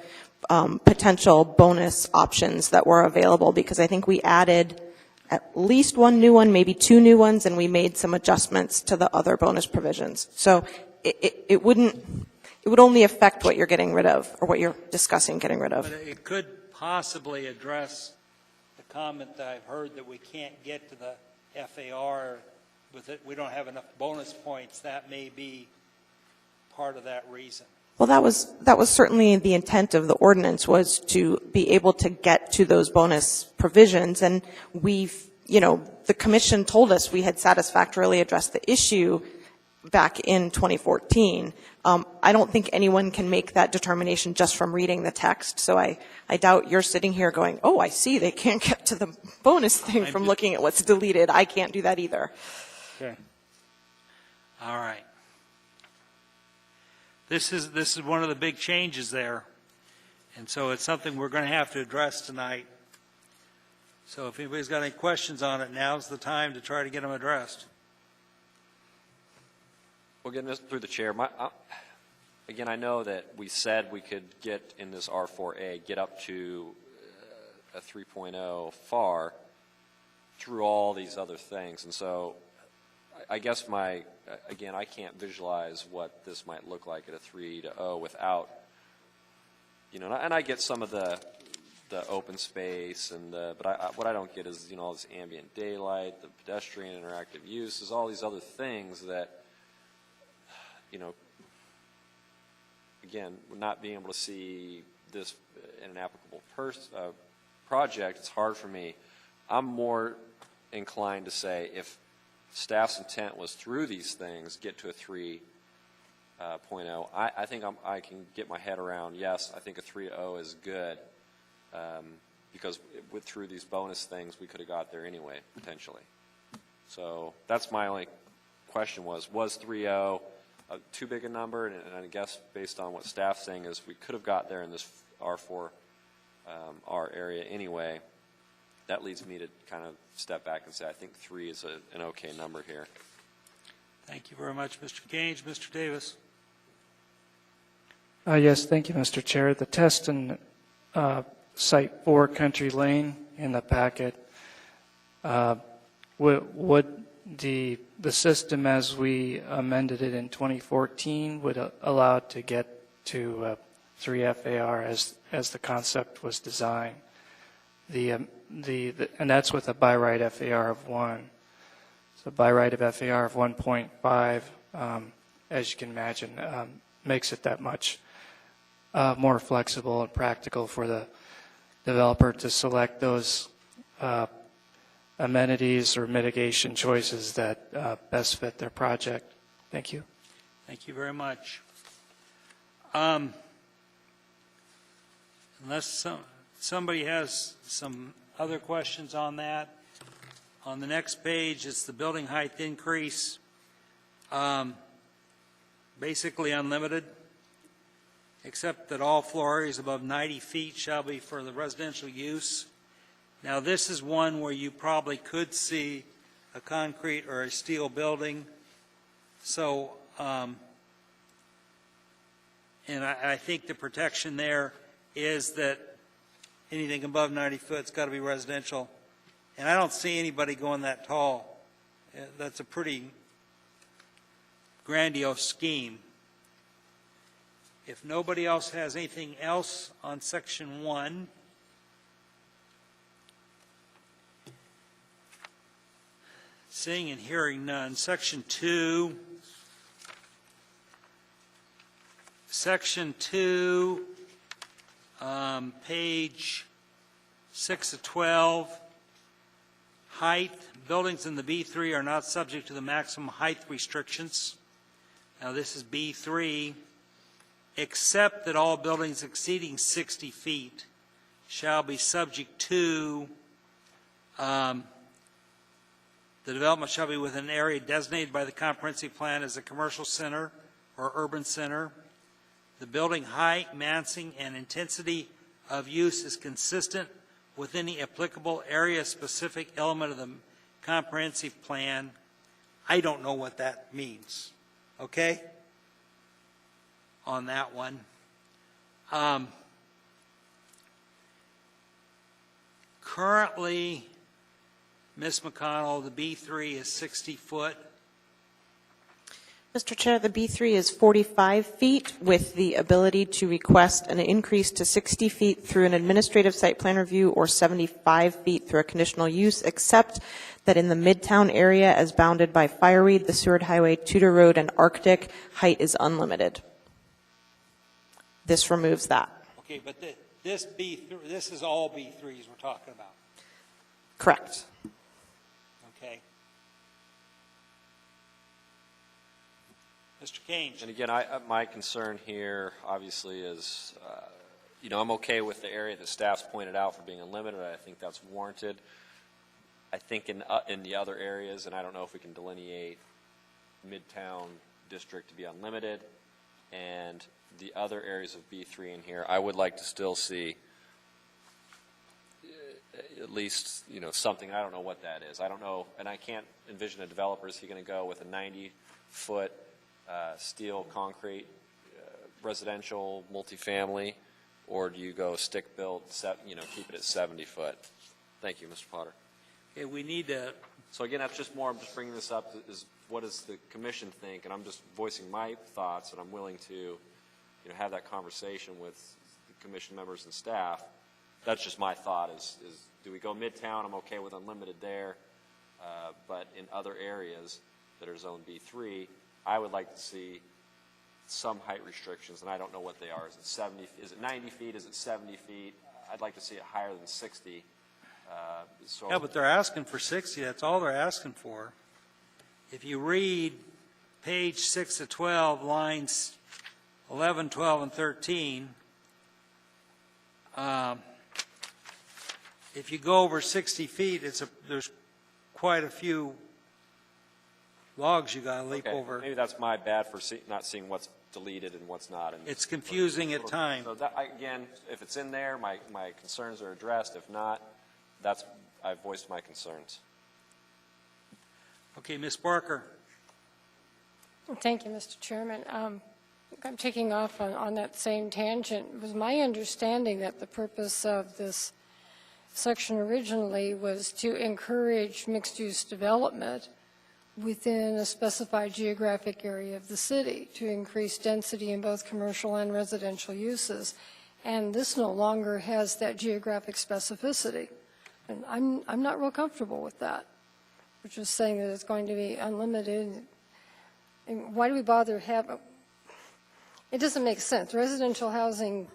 potential bonus options that were available, because I think we added at least one new one, maybe 2 new ones, and we made some adjustments to the other bonus provisions. So it would only affect what you're getting rid of, or what you're discussing getting rid of. But it could possibly address the comment that I've heard that we can't get to the FAR with it. We don't have enough bonus points. That may be part of that reason. Well, that was certainly the intent of the ordinance, was to be able to get to those bonus provisions. And the commission told us we had satisfactorily addressed the issue back in 2014. I don't think anyone can make that determination just from reading the text. So I doubt you're sitting here going, oh, I see, they can't get to the bonus thing from looking at what's deleted. I can't do that either. Okay. All right. This is one of the big changes there, and so it's something we're going to have to address tonight. So if anybody's got any questions on it, now's the time to try to get them addressed. Well, getting this through the chair, again, I know that we said we could get in this R4A, get up to a 3.0 FAR through all these other things, and so I guess again, I can't visualize what this might look like at a 3.0 without, and I get some of the open space, but what I don't get is, all this ambient daylight, the pedestrian interactive uses, all these other things that, again, not being able to see this in an applicable project, it's hard for me. I'm more inclined to say if staff's intent was through these things, get to a 3.0. I think I can get my head around, yes, I think a 3.0 is good, because through these bonus things, we could have got there anyway, potentially. So that's my only question was 3.0 too big a number? And I guess based on what staff's saying is we could have got there in this R4 R area anyway. That leads me to kind of step back and say I think 3 is an okay number here. Thank you very much, Mr. Gage. Mr. Davis. Yes, thank you, Mr. Chair. The test in Site 4 Country Lane in the packet, would the system as we amended it in 2014 would allow it to get to 3 FAR as the concept was designed. And that's with a by right FAR of 1. So by right of FAR of 1.5, as you can imagine, makes it that much more flexible and practical for the developer to select those amenities or mitigation choices that best fit their project. Thank you. Thank you very much. Unless somebody has some other questions on that. On the next page, it's the building height increase, basically unlimited, except that all floor areas above 90 feet shall be for the residential use. Now, this is one where you probably could see a concrete or a steel building. So, and I think the protection there is that anything above 90 foot has got to be residential. And I don't see anybody going that tall. That's a pretty grandiose scheme. If nobody else has anything else on section 1, seeing and hearing none. Section 2. Section 2, page 6 of 12. Height. Buildings in the B3 are not subject to the maximum height restrictions. Now this is B3, except that all buildings exceeding 60 feet shall be subject to the development shall be within an area designated by the comprehensive plan as a commercial center or urban center. The building height, massing, and intensity of use is consistent with any applicable area-specific element of the comprehensive plan. I don't know what that means, okay, on that one. Currently, Ms. McConnell, the B3 is 60 foot. Mr. Chair, the B3 is 45 feet with the ability to request an increase to 60 feet through an administrative site plan review or 75 feet through a conditional use, except that in the Midtown area as bounded by Fireweed, the Seward Highway, Tudor Road, and Arctic, height is unlimited. This removes that. Okay, but this B3, this is all B3s we're talking about. Correct. Okay. Mr. Kanes. And again, my concern here obviously is, I'm okay with the area that staff's pointed out for being unlimited. I think that's warranted. I think in the other areas, and I don't know if we can delineate Midtown District to be unlimited, and the other areas of B3 in here, I would like to still see at least, something. I don't know what that is. I don't know, and I can't envision a developer. Is he going to go with a 90-foot steel concrete residential multifamily, or do you go stick built, keep it at 70 foot? Thank you, Mr. Potter. Okay, we need to. So again, that's just more. I'm just bringing this up. Is what does the commission think? And I'm just voicing my thoughts, and I'm willing to, have that conversation with the commission members and staff. That's just my thought. Is do we go Midtown? I'm okay with unlimited there, but in other areas that are Zone B3. I would like to see some height restrictions, and I don't know what they are. Is it 70? Is it 90 feet? Is it 70 feet? I'd like to see it higher than 60. Yeah, but they're asking for 60. That's all they're asking for. If you read page 6 of 12, lines 11, 12, and 13, if you go over 60 feet, there's quite a few logs you got to leap over. Maybe that's my bad for not seeing what's deleted and what's not. And it's confusing at times. So again, if it's in there, my concerns are addressed. If not, I've voiced my concerns. Okay, Ms. Barker. Thank you, Mr. Chairman. I'm taking off on that same tangent. It was my understanding that the purpose of this section originally was to encourage mixed-use development within a specified geographic area of the city to increase density in both commercial and residential uses. And this no longer has that geographic specificity. And I'm not real comfortable with that. We're just saying that it's going to be unlimited. And why do we bother having, it doesn't make sense. Residential housing,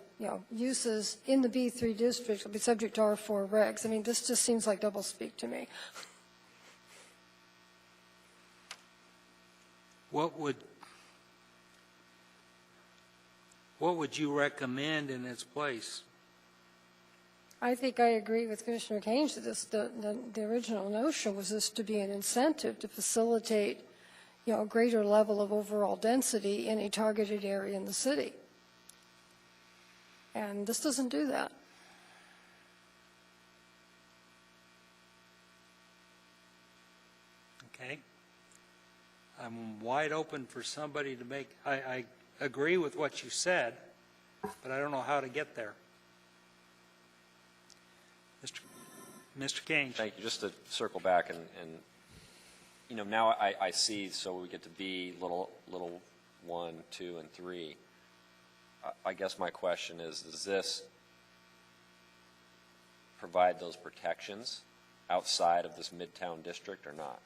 uses in the B3 district will be subject to R4 regs. I mean, this just seems like doublespeak to me. What would you recommend in its place? I think I agree with Commissioner Keynes that the original notion was this to be an incentive to facilitate, a greater level of overall density in a targeted area in the city. And this doesn't do that. Okay. I'm wide open for somebody to make, I agree with what you said, but I don't know how to get there. Mr. Keynes. Thank you. Just to circle back and now I see, so we get to B, little 1, 2, and 3. I guess my question is, does this provide those protections outside of this Midtown district or not?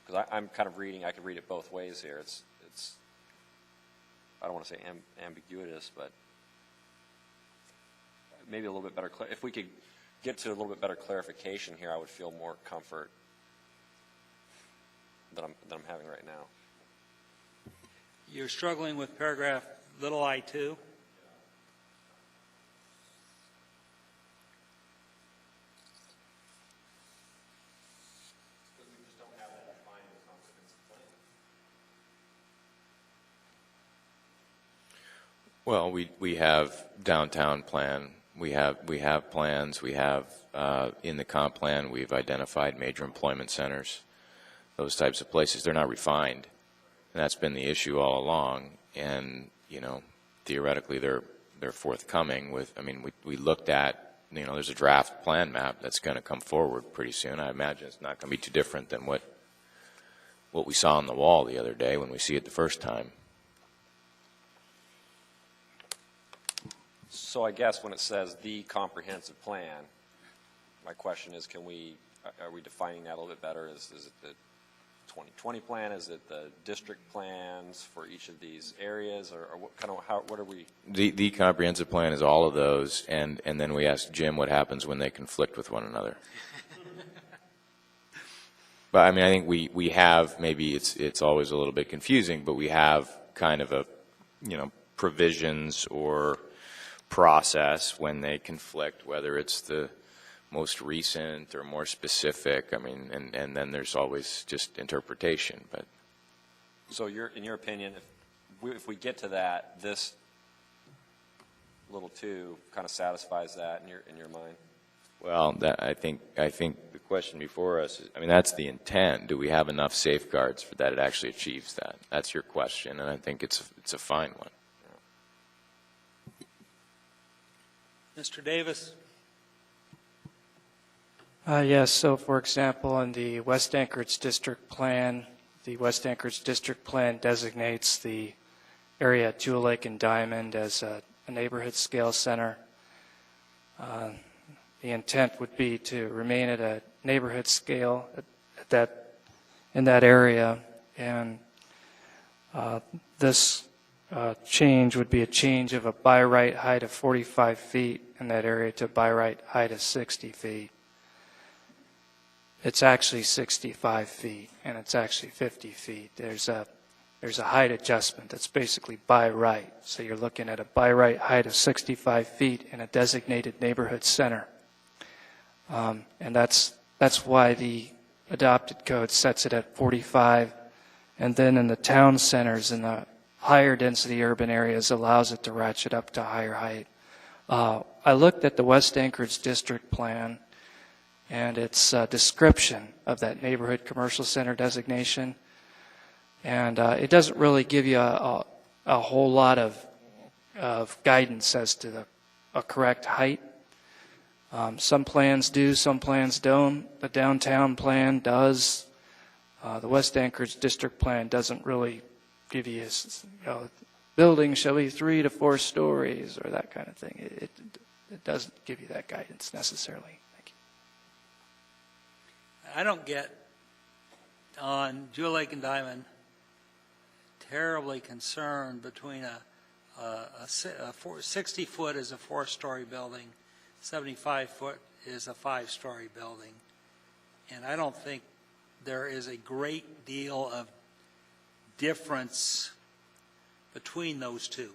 Because I'm kind of reading, I could read it both ways here. It's I don't want to say ambiguous, but maybe a little bit better. If we could get to a little bit better clarification here, I would feel more comfort than I'm having right now. You're struggling with paragraph little I2? Well, we have downtown plan. We have plans. We have in the comp plan we've identified major employment centers, those types of places. They're not refined, and that's been the issue all along. And theoretically they're forthcoming with. I mean, we looked at. There's a draft plan map that's going to come forward pretty soon. I imagine it's not going to be too different than what we saw on the wall the other day when we see it the first time. So I guess when it says the comprehensive plan, my question is, are we defining that a little bit better? Is it the 2020 plan? Is it the district plans for each of these areas, or what are we? The comprehensive plan is all of those, and then we ask Jim what happens when they conflict with one another. But I mean, I think we have, maybe it's always a little bit confusing, but we have kind of a provisions or process when they conflict, whether it's the most recent or more specific. I mean, and then there's always just interpretation. But so, in your opinion, if we get to that, this little 2 kind of satisfies that in your mind? Well, I think the question before us is, I mean, that's the intent. Do we have enough safeguards for that it actually achieves that? That's your question, and I think it's a fine one. Mr. Davis. Yes, so for example, in the West Anchorage District Plan, the West Anchorage District Plan designates the area at Jewel Lake and Diamond as a neighborhood scale center. The intent would be to remain at a neighborhood scale in that area, and this change would be a change of a by right height of 45 feet in that area to by right height of 60 feet. It's actually 65 feet, and it's actually 50 feet. There's a height adjustment that's basically by right. So you're looking at a by right height of 65 feet in a designated neighborhood center. And that's why the adopted code sets it at 45. And then in the town centers, in the higher density urban areas, allows it to ratchet up to higher height. I looked at the West Anchorage District Plan and its description of that neighborhood commercial center designation. And it doesn't really give you a whole lot of guidance as to a correct height. Some plans do, some plans don't. The downtown plan does. The West Anchorage District Plan doesn't really give you, buildings shall be 3 to 4 stories or that kind of thing. It doesn't give you that guidance necessarily. Thank you. I don't get on Jewel Lake and Diamond terribly concerned between a 60 foot is a 4-story building, 75 foot is a 5-story building. And I don't think there is a great deal of difference between those two.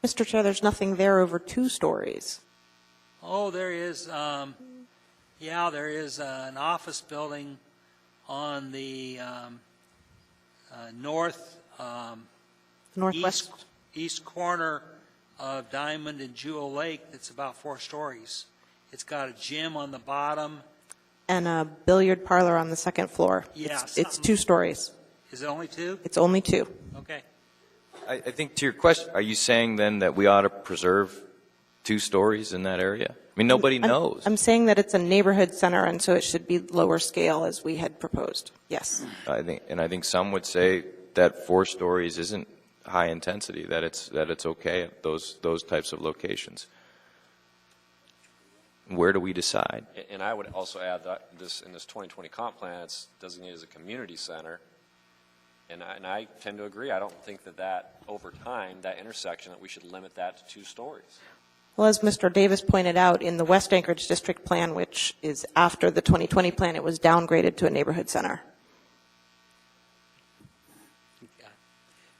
Mr. Chair, there's nothing there over 2 stories. Oh, there is, there is an office building on the Northwest east corner of Diamond and Jewel Lake that's about 4 stories. It's got a gym on the bottom. And a billiard parlor on the 2nd floor. Yeah, it's 2 stories. Is it only 2? It's only 2. Okay. I think to your question, are you saying then that we ought to preserve 2 stories in that area? I mean, nobody knows. I'm saying that it's a neighborhood center, and so it should be lower scale as we had proposed. Yes. I think some would say that 4 stories isn't high intensity, that it's okay at those types of locations. Where do we decide? And I would also add that in this 2020 comp plan, it's designated as a community center. And I tend to agree. I don't think that over time, that intersection, that we should limit that to 2 stories. Well, as Mr. Davis pointed out, in the West Anchorage District Plan, which is after the 2020 plan, it was downgraded to a neighborhood center.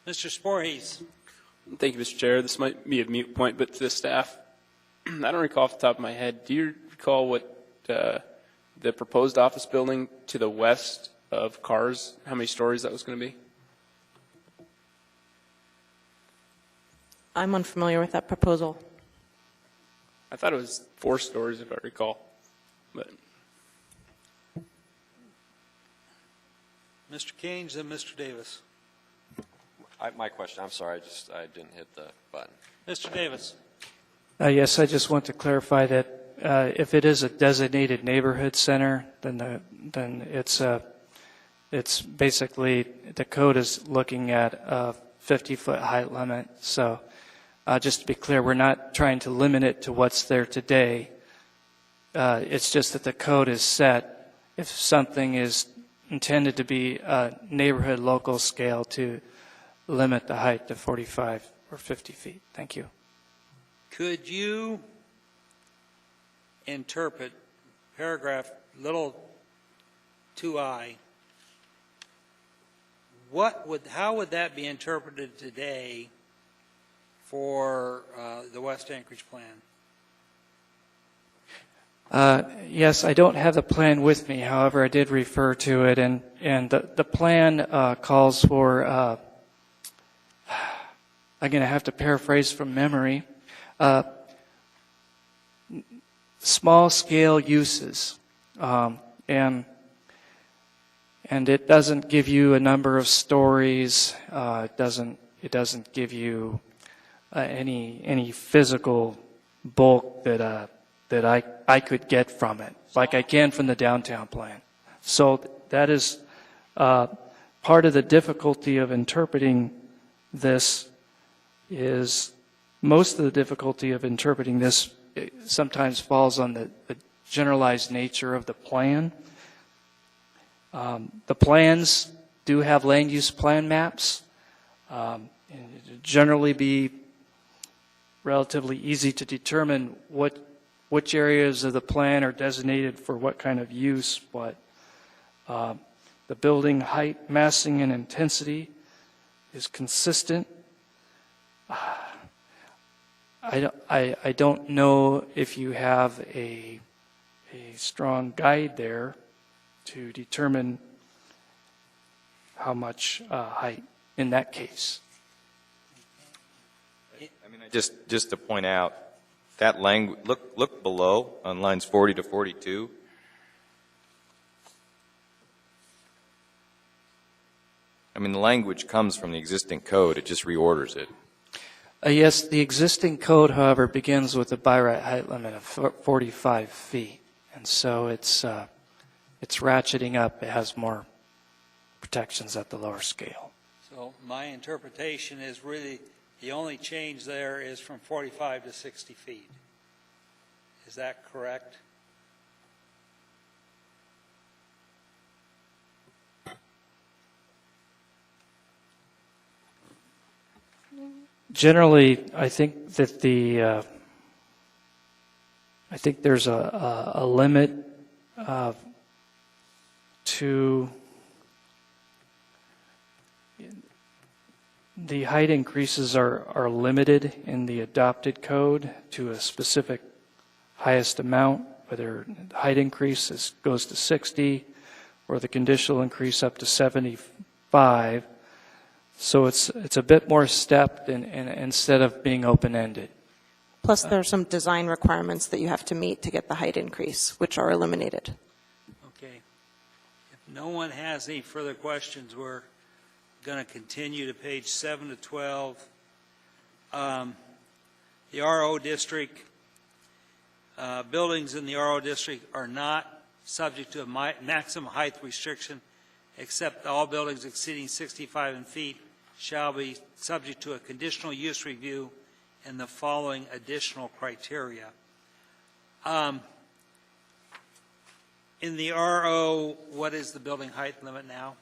Mr. Sporhees. Thank you, Mr. Chair. This might be a mute point, but to the staff, I don't recall off the top of my head. Do you recall what the proposed office building to the west of Cars, how many stories that was going to be? I'm unfamiliar with that proposal. I thought it was 4 stories, if I recall. But Mr. Keynes and Mr. Davis. My question, I'm sorry, I didn't hit the button. Mr. Davis. Yes, I just want to clarify that if it is a designated neighborhood center, then it's basically the code is looking at a 50-foot height limit. So just to be clear, we're not trying to limit it to what's there today. It's just that the code is set if something is intended to be a neighborhood local scale to limit the height to 45 or 50 feet. Thank you. Could you interpret paragraph little 2I? How would that be interpreted today for the West Anchorage plan? Yes, I don't have the plan with me. However, I did refer to it, and the plan calls for, I'm going to have to paraphrase from memory, small-scale uses, and it doesn't give you a number of stories. It doesn't give you any physical bulk that I could get from it, like I can from the downtown plan. So that is part of the difficulty of interpreting this. Is most of the difficulty of interpreting this sometimes falls on the generalized nature of the plan. The plans do have land use plan maps. Generally be relatively easy to determine which areas of the plan are designated for what kind of use, but the building height, massing, and intensity is consistent. I don't know if you have a strong guide there to determine how much height in that case. I mean, just to point out, that language, look below on lines 40 to 42. I mean, the language comes from the existing code. It just reorders it. Yes, the existing code, however, begins with a by right height limit of 45 feet. And so it's ratcheting up. It has more protections at the lower scale. So my interpretation is really the only change there is from 45 to 60 feet. Is that correct? Generally, I think that I think there's a limit to the height increases are limited in the adopted code to a specific highest amount, whether the height increase goes to 60 or the conditional increase up to 75. So it's a bit more stepped instead of being open-ended. Plus, there are some design requirements that you have to meet to get the height increase, which are eliminated. Okay. If no one has any further questions, we're going to continue to page 7 to 12. The RO district, buildings in the RO district are not subject to a maximum height restriction, except all buildings exceeding 65 feet shall be subject to a conditional use review and the following additional criteria. In the RO, what is the building height limit now?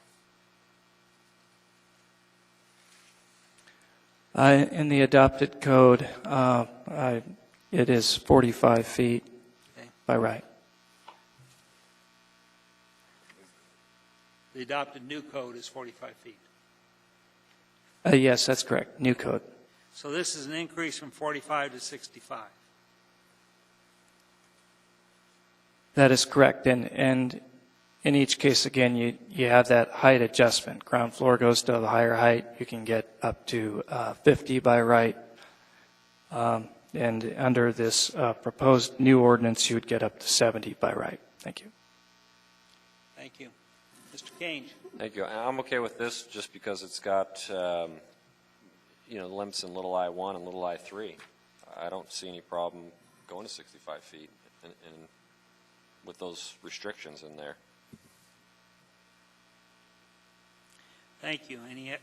In the adopted code, it is 45 feet by right. The adopted new code is 45 feet. Yes, that's correct. New code. So this is an increase from 45 to 65. That is correct. And in each case, again, you have that height adjustment. Ground floor goes to the higher height. You can get up to 50 by right. And under this proposed new ordinance, you would get up to 70 by right. Thank you. Thank you. Mr. Kane. Thank you. I'm okay with this just because it's got, limits in little I-1 and little I-3. I don't see any problem going to 65 feet and with those restrictions in there. Thank you.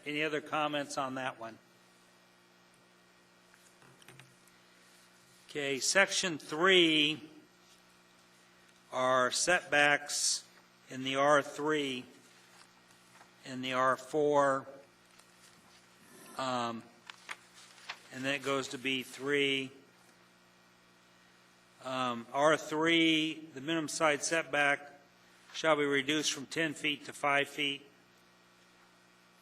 Any other comments on that one? Okay, section 3 are setbacks in the R3 and the R4, and then it goes to B3. R3, the minimum side setback shall be reduced from 10 feet to 5 feet.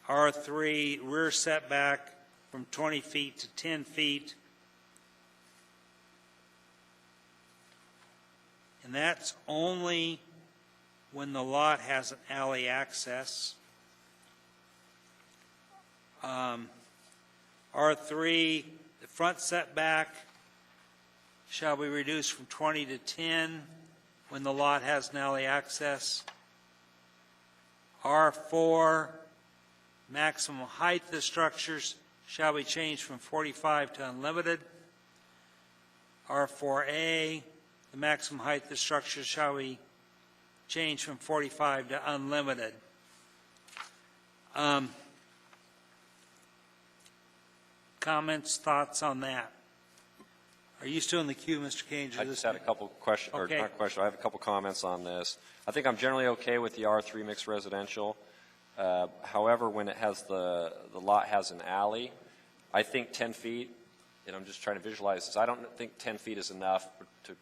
R3, rear setback from 20 feet to 10 feet. And that's only when the lot has an alley access. R3, the front setback shall be reduced from 20 to 10 when the lot has an alley access. R4, maximum height of the structures shall be changed from 45 to unlimited. R4A, the maximum height of the structures shall be changed from 45 to unlimited. Comments, thoughts on that? Are you still in the queue, Mr. Kane? I just had a couple questions, or not questions, I have a couple comments on this. I think I'm generally okay with the R3 mixed residential. However, when it has the lot has an alley, I think 10 feet, and I'm just trying to visualize this, I don't think 10 feet is enough to,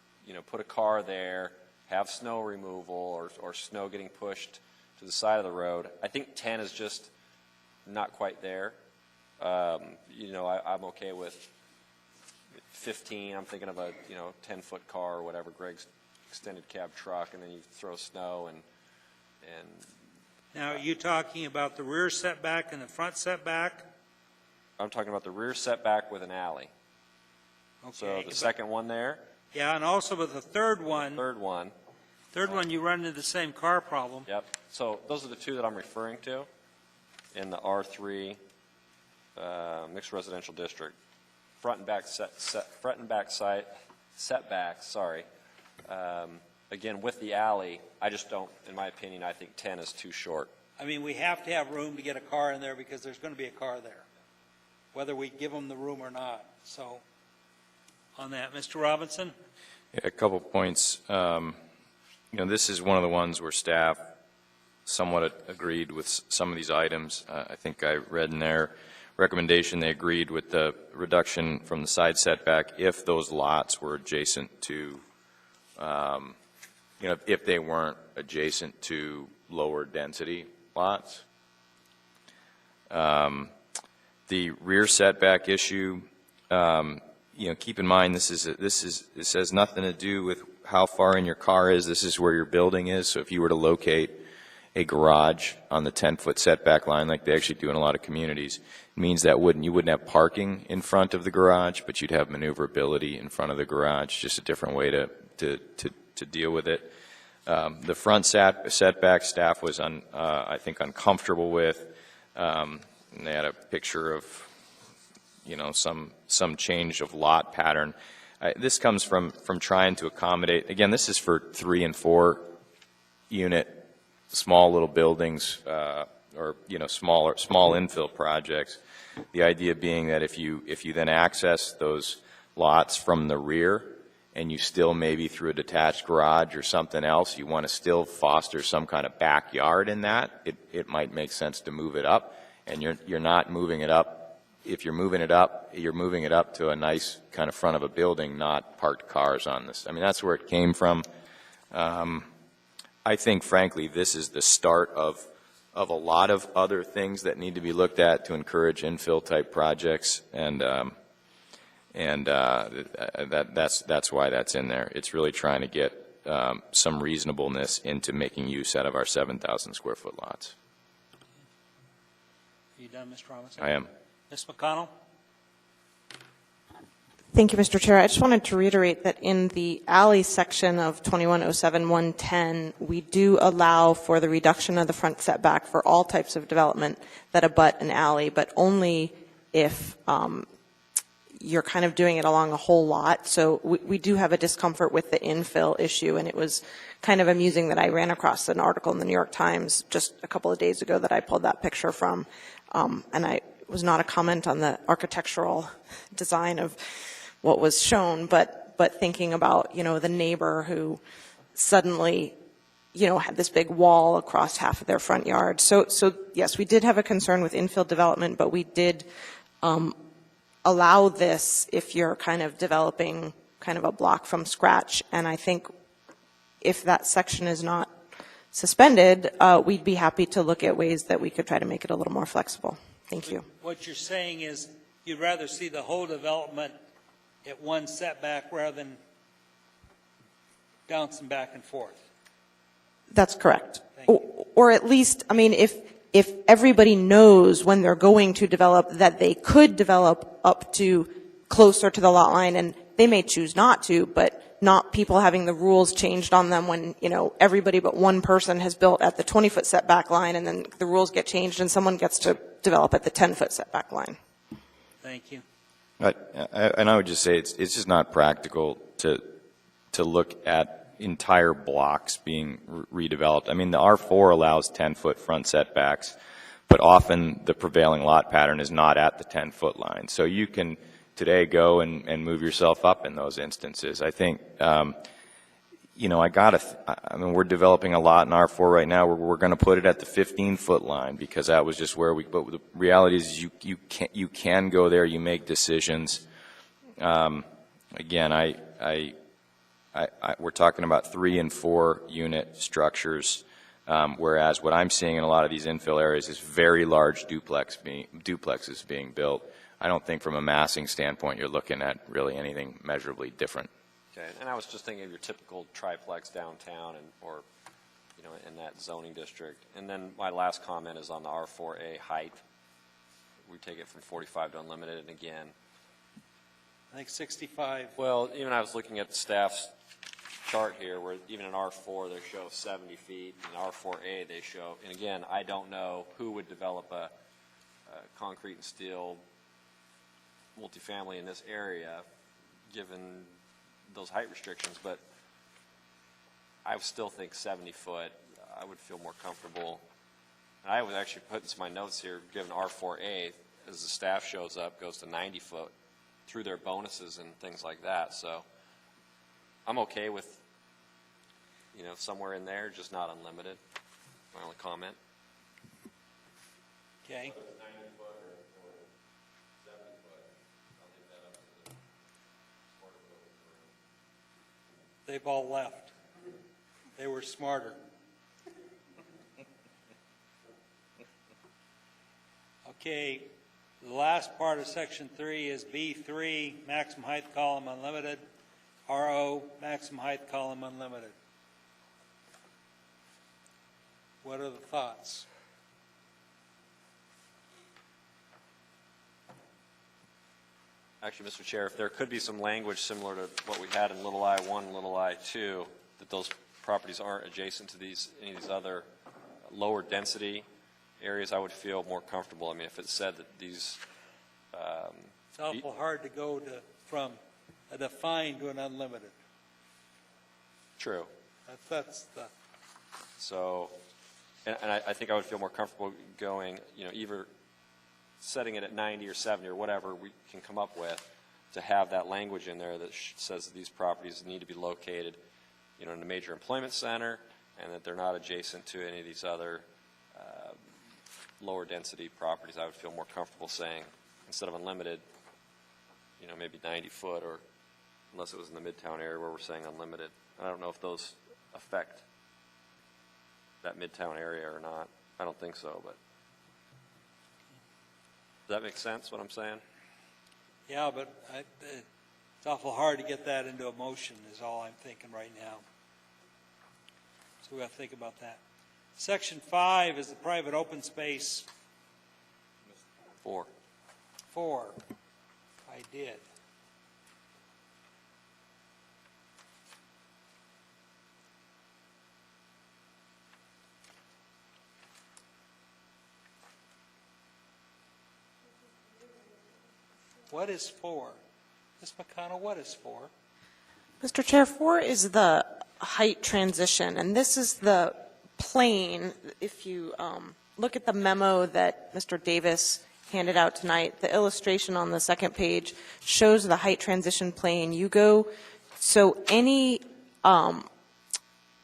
put a car there, have snow removal or snow getting pushed to the side of the road. I think 10 is just not quite there. I'm okay with 15. I'm thinking of a 10-foot car or whatever, Greg's extended cab truck, and then you throw snow and. Now, are you talking about the rear setback and the front setback? I'm talking about the rear setback with an alley. Okay. So the second one there. Yeah, and also with the third one. Third one. Third one, you run into the same car problem. Yep. So those are the two that I'm referring to in the R3 mixed residential district. Front and back side setbacks. Sorry. Again, with the alley, I just don't. In my opinion, I think 10 is too short. I mean, we have to have room to get a car in there because there's going to be a car there, whether we give them the room or not. So on that, Mr. Robinson? Yeah, a couple points. This is one of the ones where staff somewhat agreed with some of these items. I think I read in their recommendation they agreed with the reduction from the side setback if those lots were adjacent to, if they weren't adjacent to lower density lots. The rear setback issue, keep in mind this has nothing to do with how far in your car is. This is where your building is. So if you were to locate a garage on the 10-foot setback line, like they actually do in a lot of communities, it means that you wouldn't have parking in front of the garage, but you'd have maneuverability in front of the garage. Just a different way to deal with it. The front setback staff was I think uncomfortable with. And they had a picture of some change of lot pattern. This comes from trying to accommodate. Again, this is for 3 and 4 unit small little buildings or small infill projects. The idea being that if you then access those lots from the rear, and you still maybe through a detached garage or something else, you want to still foster some kind of backyard in that, it might make sense to move it up. And you're not moving it up. If you're moving it up, you're moving it up to a nice kind of front of a building, not parked cars on this. I mean, that's where it came from. I think, frankly, this is the start of a lot of other things that need to be looked at to encourage infill type projects, and that's why that's in there. It's really trying to get some reasonableness into making use out of our 7,000 square foot lots. Are you done, Mr. Robinson? I am. Ms. McConnell? Thank you, Mr. Chair. I just wanted to reiterate that in the alley section of 2107-110, we do allow for the reduction of the front setback for all types of development that abut an alley, but only if you're kind of doing it along a whole lot. So we do have a discomfort with the infill issue, and it was kind of amusing that I ran across an article in the New York Times just a couple of days ago that I pulled that picture from, and it was not a comment on the architectural design of what was shown, but thinking about, the neighbor who suddenly, had this big wall across half of their front yard. So yes, we did have a concern with infill development, but we did allow this if you're kind of developing kind of a block from scratch. And I think if that section is not suspended, we'd be happy to look at ways that we could try to make it a little more flexible. Thank you. What you're saying is you'd rather see the whole development at one setback rather than bouncing back and forth. That's correct. Or at least, I mean, if everybody knows when they're going to develop that they could develop up to closer to the lot line, and they may choose not to, but not people having the rules changed on them when, everybody but one person has built at the 20-foot setback line, and then the rules get changed and someone gets to develop at the 10-foot setback line. Thank you. And I would just say it's just not practical to look at entire blocks being redeveloped. I mean, the R4 allows 10-foot front setbacks, but often the prevailing lot pattern is not at the 10-foot line. So you can today go and move yourself up in those instances. I think, we're developing a lot in R4 right now. We're going to put it at the 15-foot line because that was just where but the reality is you can go there, you make decisions. Again, we're talking about 3 and 4 unit structures, whereas what I'm seeing in a lot of these infill areas is very large duplexes being built. I don't think from a massing standpoint you're looking at really anything measurably different. Okay, and I was just thinking of your typical triplex downtown or in that zoning district. And then my last comment is on the R4A height. We take it from 45 to unlimited, and again, I think 65. Well, even I was looking at the staff's chart here where even in R4 they show 70 feet, in R4A they show, and again, I don't know who would develop a concrete and steel multifamily in this area given those height restrictions, but I still think 70 foot, I would feel more comfortable I was actually putting some of my notes here, given R4A, as the staff shows up, goes to 90 foot through their bonuses and things like that. So I'm okay with, somewhere in there, just not unlimited. My only comment. Okay. They've all left. They were smarter. Okay, the last part of section 3 is B3, maximum height column unlimited, RO, maximum height column unlimited. What are the thoughts? Actually, Mr. Chair, if there could be some language similar to what we had in little I1 and little I2, that those properties aren't adjacent to any of these other lower density areas, I would feel more comfortable. I mean, if it said that these... it's awful hard to go from a defined to an unlimited. True. That's the... So, and I think I would feel more comfortable going, either setting it at 90 or 70 or whatever we can come up with to have that language in there that says that these properties need to be located, in a major employment center and that they're not adjacent to any of these other lower density properties. I would feel more comfortable saying, instead of unlimited, maybe 90 foot, or unless it was in the Midtown area where we're saying unlimited. I don't know if those affect that Midtown area or not. I don't think so, but does that make sense, what I'm saying? Yeah, but it's awful hard to get that into a motion is all I'm thinking right now. So we got to think about that. Section 5 is the private open space. 4. I did. What is 4? Ms. McConnell, what is 4? Mr. Chair, 4 is the height transition, and this is the plane. If you look at the memo that Mr. Davis handed out tonight, the illustration on the second page shows the height transition plane. So any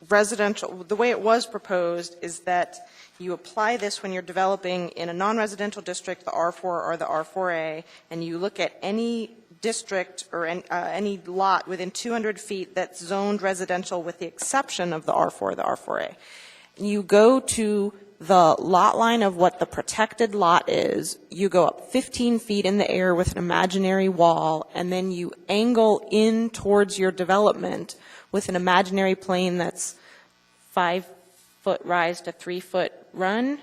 residential, the way it was proposed is that you apply this when you're developing in a non-residential district, the R4 or the R4A, and you look at any district or any lot within 200 feet that's zoned residential with the exception of the R4 or the R4A. You go to the lot line of what the protected lot is, you go up 15 feet in the air with an imaginary wall, and then you angle in towards your development with an imaginary plane that's 5-foot rise to 3-foot run,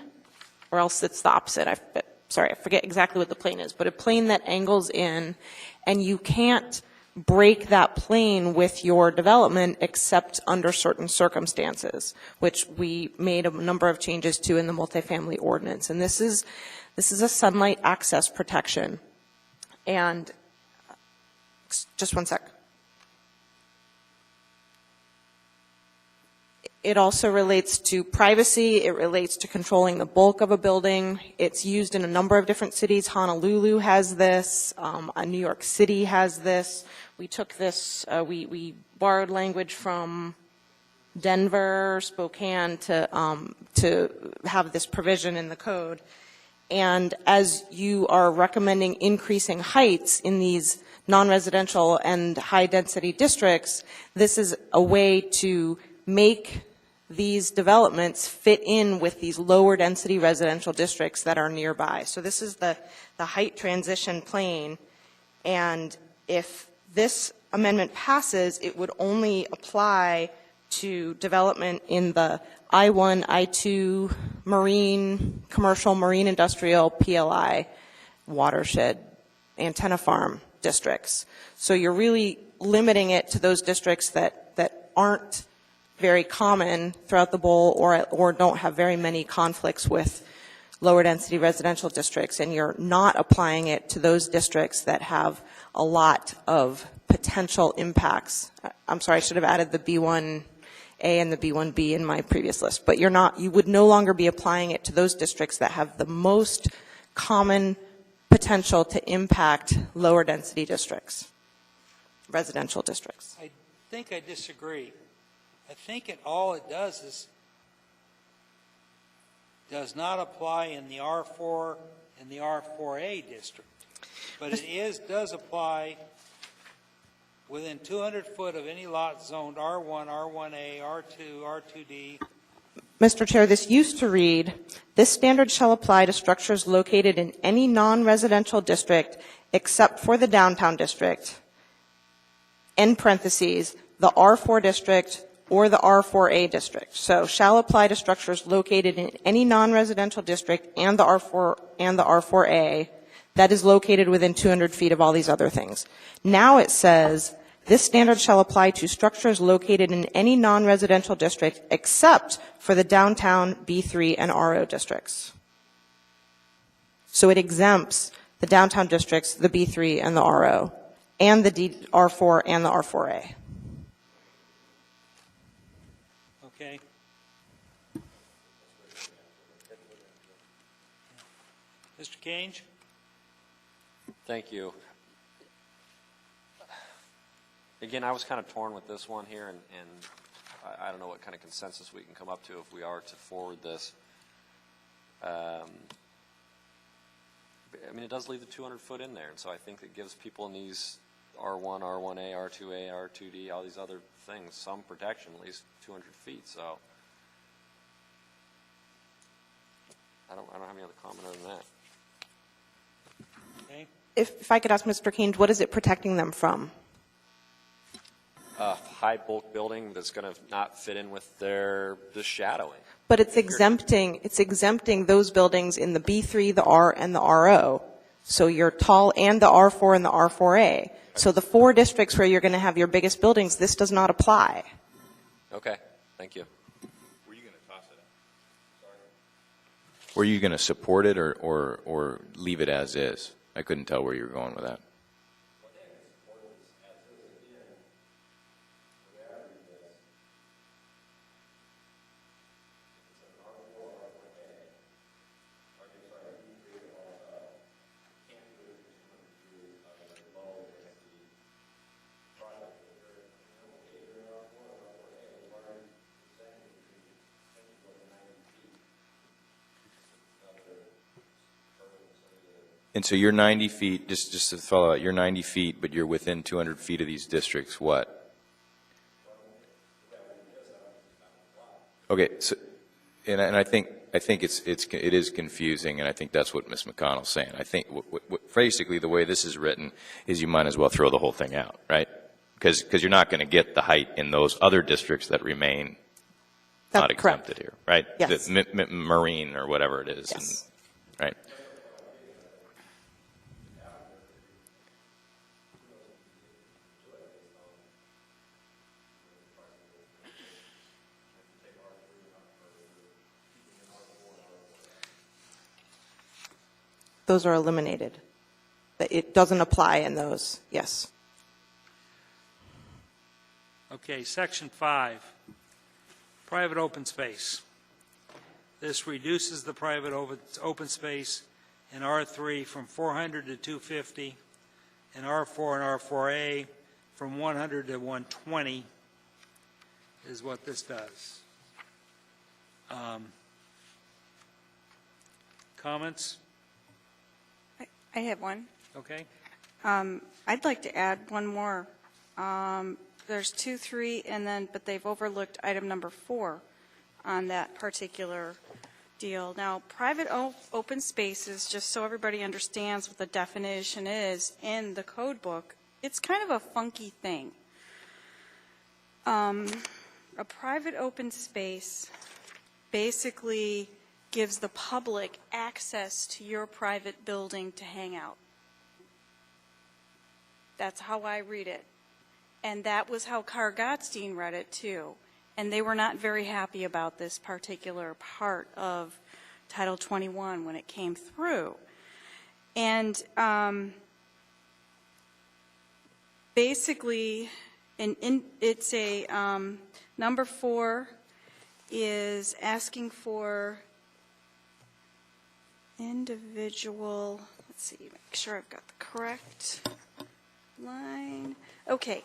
or else it's the opposite. I forget exactly what the plane is, but a plane that angles in, and you can't break that plane with your development except under certain circumstances, which we made a number of changes to in the multifamily ordinance. And this is a sunlight access protection. And just one sec. It also relates to privacy. It relates to controlling the bulk of a building. It's used in a number of different cities. Honolulu has this. New York City has this. We took this, we borrowed language from Denver, Spokane to have this provision in the code. And as you are recommending increasing heights in these non-residential and high-density districts, this is a way to make these developments fit in with these lower density residential districts that are nearby. So this is the height transition plane, and if this amendment passes, it would only apply to development in the I-1, I-2, marine, commercial, marine industrial, PLI, watershed, antenna farm districts. So you're really limiting it to those districts that aren't very common throughout the bowl or don't have very many conflicts with lower density residential districts, and you're not applying it to those districts that have a lot of potential impacts. I'm sorry, I should have added the B1 and the B1B in my previous list. But you would no longer be applying it to those districts that have the most common potential to impact lower density districts, residential districts. I think I disagree. I think all it does is does not apply in the R4 and the R4A district, but it does apply within 200 foot of any lot zoned R1, R1A, R2, R2D. Mr. Chair, this used to read, this standard shall apply to structures located in any non-residential district except for the downtown district, in parentheses, the R4 district or the R4A district. So shall apply to structures located in any non-residential district and the R4 and the R4A that is located within 200 feet of all these other things. Now it says, this standard shall apply to structures located in any non-residential district except for the downtown B3 and RO districts. So it exempts the downtown districts, the B3 and the RO, and the R4 and the R4A. Okay. Mr. Kange? Thank you. Again, I was kind of torn with this one here, and I don't know what kind of consensus we can come up to if we are to forward this. I mean, it does leave the 200 foot in there, and so I think it gives people in these R1, R1A, R2A, R2D, all these other things, some protection, at least 200 feet. So I don't have any other comment other than that. Okay. If I could ask Mr. Kange, what is it protecting them from? A high bulk building that's going to not fit in with the shadowing. But it's exempting those buildings in the B3, the R, and the RO. So you're tall and the R4 and the R4A. So the 4 districts where you're going to have your biggest buildings, this does not apply. Okay, thank you. Were you going to toss it out? Sorry. Were you going to support it or leave it as is? I couldn't tell where you were going with that. And so you're 90 feet, just to follow out, you're 90 feet, but you're within 200 feet of these districts, what? Okay, so, and I think it is confusing, and I think that's what Ms. McConnell's saying. I think basically the way this is written is you might as well throw the whole thing out, right? Because you're not going to get the height in those other districts that remain not exempted here, right? Yes. The marine or whatever it is, Yes. and, right? Those are eliminated. It doesn't apply in those, yes. Okay, section 5, private open space. This reduces the private open space in R3 from 400 to 250, and R4 and R4A from 100 to 120 is what this does. Comments? I have one. Okay. I'd like to add one more. There's 2, 3, but they've overlooked item number 4 on that particular deal. Now, private open spaces, just so everybody understands what the definition is in the code book, it's kind of a funky thing. A private open space basically gives the public access to your private building to hang out. That's how I read it. And that was how Carr Gottstein read it too. And they were not very happy about this particular part of Title 21 when it came through. And basically, it's a, number 4 is asking for individual, let's see, make sure I've got the correct line. Okay.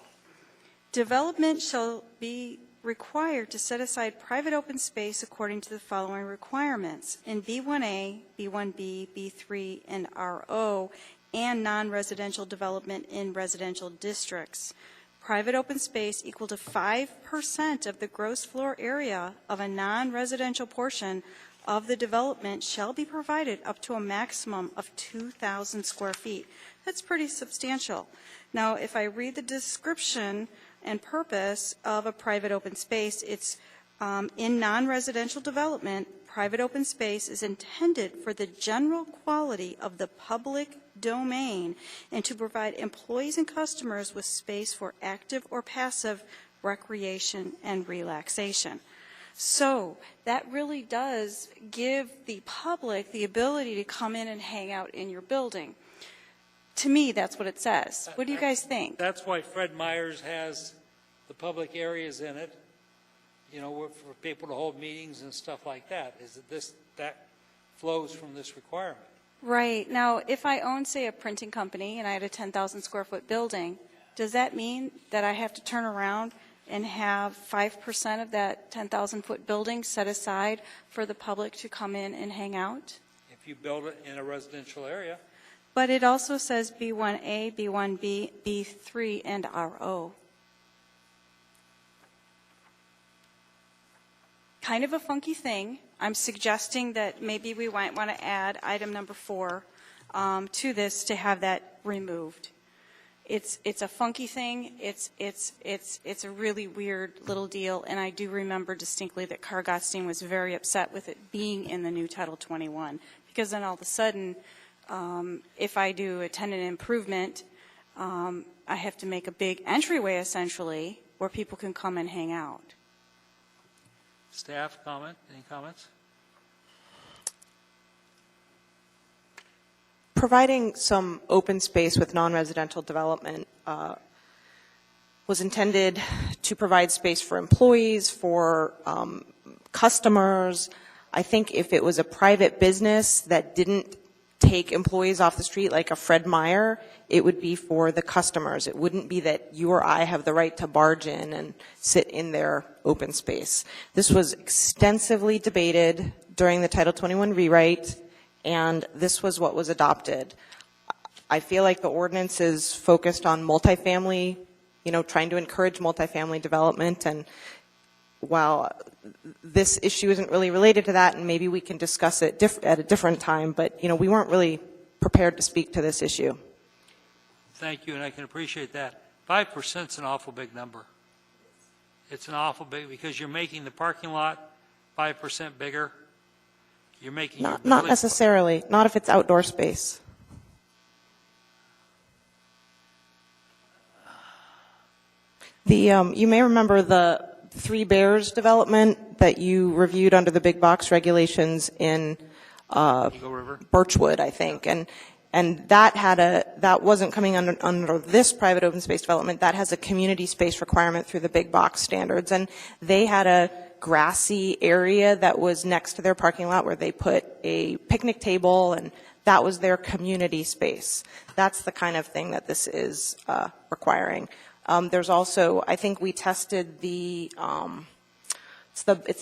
Development shall be required to set aside private open space according to the following requirements in B1A, B1B, B3, and RO, and non-residential development in residential districts. Private open space equal to 5% of the gross floor area of a non-residential portion of the development shall be provided up to a maximum of 2,000 square feet. That's pretty substantial. Now, if I read the description and purpose of a private open space, it's in non-residential development, private open space is intended for the general quality of the public domain and to provide employees and customers with space for active or passive recreation and relaxation. So that really does give the public the ability to come in and hang out in your building. To me, that's what it says. What do you guys think? That's why Fred Meyers has the public areas in it, you know, for people to hold meetings and stuff like that, is that that flows from this requirement. Right. Now, if I own, say, a printing company and I had a 10,000 square foot building, does that mean that I have to turn around and have 5% of that 10,000 foot building set aside for the public to come in and hang out? If you build it in a residential area. But it also says B1A, B1B, B3, and RO. Kind of a funky thing. I'm suggesting that maybe we might want to add item number 4 to this to have that removed. It's a funky thing. It's a really weird little deal, and I do remember distinctly that Carr Gottstein was very upset with it being in the new Title 21, because then all of a sudden, if I do a tenant improvement, I have to make a big entryway essentially where people can come and hang out. Staff comment? Any comments? Providing some open space with non-residential development was intended to provide space for employees, for customers. I think if it was a private business that didn't take employees off the street like a Fred Meyer, it would be for the customers. It wouldn't be that you or I have the right to barge in and sit in their open space. This was extensively debated during the Title 21 rewrite, and this was what was adopted. I feel like the ordinance is focused on multifamily, you know, trying to encourage multifamily development, and while this issue isn't really related to that, and maybe we can discuss it at a different time, but, you know, we weren't really prepared to speak to this issue. Thank you, and I can appreciate that. 5% is an awful big number. It's an awful big, because you're making the parking lot 5% bigger. You're making not necessarily, not if it's outdoor space. You may remember the Three Bears development that you reviewed under the big box regulations in Birchwood, I think, and that wasn't coming under this private open space development. That has a community space requirement through the big box standards, and they had a grassy area that was next to their parking lot where they put a picnic table, and that was their community space. That's the kind of thing that this is requiring. There's also, I think we tested it's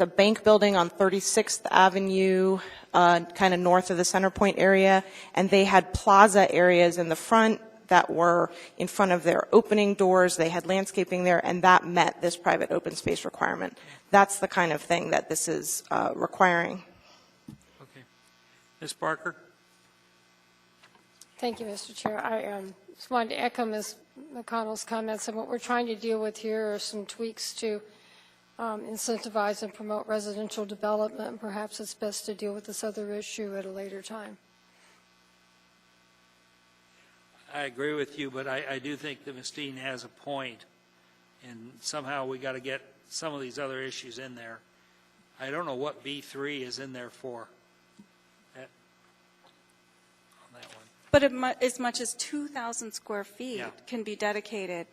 a bank building on 36th Avenue, kind of north of the Center Point area, and they had plaza areas in the front that were in front of their opening doors. They had landscaping there, and that met this private open space requirement. That's the kind of thing that this is requiring. Okay. Ms. Barker? Thank you, Mr. Chair. I just wanted to echo Ms. McConnell's comments, and what we're trying to deal with here are some tweaks to incentivize and promote residential development, and perhaps it's best to deal with this other issue at a later time. I agree with you, but I do think that Ms. Dean has a point, and somehow we got to get some of these other issues in there. I don't know what B3 is in there for. But as much as 2,000 square feet Yeah. can be dedicated.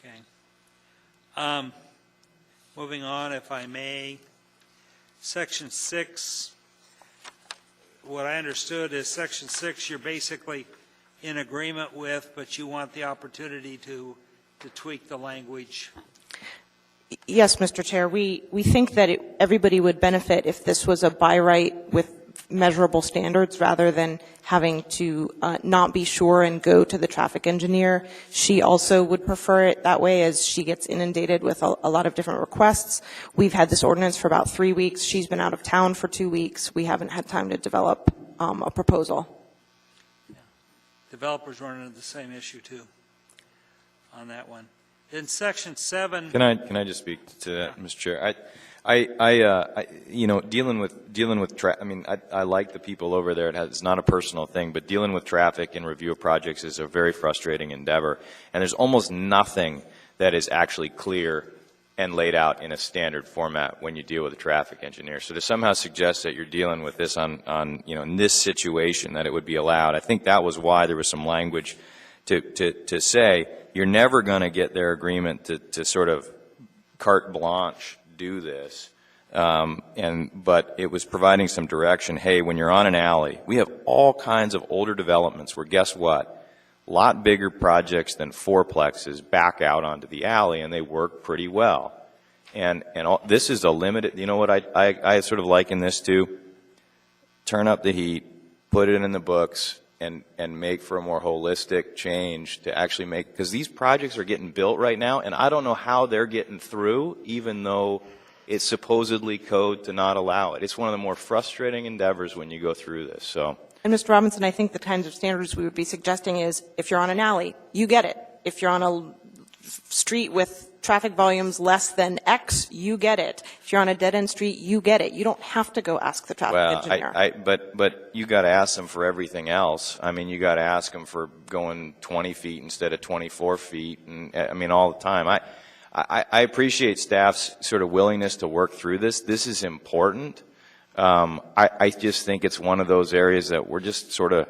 Okay. Moving on, if I may. Section 6, what I understood is Section 6 you're basically in agreement with, but you want the opportunity to tweak the language. Yes, Mr. Chair. We think that everybody would benefit if this was a by right with measurable standards rather than having to not be sure and go to the traffic engineer. She also would prefer it that way as she gets inundated with a lot of different requests. We've had this ordinance for about 3 weeks. She's been out of town for 2 weeks. We haven't had time to develop a proposal. Developers run into the same issue too on that one. In Section 7. Can I just speak to that, Mr. Chair? I you know, dealing with I mean, I like the people over there. It's not a personal thing, but dealing with traffic and review of projects is a very frustrating endeavor. And there's almost nothing that is actually clear and laid out in a standard format when you deal with a traffic engineer. So to somehow suggest that you're dealing with this on you know, in this situation, that it would be allowed, I think that was why there was some language to say you're never going to get their agreement to sort of carte blanche do this. But it was providing some direction. Hey, when you're on an alley, we have all kinds of older developments where, guess what? A lot bigger projects than fourplexes back out onto the alley, and they work pretty well. And this is a limited, you know what I sort of liken this to? Turn up the heat, put it in the books, and make for a more holistic change to actually make, because these projects are getting built right now, and I don't know how they're getting through, even though it's supposedly code to not allow it. It's one of the more frustrating endeavors when you go through this. So. And Mr. Robinson, I think the kinds of standards we would be suggesting is if you're on an alley, you get it. If you're on a street with traffic volumes less than X, you get it. If you're on a dead-end street, you get it. You don't have to go ask the traffic engineer. But you got to ask them for everything else. I mean, you got to ask them for going 20 feet instead of 24 feet, and I mean, all the time. I appreciate staff's sort of willingness to work through this. This is important. I just think it's one of those areas that we're just sort of,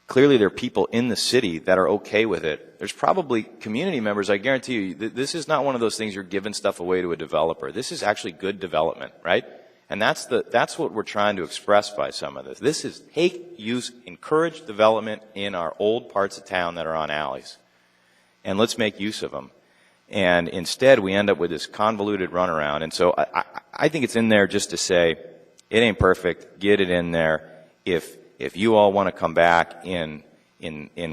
clearly there are people in the city that are okay with it. There's probably community members, I guarantee you, this is not one of those things you're giving stuff away to a developer. This is actually good development, right? And that's what we're trying to express by some of this. This is encourage development in our old parts of town that are on alleys. And let's make use of them. And instead, we end up with this convoluted runaround. And so I think it's in there just to say, it ain't perfect. Get it in there. If you all want to come back in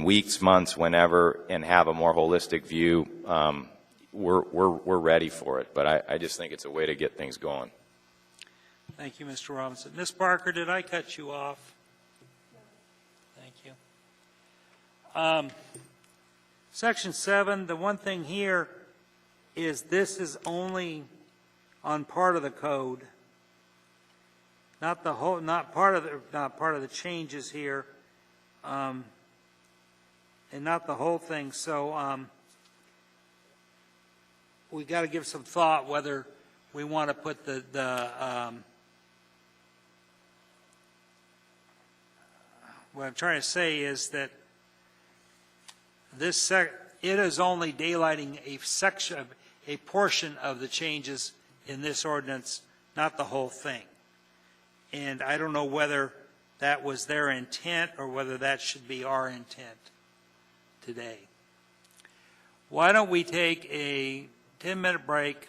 weeks, months, whenever, and have a more holistic view, we're ready for it. But I just think it's a way to get things going. Thank you, Mr. Robinson. Ms. Parker, did I cut you off? Thank you. Section 7, the one thing here is this is only on part of the code, not the whole, not part of the changes here, and not the whole thing. So we got to give some thought whether we want to put what I'm trying to say is that this it is only daylighting a section, a portion of the changes in this ordinance, not the whole thing. And I don't know whether that was their intent or whether that should be our intent today. Why don't we take a 10-minute break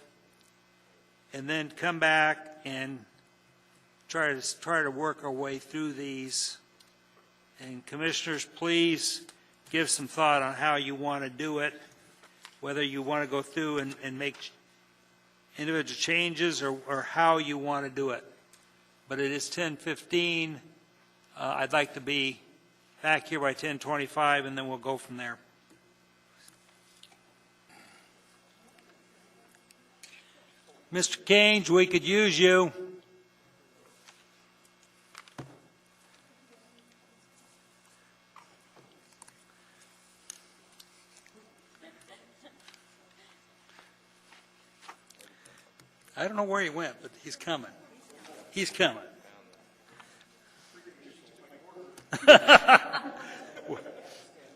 and then come back and try to work our way through these. And commissioners, please give some thought on how you want to do it, whether you want to go through and make individual changes or how you want to do it. But it is 10:15. I'd like to be back here by 10:25, and then we'll go from there. Mr. Kange, we could use you. I don't know where he went, but he's coming. He's coming.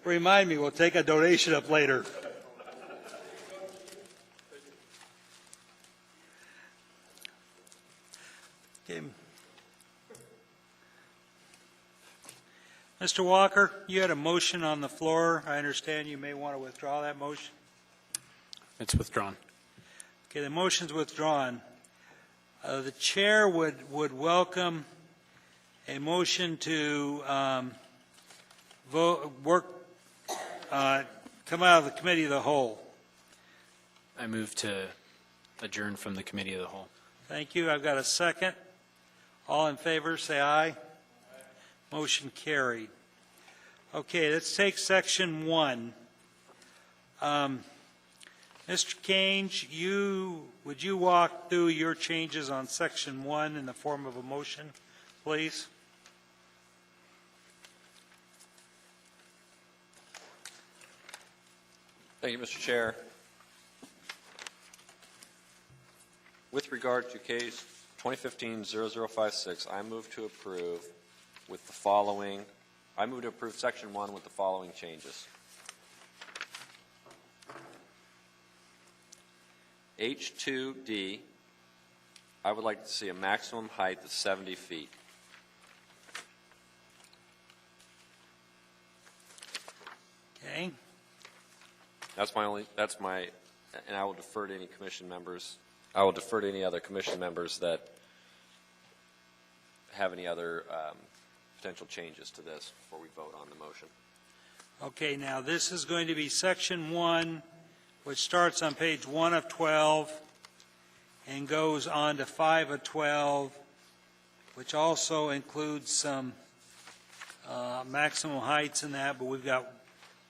Remind me, we'll take a donation up later. Okay. Mr. Walker, you had a motion on the floor. I understand you may want to withdraw that motion. It's withdrawn. Okay, the motion's withdrawn. The chair would welcome a motion to come out of the committee of the whole. I move to adjourn from the committee of the whole. Thank you. I've got a second. All in favor, say aye. Motion carried. Okay, let's take section 1. Mr. Kange, would you walk through your changes on section 1 in the form of a motion, please? Thank you, Mr. Chair. With regard to case 2015-0056, I move to approve with the following. I move to approve section 1 with the following changes. H2D, I would like to see a maximum height of 70 feet. Okay. That's my, and I will defer to any commission members. I will defer to any other commission members that have any other potential changes to this before we vote on the motion. Okay, now this is going to be section 1, which starts on page 1 of 12 and goes on to 5 of 12, which also includes some maximum heights in that, but we've got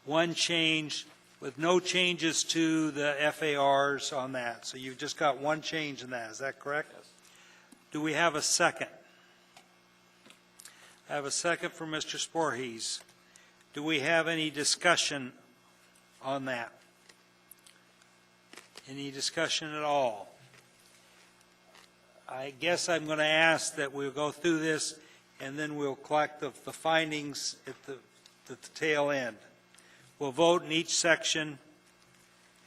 one change with no changes to the FARs on that. So you've just got one change in that. Is that correct? Yes. Do we have a second? I have a second from Mr. Sporhees. Do we have any discussion on that? Any discussion at all? I guess I'm going to ask that we'll go through this and then we'll collect the findings at the tail end. We'll vote in each section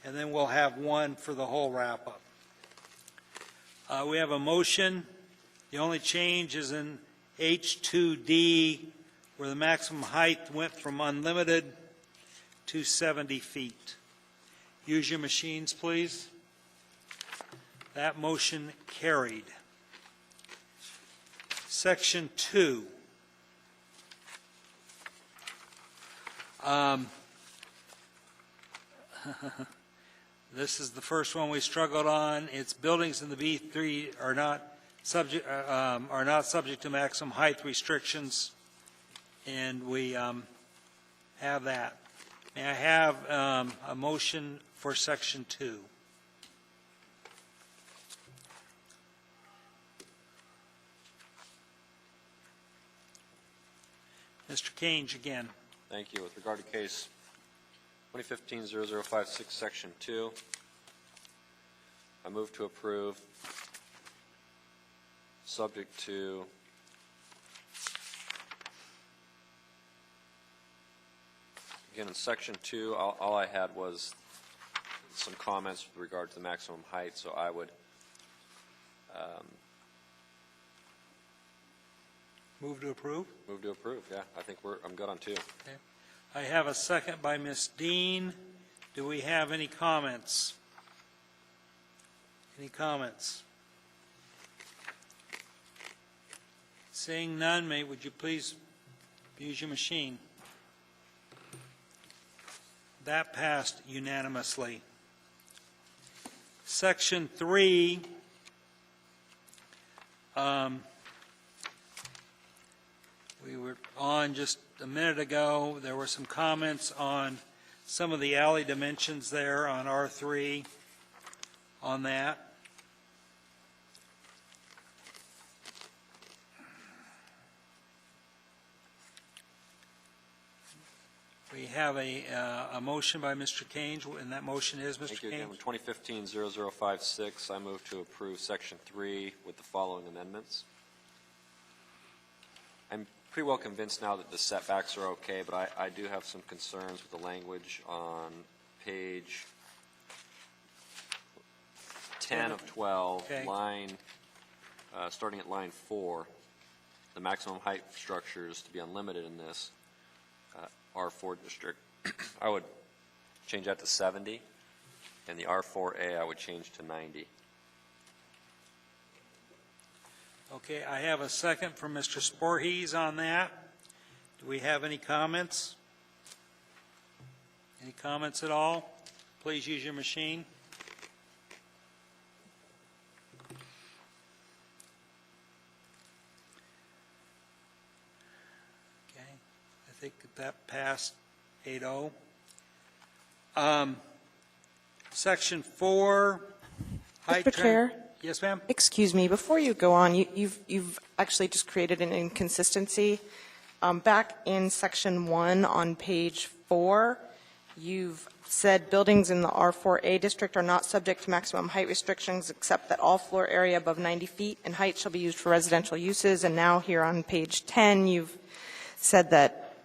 and then we'll have one for the whole wrap-up. We have a motion. The only change is in H2D, where the maximum height went from unlimited to 70 feet. Use your machines, please. That motion carried. Section 2. This is the first one we struggled on. It's buildings in the B3 are not subject to maximum height restrictions, and we have that. May I have a motion for section 2? Mr. Kange again. Thank you. With regard to case 2015-0056, section 2, I move to approve, subject to again in section 2, all I had was some comments with regard to the maximum height, so I would Move to approve? move to approve. Yeah, I think I'm good on 2. Okay. I have a second by Ms. Dean. Do we have any comments? Any comments? Seeing none, would you please use your machine? That passed unanimously. Section 3, we were on just a minute ago. There were some comments on some of the alley dimensions there on R3 on that. We have a motion by Mr. Kange, and that motion is, Mr. Thank you again. Kange. With 2015-0056, I move to approve section 3 with the following amendments. I'm pretty well convinced now that the setbacks are okay, but I do have some concerns with the language on page 10 of 12, Okay. line starting at line 4, the maximum height of structures to be unlimited in this R4 district, I would change that to 70, and the R4A I would change to 90. Okay, I have a second from Mr. Sporhees on that. Do we have any comments? Any comments at all? Please use your machine. Okay, I think that passed 8-0. Section 4. Mr. Chair? Yes, ma'am? Excuse me, before you go on, you've actually just created an inconsistency. Back in section 1 on page 4, you've said buildings in the R4A district are not subject to maximum height restrictions except that all floor area above 90 feet in height shall be used for residential uses. And now here on page 10, you've said that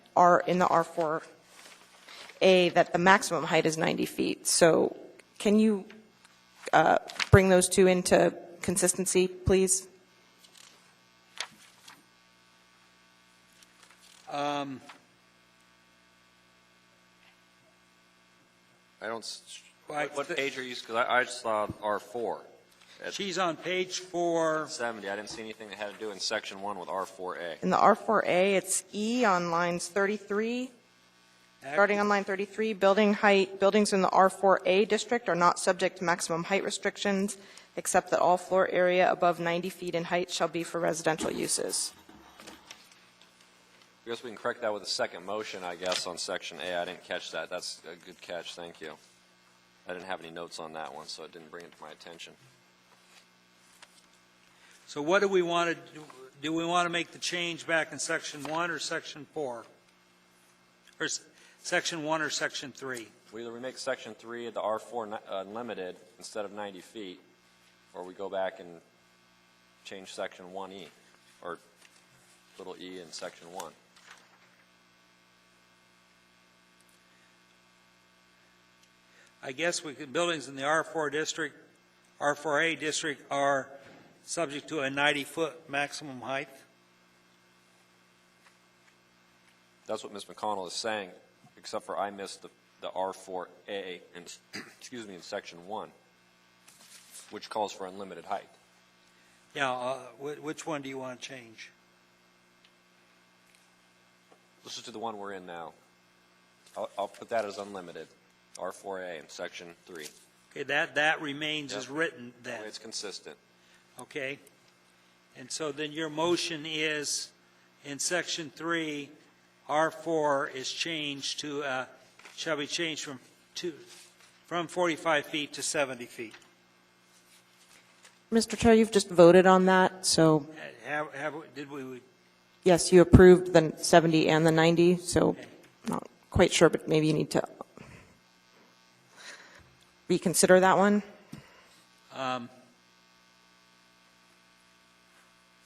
in the R4A that the maximum height is 90 feet. So can you bring those two into consistency, please? I don't. What page are you? Because I just saw R4. She's on page 4. 70. I didn't see anything that had to do in section 1 with R4A. In the R4A, it's E on lines 33. Starting on line 33, buildings in the R4A district are not subject to maximum height restrictions, except that all floor area above 90 feet in height shall be for residential uses. I guess we can correct that with a second motion, I guess, on section A. I didn't catch that. That's a good catch. Thank you. I didn't have any notes on that one, so it didn't bring it to my attention. So what do we want to do? Do we want to make the change back in section 1 or section 4? Or section 1 or section 3? Either we make section 3 of the R4 unlimited instead of 90 feet, or we go back and change section 1E, or little e in section 1. I guess buildings in the R4 district, R4A district are subject to a 90-foot maximum height. That's what Ms. McConnell is saying, except for I missed the R4A in, excuse me, in section 1, which calls for unlimited height. Yeah, which one do you want to change? This is to the one we're in now. I'll put that as unlimited, R4A in section 3. Okay, that remains as written then. It's consistent. Okay. And so then your motion is, in section 3, R4 is changed to, shall be changed from 45 feet to 70 feet. Mr. Chair, you've just voted on that, so Did we? yes, you approved the 70 and the 90, so not quite sure, but maybe you need to reconsider that one.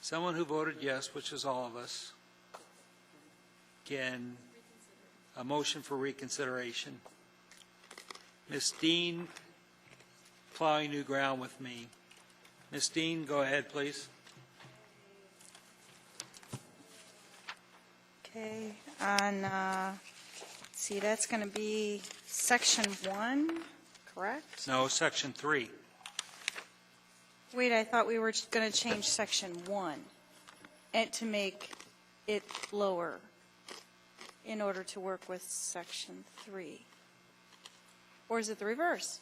Someone who voted yes, which is all of us, can a motion for reconsideration. Ms. Dean, plowing new ground with me. Ms. Dean, go ahead, please. Okay, on, let's see, that's going to be section 1, correct? No, section 3. Wait, I thought we were going to change section 1 and to make it lower in order to work with section 3. Or is it the reverse?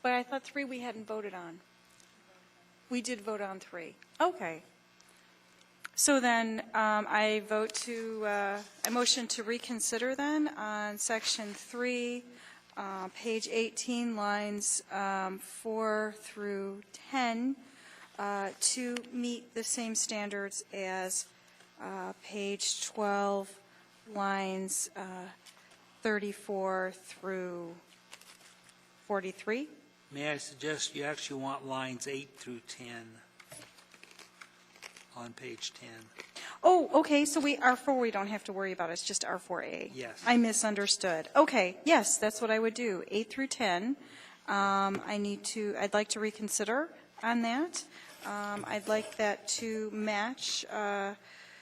But I thought 3 we hadn't voted on. We did vote on 3. Okay. So then I motion to reconsider then on section 3, page 18, lines 4 through 10, to meet the same standards as page 12, lines 34 through 43. May I suggest you actually want lines 8 through 10 on page 10? Oh, okay, so R4 we don't have to worry about, it's just R4A. Yes. I misunderstood. Okay, yes, that's what I would do, 8 through 10. I'd like to reconsider on that. I'd like that to match. I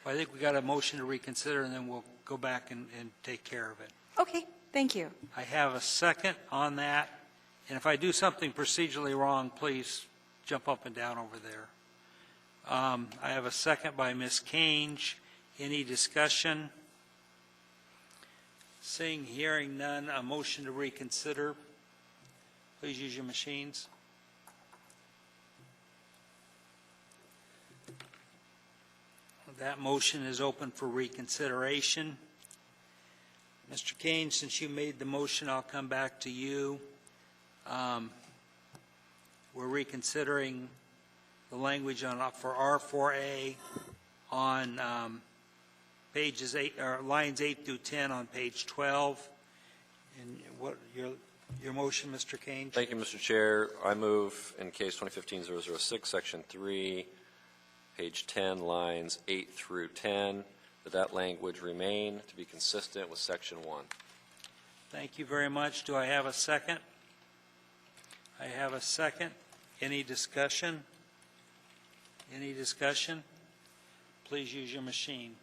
think we got a motion to reconsider, and then we'll go back and take care of it. Okay, thank you. I have a second on that, and if I do something procedurally wrong, please jump up and down over there. I have a second by Ms. Kange. Any discussion? Seeing, hearing none, a motion to reconsider. Please use your machines. That motion is open for reconsideration. Mr. Kane, since you made the motion, I'll come back to you. We're reconsidering the language for R4A on pages 8, or lines 8 through 10 on page 12. And what your motion, Mr. Kane? Thank you, Mr. Chair. I move in case 2015-006, section 3, page 10, lines 8 through 10, that language remain to be consistent with section 1. Thank you very much. Do I have a second? I have a second. Any discussion? Any discussion? Please use your machine.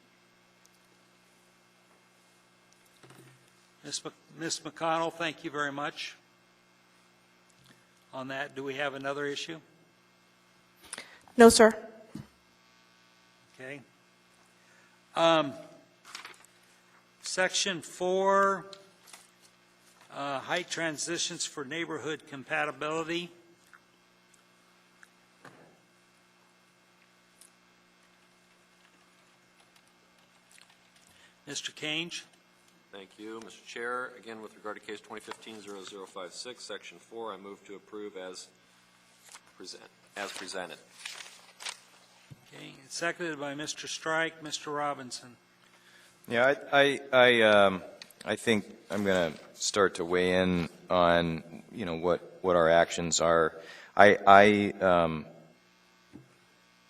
Ms. McConnell, thank you very much on that. Do we have another issue? No, sir. Okay. Section 4, height transitions for neighborhood compatibility. Mr. Kange. Thank you, Mr. Chair. Again, with regard to case 2015-0056, section 4, I move to approve as presented. Okay, it's seconded by Mr. Strike. Mr. Robinson. Yeah, I think I'm going to start to weigh in on what our actions are.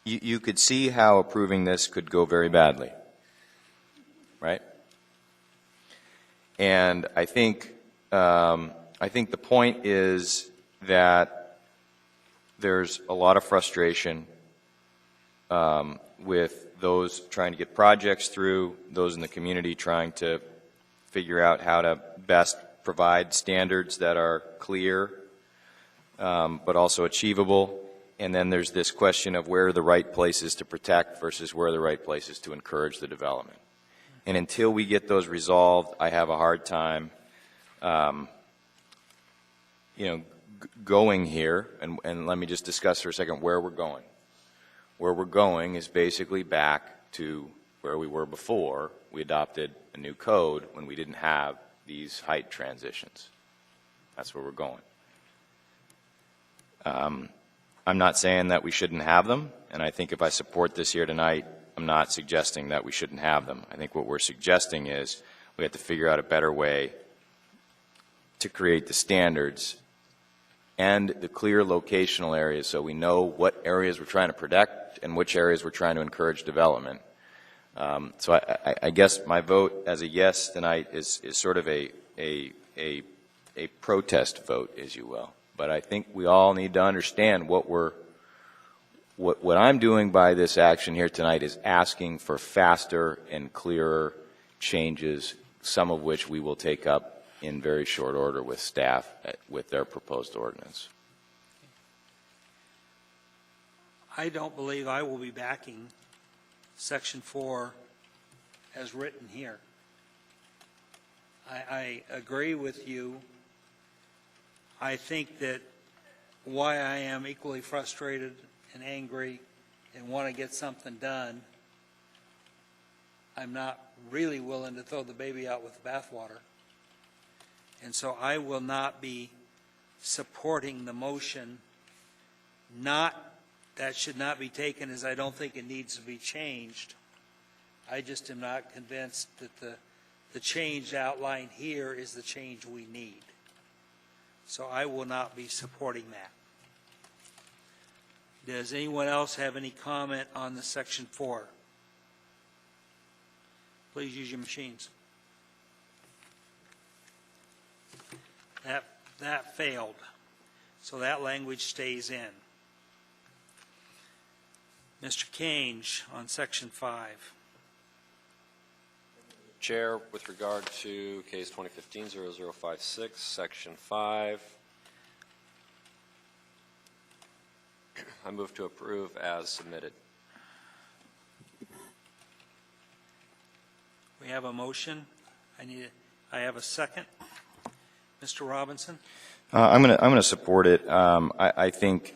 You could see how approving this could go very badly, right? And I think the point is that there's a lot of frustration with those trying to get projects through, those in the community trying to figure out how to best provide standards that are clear but also achievable. And then there's this question of where are the right places to protect versus where are the right places to encourage the development. And until we get those resolved, I have a hard time, going here. And let me just discuss for a second where we're going. Where we're going is basically back to where we were before we adopted a new code when we didn't have these height transitions. That's where we're going. I'm not saying that we shouldn't have them, and I think if I support this here tonight, I'm not suggesting that we shouldn't have them. I think what we're suggesting is we have to figure out a better way to create the standards and the clear locational areas so we know what areas we're trying to protect and which areas we're trying to encourage development. So I guess my vote as a yes tonight is sort of a protest vote, as you will. But I think we all need to understand what I'm doing by this action here tonight is asking for faster and clearer changes, some of which we will take up in very short order with staff with their proposed ordinance. I don't believe I will be backing Section 4 as written here. I agree with you. I think that why I am equally frustrated and angry and want to get something done, I'm not really willing to throw the baby out with the bathwater. And so I will not be supporting the motion. That should not be taken as I don't think it needs to be changed. I just am not convinced that the change outlined here is the change we need. So I will not be supporting that. Does anyone else have any comment on the Section 4? Please use your machines. That failed. So that language stays in. Mr. Kange on Section 5. Chair, with regard to case 2015-0056, Section 5, I move to approve as submitted. We have a motion. I have a second. Mr. Robinson? I'm going to support it. I think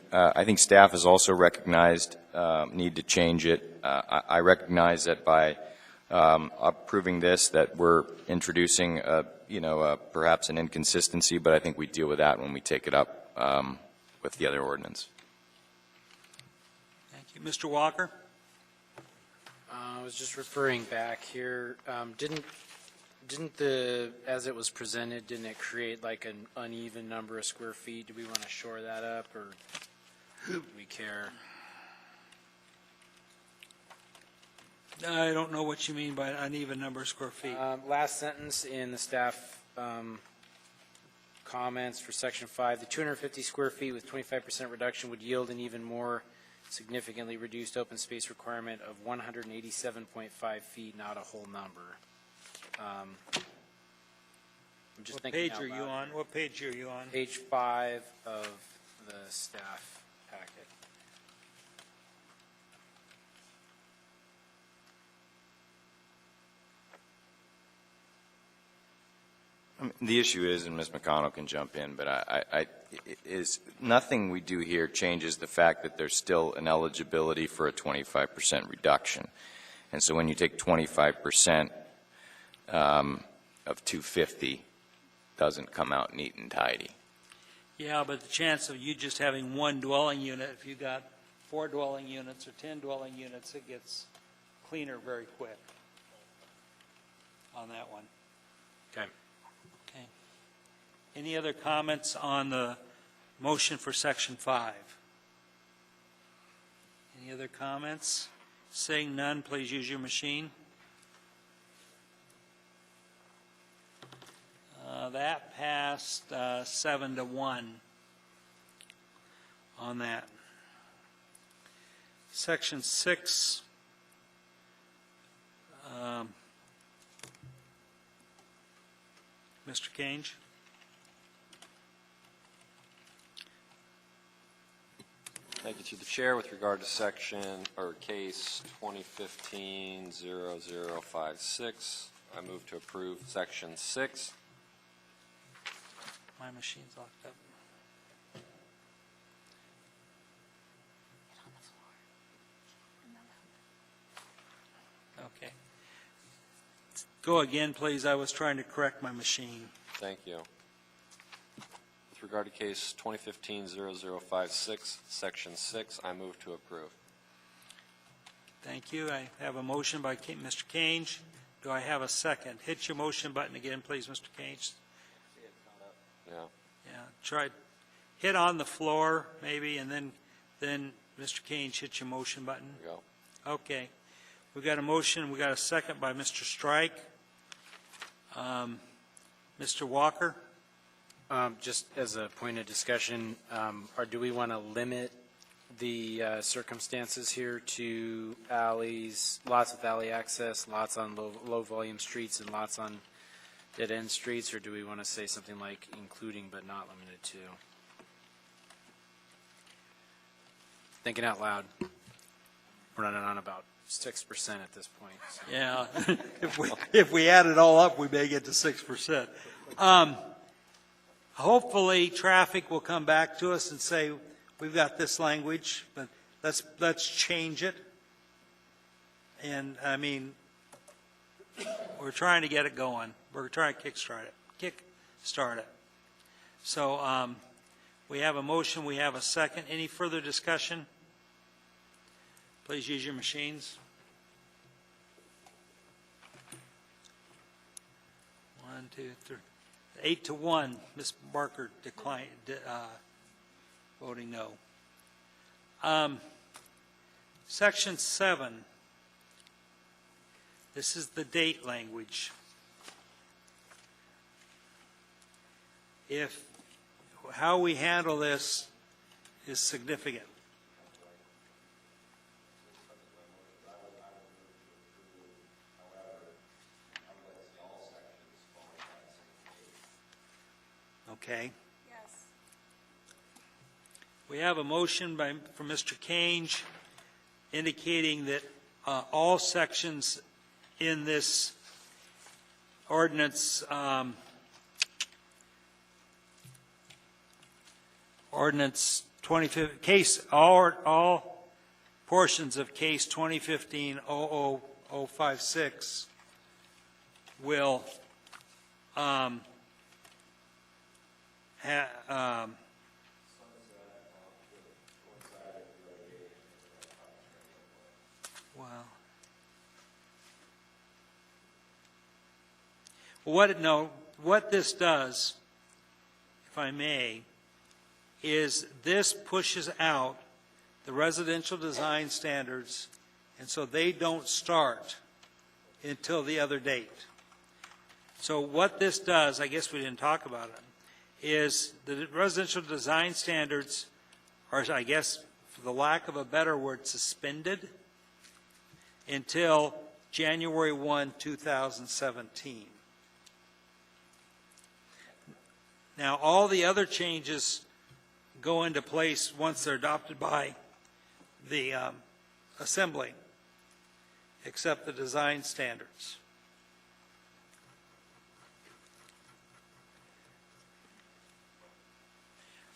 staff has also recognized need to change it. I recognize that by approving this, that we're introducing, perhaps an inconsistency, but I think we deal with that when we take it up with the other ordinance. Thank you. Mr. Walker? I was just referring back here. Didn't the, as it was presented, didn't it create like an uneven number of square feet? Do we want to shore that up, or do we care? I don't know what you mean by uneven number of square feet. Last sentence in the staff comments for Section 5, the 250 square feet with 25% reduction would yield an even more significantly reduced open space requirement of 187.5 feet, not a whole number. I'm just What thinking page out are you loud. on? What page are you on? Page 5 of the staff packet. The issue is, and Ms. McConnell can jump in, but is nothing we do here changes the fact that there's still an eligibility for a 25% reduction. And so when you take 25% of 250, doesn't come out neat and tidy. Yeah, but the chance of you just having one dwelling unit, if you got 4 dwelling units or 10 dwelling units, it gets cleaner very quick on that one. Okay. Okay. Any other comments on the motion for Section 5? Any other comments? Seeing none, please use your machine. That passed 7-1 on that. Section 6. Mr. Kange? Thank you to the chair. With regard to section or case 2015-0056, I move to approve section 6. My machine's locked up. Okay. Go again, please. I was trying to correct my machine. Thank you. With regard to case 2015-0056, section 6, I move to approve. Thank you. I have a motion by Mr. Kange. Do I have a second? Hit your motion button again, please, Mr. Kange. Yeah. Yeah. Try hit on the floor maybe, and then Mr. Kange hit your motion button. There you go. Okay. We got a motion. We got a second by Mr. Strike. Mr. Walker. Just as a point of discussion, or do we want to limit the circumstances here to alleys, lots of alley access, lots on low volume streets, and lots on dead-end streets, or do we want to say something like including but not limited to? Thinking out loud. We're running on about 6% at this point. So. Yeah. if we add it all up, we may get to 6%. Hopefully, traffic will come back to us and say, we've got this language, but let's change it. And, I mean, we're trying to get it going. We're trying to kickstart it. So we have a motion. We have a second. Any further discussion? Please use your machines. 1, 2, 3. 8-1. Ms. Barker declined, voting no. Section 7. This is the date language. How we handle this is significant. Okay. We have a motion from Mr. Kange indicating that all sections in this ordinance, ordinance 2015, all portions of case 2015-00056 will what this does, if I may, is this pushes out the residential design standards, and so they don't start until the other date. So what this does, I guess we didn't talk about it, is the residential design standards are, I guess, for the lack of a better word, suspended until January 1, 2017. Now, all the other changes go into place once they're adopted by the Assembly, except the design standards.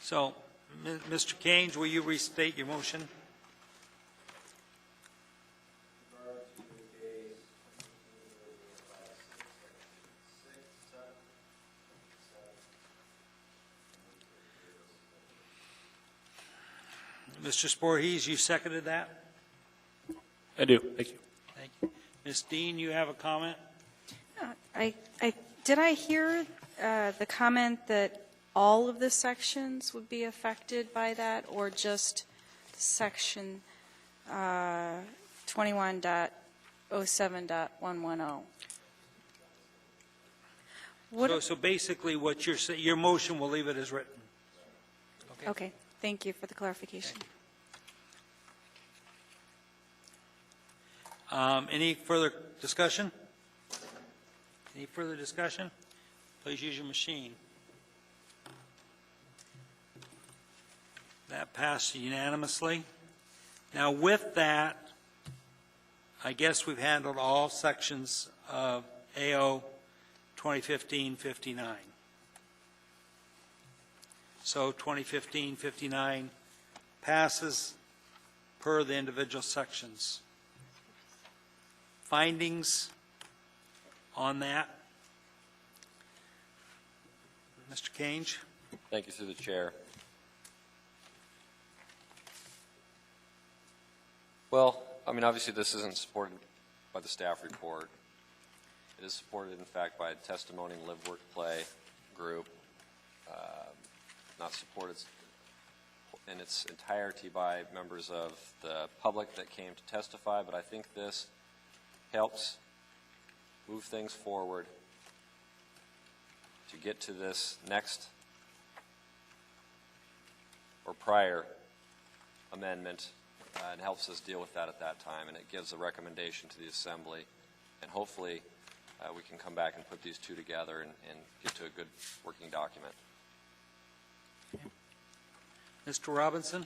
So, Mr. Kange, will you restate your motion? Mr. Voorhees, you seconded that? I do. Thank you. Thank you. Ms. Dean, you have a comment? Did I hear the comment that all of the sections would be affected by that, or just section 21.07.110? So basically, what you're saying, your motion will leave it as written. Okay. Thank you for the clarification. Any further discussion? Any further discussion? Please use your machine. That passed unanimously. Now, with that, I guess we've handled all sections of AO 2015-59. So 2015-59 passes per the individual sections. Findings on that? Mr. Kange? Thank you through the chair. Well, I mean, obviously this isn't supported by the staff report. It is supported, in fact, by a testimony and live, work, play group. Not supported in its entirety by members of the public that came to testify, but I think this helps move things forward to get to this next or prior amendment, and helps us deal with that at that time, and it gives a recommendation to the Assembly, and hopefully we can come back and put these two together and get to a good working document. Mr. Robinson?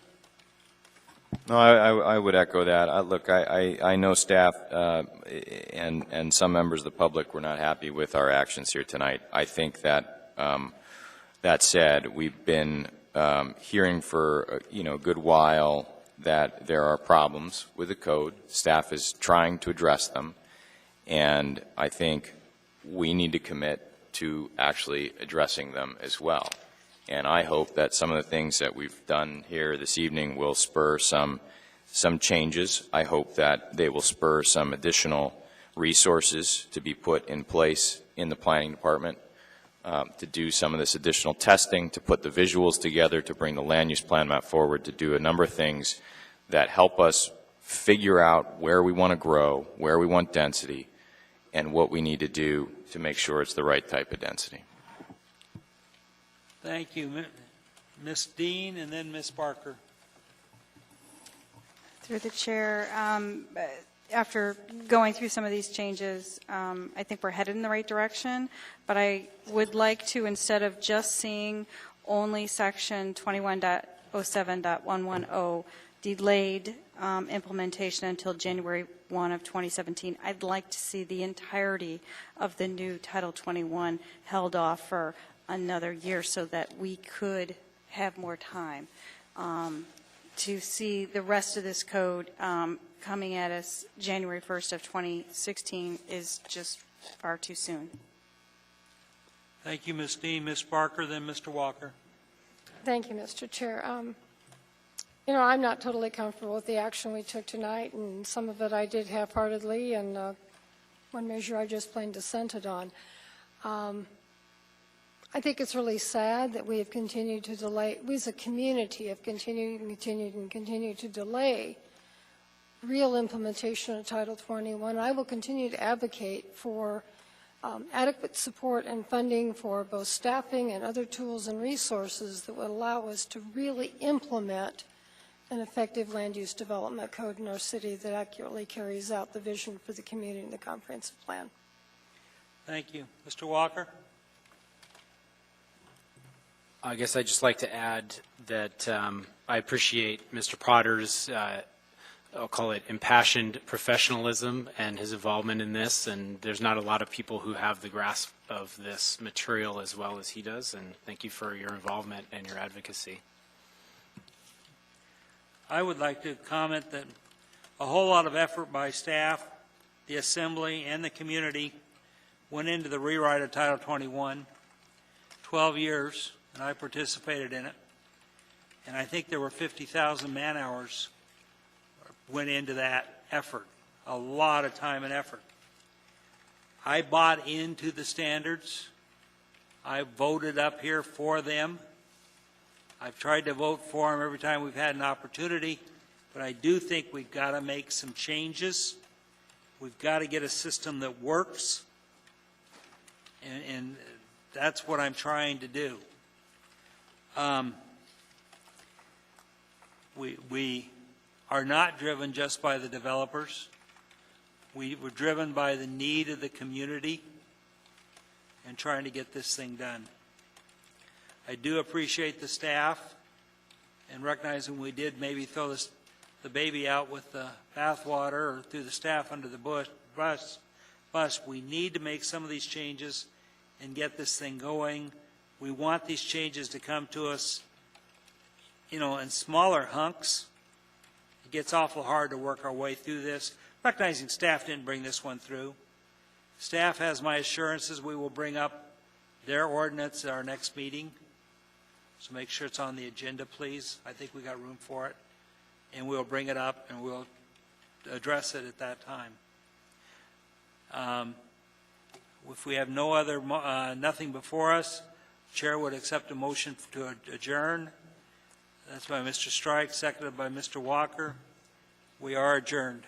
No, I would echo that. Look, I know staff and some members of the public were not happy with our actions here tonight. I think that, that said, we've been hearing for a good while that there are problems with the code. Staff is trying to address them, and I think we need to commit to actually addressing them as well. And I hope that some of the things that we've done here this evening will spur some changes. I hope that they will spur some additional resources to be put in place in the planning department to do some of this additional testing, to put the visuals together, to bring the land use plan map forward, to do a number of things that help us figure out where we want to grow, where we want density, and what we need to do to make sure it's the right type of density. Thank you. Ms. Dean and then Ms. Barker. Through the chair, after going through some of these changes, I think we're headed in the right direction, but I would like to, instead of just seeing only section 21.07.110 delayed implementation until January 1 of 2017, I'd like to see the entirety of the new Title 21 held off for another year so that we could have more time to see the rest of this code coming at us January 1st of 2016 is just far too soon. Thank you, Ms. Dean. Ms. Barker, then Mr. Walker. Thank you, Mr. Chair. You know, I'm not totally comfortable with the action we took tonight, and some of it I did half-heartedly, and one measure I just plain dissented on. I think it's really sad that we have continued to delay, we as a community have continued to delay real implementation of Title 21. I will continue to advocate for adequate support and funding for both staffing and other tools and resources that would allow us to really implement an effective land use development code in our city that accurately carries out the vision for the community in the comprehensive plan. Thank you. Mr. Walker? I guess I'd just like to add that I appreciate Mr. Potter's, I'll call it impassioned professionalism and his involvement in this, and there's not a lot of people who have the grasp of this material as well as he does, and thank you for your involvement and your advocacy. I would like to comment that a whole lot of effort by staff, the Assembly, and the community went into the rewrite of Title 21, 12 years, and I participated in it. And I think there were 50,000 man-hours went into that effort, a lot of time and effort. I bought into the standards. I voted up here for them. I've tried to vote for them every time we've had an opportunity, but I do think we've got to make some changes. We've got to get a system that works, and that's what I'm trying to do. We are not driven just by the developers. We were driven by the need of the community and trying to get this thing done. I do appreciate the staff and recognizing we did maybe throw the baby out with the bathwater or threw the staff under the bus. We need to make some of these changes and get this thing going. We want these changes to come to us, you know, in smaller hunks. It gets awful hard to work our way through this. Recognizing staff didn't bring this one through. Staff has my assurances we will bring up their ordinance at our next meeting. So make sure it's on the agenda, please. I think we got room for it. And we'll bring it up and we'll address it at that time. If we have no other, nothing before us, Chair would accept a motion to adjourn. That's by Mr. Strike, seconded by Mr. Walker. We are adjourned.